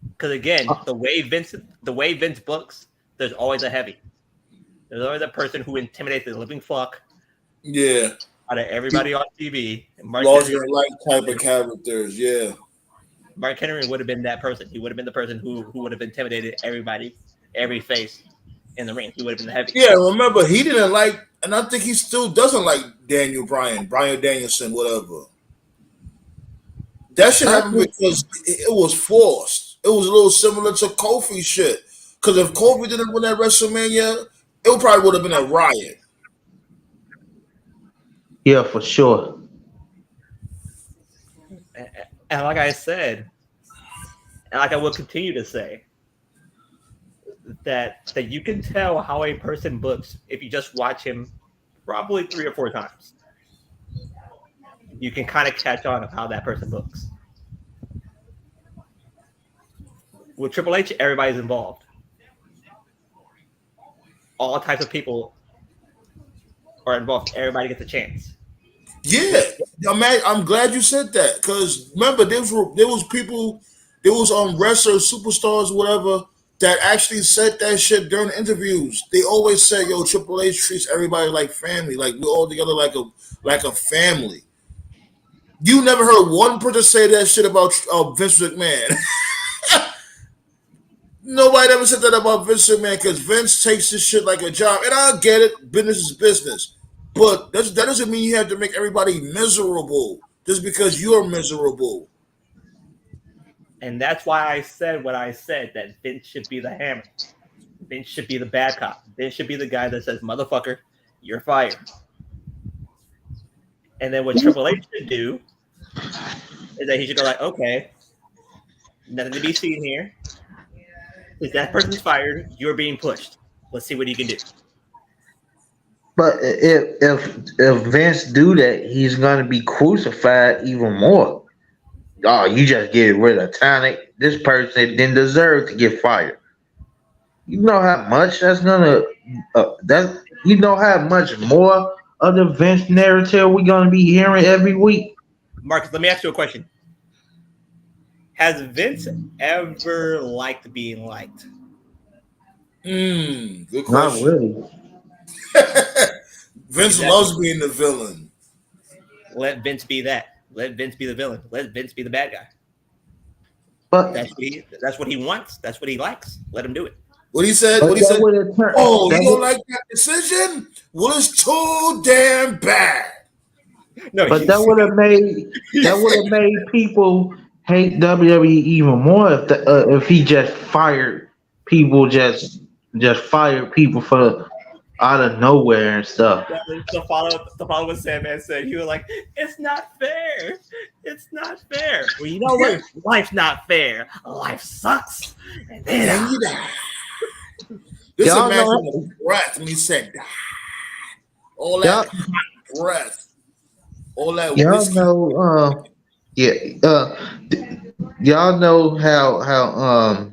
Because again, the way Vince books, there's always a heavy. There's always a person who intimidates the living fuck Yeah. out of everybody on TV, larger than life type of characters. Yeah. Mark Henry would have been that person. He would have been the person who would have intimidated everybody, every face in the ring. He would have been the heavy. Yeah, remember he didn't like, and I think he still doesn't like Brian Danielson, whatever. That shit happened because it was forced. It was a little similar to Kofi shit. Because if Kofi didn't win that WrestleMania, it probably would have been a riot. Yeah, for sure. And like I said, and like I will continue to say, that you can tell how a person books if you just watch him probably 3 or 4 times. You can kind of catch on of how that person books. With Triple H, everybody's involved. All types of people are involved. Everybody gets a chance. Yeah, I'm glad you said that because remember there was people, there was wrestlers, superstars, whatever that actually said that shit during interviews. They always said, "Yo, Triple H treats everybody like family, like we're all together like a family." You never heard one person say that shit about Vince McMahon. Nobody ever said that about Vince McMahon because Vince takes this shit like a job, and I get it. Business is business, but that doesn't mean you have to make everybody miserable just because you're miserable. And that's why I said what I said, that Vince should be the hammer. Vince should be the bad cop. Vince should be the guy that says, "Motherfucker, you're fired." And then what Triple H should do is that he should go like, "Okay, nothing to be seen here. If that person's fired, you're being pushed. Let's see what he can do." But if Vince do that, he's gonna be crucified even more. Oh, you just get rid of talent. This person didn't deserve to get fired. You know how much that's gonna that you know how much more of the Vince narrative we're gonna be hearing every week. Marcus, let me ask you a question. Has Vince ever liked being liked? Good Not question. really. Vince loves being the villain. Let Vince be that. Let Vince be the villain. Let Vince be the bad guy. But that's what he wants. That's what he likes. Let him do it. What he said? What he said? Oh, you don't like that decision? Well, it's too damn bad. No, but that would have made people hate WWE even more if he just fired people, just fired people for out of nowhere and stuff. The follow what Sandman said. He was like, "It's not fair. It's not fair." Well, you know what? Life's not fair. Life sucks. And then you die. This is a man with breath when he said die. All that breath. All that whiskey. Y'all know how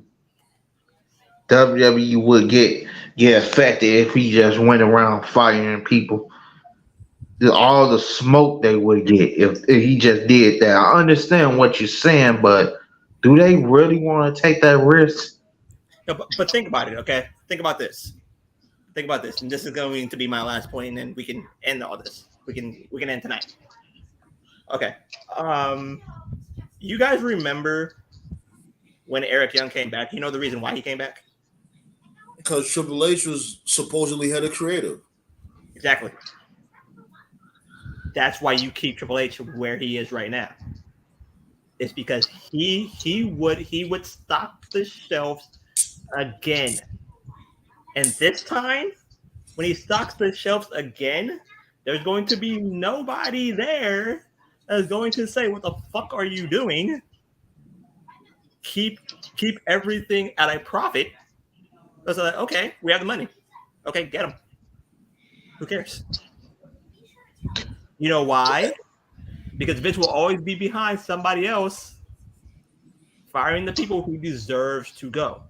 WWE would get affected if he just went around firing people. All the smoke they would get if he just did that. I understand what you're saying, but do they really want to take that risk? No, but think about it, okay? Think about this. And this is going to be my last point, and then we can end all this. We can end tonight. Okay. You guys remember when Eric Young came back? You know the reason why he came back? Because Triple H was supposedly head of creative. Exactly. That's why you keep Triple H where he is right now. It's because he would stock the shelves again. And this time, when he stocks the shelves again, there's going to be nobody there that's going to say, "What the fuck are you doing?" Keep everything at a profit. So like, okay, we have the money. Okay, get them. Who cares? You know why? Because Vince will always be behind somebody else firing the people who deserves to go.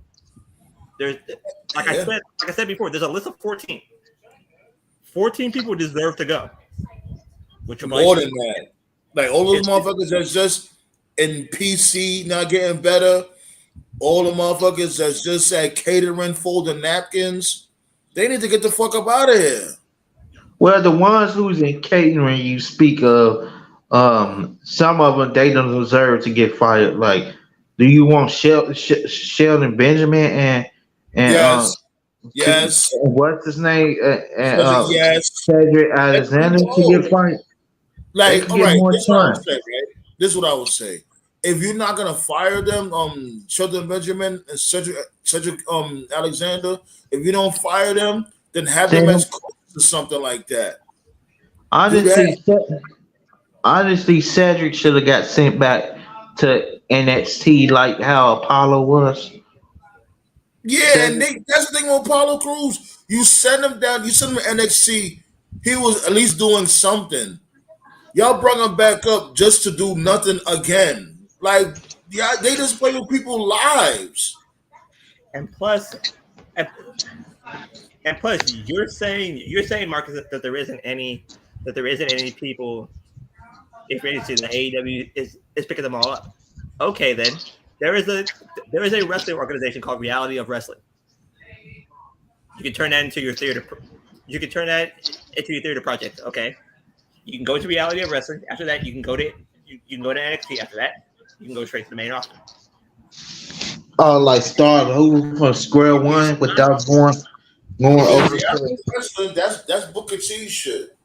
There's like I said before, there's a list of 14. 14 people deserve to go. Which more than that. Like all those motherfuckers that's just in PC not getting better. All the motherfuckers that's just at catering, folding napkins. They need to get the fuck up out of here. Well, the ones who's in catering you speak of, some of them they don't deserve to get fired. Like, do you want Sheldon Benjamin and Yes, yes, what's his name yes. Cedric And Alexander to no, get fired? They like, could all get right, more this is what I would time. say, right? This is what I would say. If you're not gonna fire them, Sheldon Benjamin and Cedric Alexander, if you don't fire them, then have them as Sam, coaches or something like that. Do honestly, that. honestly, Cedric should have got sent back to NXT like how Apollo was. Yeah, and Cedric, that's the thing with Paulo Cruz. You send him down, you send him to NXT, he was at least doing something. Y'all brought him back up just to do nothing again. Like, yeah, they just play with people's lives. And plus, and, and plus, you're saying Marcus that there isn't any people if you're interested the AEW is picking them all up. Okay, then there is a there is a wrestling organization called Reality of Wrestling. You can turn that into your theater. You can turn that into your theater project. Okay, you can go to Reality of Wrestling. After that, you can go to NXT. After that, you can go straight to the main roster. like start who from square If you one stop without going Because over reality to. wrestling, that's Booker T shit.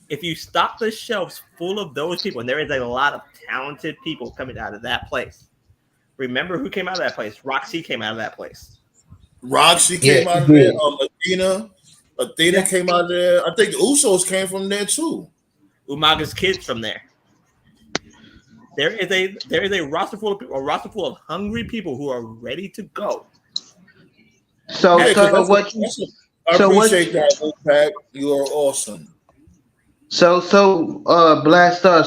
if you stop the shelves full of those people, and there is a lot of talented people coming out of that place. Remember who came out of that place? Roxy came out of that place. Roxy Yeah, came out of there. yeah. Athena Yeah, came out of there. I think the Usos came from there too. Umaga's kids from there. There is a roster full of people, a roster full of hungry people who are ready to go. So Yeah, because so what you I so what appreciate that, Wolfpack. You are awesome. Black Star,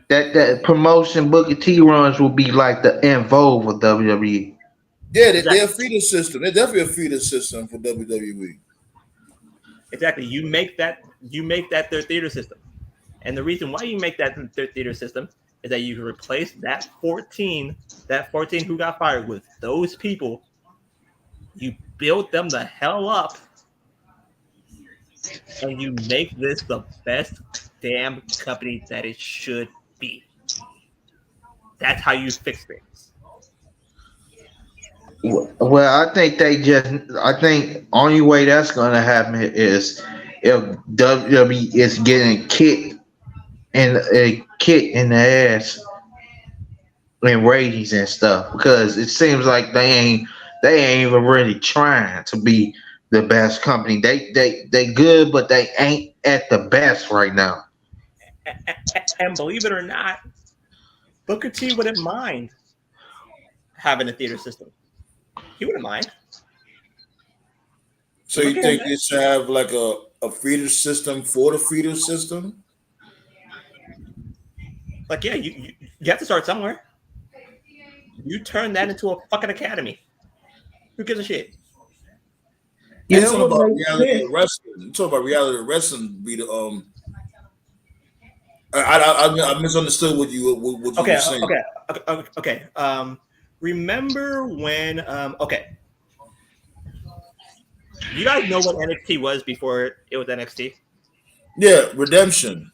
that promotion Booker T runs will be like the involve of WWE. Yeah, they're a Exactly, feeder system. They're definitely a feeder system for WWE. exactly. You make that their theater system, and the reason why you make that their theater system is that you can replace that 14 who got fired with those people. You build them the hell up, and you make this the best damn company that it should be. That's how you fix things. Well, I think only way that's gonna happen is if WWE is getting kicked in the ass in ratings and stuff because it seems like they ain't even really trying to be the best company. They good, but they ain't at the best right now. And believe it or not, Booker T wouldn't mind having a theater system. He wouldn't mind. So Look you at him. think they should have like a feeder system for the feeder system? Like, yeah, you have to start somewhere. You turn that into a fucking academy. Who gives a shit? I You ain't know talking what about makes reality of sense? wrestling. I'm talking about reality of wrestling. Be the I misunderstood what you were Okay, saying. okay. Remember when? Okay, you guys know what NXT was before it was NXT? Yeah, redemption.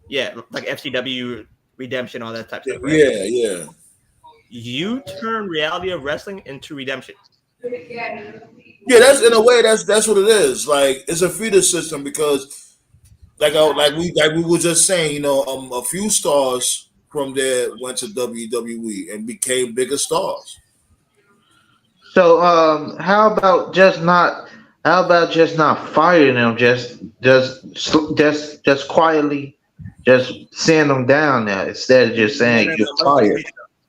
Yeah, like FCW, Redemption, all that type Yeah, stuff, right? yeah, yeah. You turn Reality of Wrestling into Redemption. Yeah, that's in a way that's what it is. Like it's a feeder system because like we were just saying, a few stars from there went to WWE and became bigger stars. So how about just not firing them? Just quietly, just send them down there instead of just No, saying no, you're no, no. fired.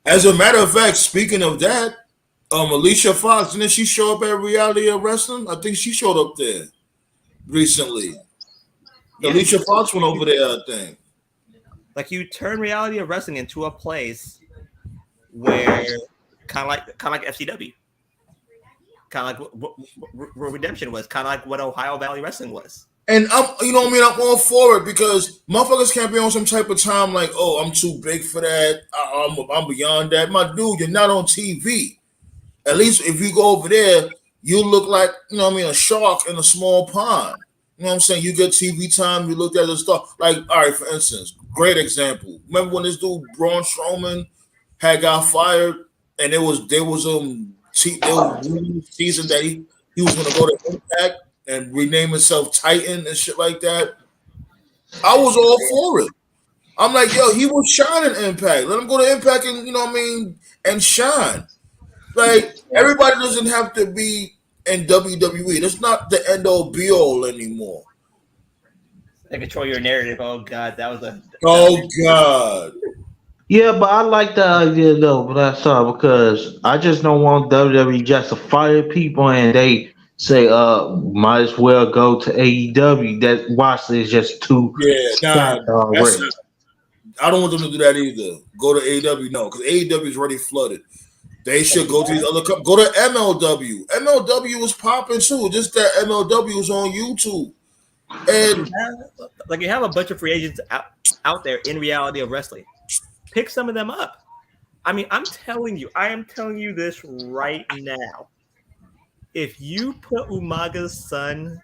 As a matter of fact, speaking of that, Alicia Fox, didn't she show up at Reality of Wrestling? I think she showed up there recently. Yeah, Alicia Fox went over there, I think. like you turn Reality of Wrestling into a place where kind of like FCW, kind of like what Redemption was, kind of like what Ohio Valley Wrestling was. And you know what I mean? I'm all for it because motherfuckers can't be on some type of time like, oh, I'm too big for that. I'm beyond that. My dude, you're not on TV. At least if you go over there, you look like, a shark in a small pond. You know what I'm saying? You get TV time, you look at the stuff. Like, all right, for instance, great example. Remember when this dude Braun Strowman had got fired, and there was season that he was gonna go to Impact and rename himself Titan and shit like that. I was all for it. I'm like, yo, he was shining Impact. Let him go to Impact and you know what I mean and shine. Like everybody doesn't have to be in WWE. That's not the end all be all anymore. They control your narrative. Oh God, Oh God. Yeah, but I like the idea though, but that's all because I just don't want WWE just to fire people and they say, might as well go to AEW. That roster is just too Yeah, nah, stacked that's already. I don't want them to do that either. Go to AEW, no, because AEW is already flooded. They should go to these other companies. Go to MLW. MLW was popping too. Just that MLW was on YouTube. like And you have a bunch of free agents out there in reality of wrestling. Pick some of them up. I mean, I am telling you this right now. If you put Umaga's son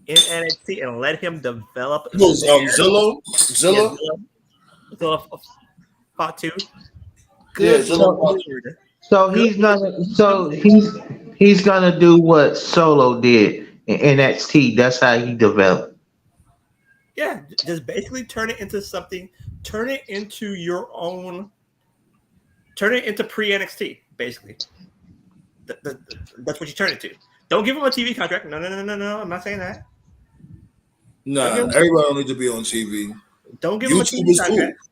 in NXT and let him develop it was there, yeah, Zilla. Zilla fought too. Yeah, Good Zilla. So, Lord, so good he's gonna, Lord. so he's gonna do what Solo did in NXT. That's how he developed. Yeah, just basically turn it into something. Turn it into your own. Turn it into pre NXT. Basically, that's what you turn it to. Don't give him a TV contract. No. I'm not saying that. Don't give Nah, him. everybody don't need to be on TV. Don't give him a YouTube TV is contract. cool.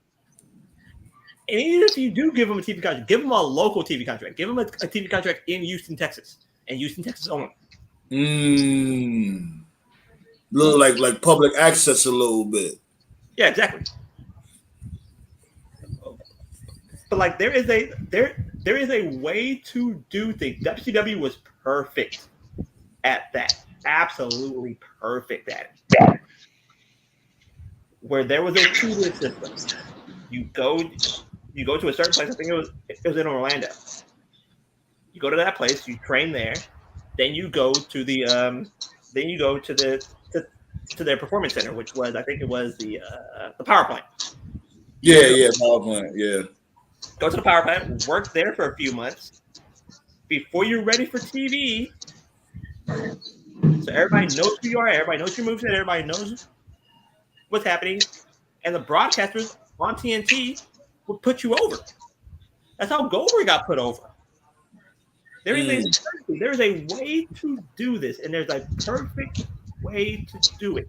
And even if you do give him a TV contract, give him a local TV contract. Give him a TV contract in Houston, Texas, and Houston, Texas only. Little like public access a little bit. Yeah, exactly. But like there is a way to do things. WCW was perfect at that. Absolutely perfect at it. Where there was a tutor system. You go to a certain place. I think it was in Orlando. You go to that place, you train there, then you go to the to their performance center, which was I think it was the power plant. Yeah, power plant. Yeah. Go to the power plant, work there for a few months before you're ready for TV. So everybody knows who you are, everybody knows your moves, and everybody knows what's happening. And the broadcasters on TNT would put you over. That's how Goldberg got put over. There is a way to do this, and there's a perfect way to do it.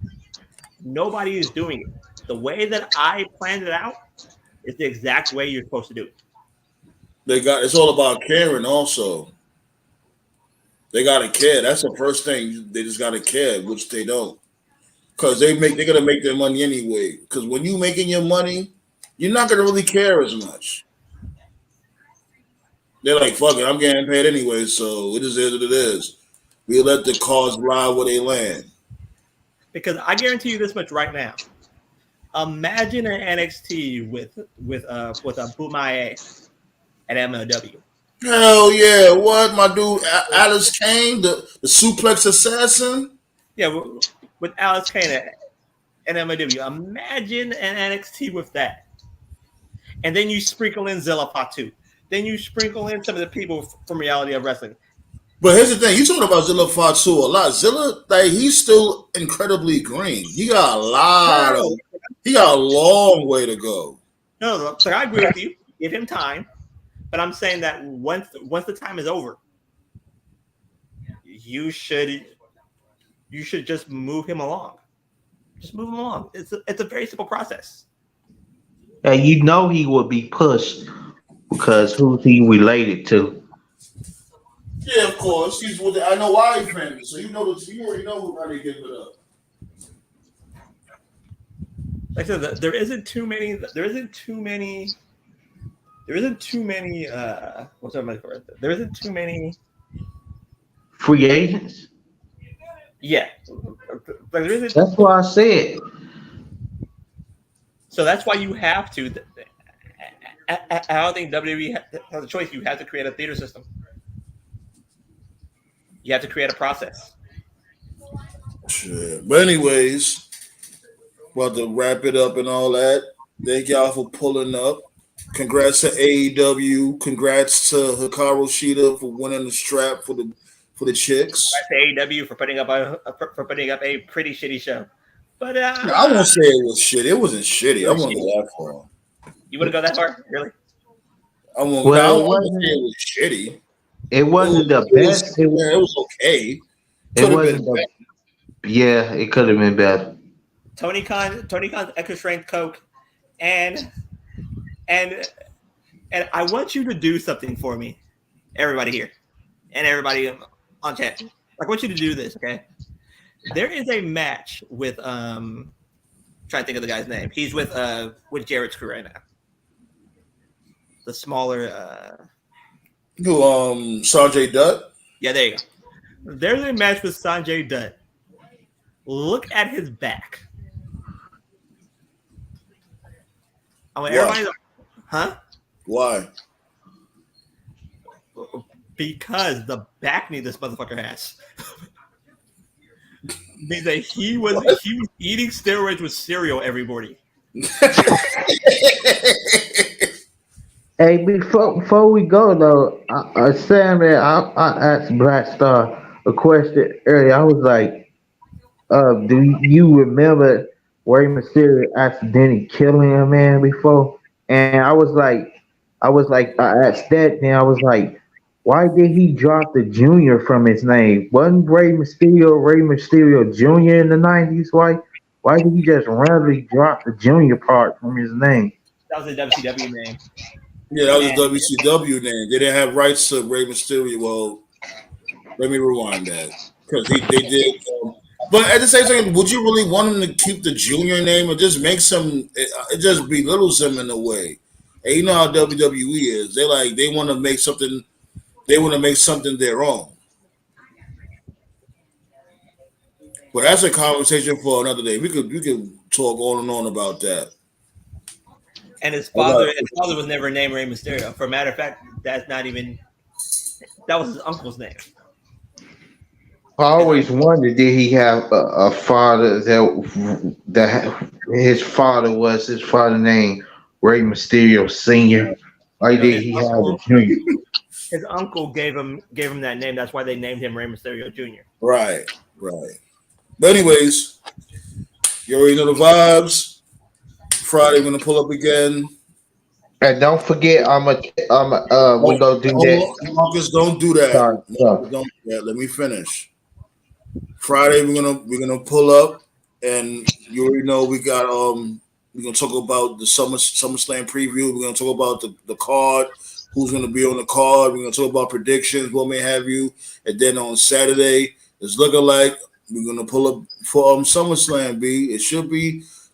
Nobody is doing it. The way that I planned it out is the exact way you're supposed to do it. It's all about caring also. They gotta care. That's the first thing. They just gotta care, which they don't. Cause they're gonna make their money anyway. Cause when you making your money, you're not gonna really care as much. They're like, fuck it, I'm getting paid anyway, so it is what it is. We let the cars ride where they land. Because I guarantee you this much right now. Imagine an NXT with a Bumaye at MLW. Hell yeah! What my dude Alice Kane, the suplex assassin? Yeah, with Alex Kane at MLW. Imagine an NXT with that, and then you sprinkle in Zilla Fatu. Then you sprinkle in some of the people from Reality of Wrestling. But here's the thing: you talking about Zilla Fatu a lot. Zilla, like he's still incredibly green. He got a long way to go. No, so I agree with you. Give him time, but I'm saying that once the time is over, you should just move him along. Just move him along. It's a very simple process. And you know he would be pushed because who's he related to? Yeah, of course. He's with I know why he's famous, so you already know who how they give it up. Like I said, there isn't too many. What's that for? There isn't too many. Free agents? Yeah, but there isn't. That's what I said. So that's why you have to. I don't think WWE has a choice. You have to create a theater system. You have to create a process. Shit. But anyways, about to wrap it up and all that. Thank y'all for pulling up. Congrats to AEW. Congrats to Hikaru Shida for winning the strap for the chicks. To AEW for putting up a pretty shitty show. But I won't say it was shitty. It wasn't shitty. I won't go that far. You wouldn't go that far, really? I won't. Well, No, I it won't wasn't. say it was shitty. It wasn't the It was, best. yeah, it was okay. It Could have been wasn't the. better. Yeah, it could have been better. Tony Khan's extra strength Coke, and I want you to do something for me, everybody here, and everybody on chat. I want you to do this, okay? There is a match with trying to think of the guy's name. He's with Jarrett's crew right now. The smaller Who Sanjay Dutt? Yeah, there you go. There's a match with Sanjay Dutt. Look at his back. I want everybody to, huh? Why? Because the back knee this motherfucker has means that he was eating steroids with cereal every morning. Hey, before we go though, Sam, I asked Black Star a question earlier. I was like, do you remember Rey Mysterio accidentally killing a man before? And I asked that, then I was like, why did he drop the Junior from his name? Wasn't Rey Mysterio Junior in the '90s? Why did he just randomly drop the Junior part from his name? That was a WCW name. Yeah, that was a WCW name. They didn't have rights to Rey Mysterio. Well, let me rewind that because they did. But at the same time, would you really want him to keep the Junior name? It just makes him. It just belittles him in a way. And you know how WWE is. They want to make something. They want to make something their own. But that's a conversation for another day. We could talk on and on about that. And his father was never named Rey Mysterio. For a matter of fact, that was his uncle's name. I always wondered, did he have a father that his father name Rey Mysterio Senior? Or did he have a junior? His uncle gave him that name. That's why they named him Rey Mysterio Jr. Right. But anyways, you already know the vibes. Friday, we're gonna pull up again. And don't forget, we gonna do that. Marcus, don't do that. Sorry. Marcus, don't do that. Let me finish. Friday, we're gonna pull up, and you already know we're gonna talk about the SummerSlam preview. We're gonna talk about the card, who's gonna be on the card. We're gonna talk about predictions, what may have you, and then on Saturday, it's looking like we're gonna pull up for SummerSlam.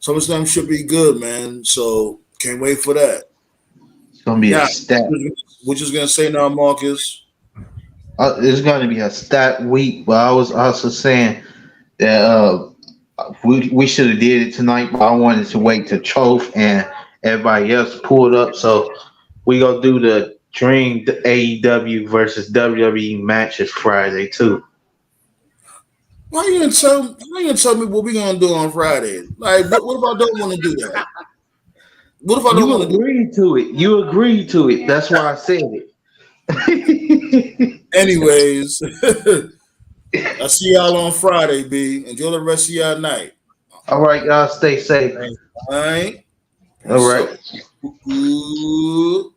SummerSlam should be good, man. So can't wait for that. It's gonna be a stat. What you gonna say now, Marcus? It's gonna be a stat week, but I was also saying that we should have did it tonight, but I wanted to wait till Troth and everybody else pulled up. So we gonna do the Dream AEW versus WWE matches Friday too. Why you gonna tell me what we gonna do on Friday? Like, what if I don't want to do that? What if I don't want to do that? You agreed to it. That's why I said it. Anyways, I'll see y'all on Friday, B. Enjoy the rest of y'all night. All right, y'all stay safe. All right. All right. So,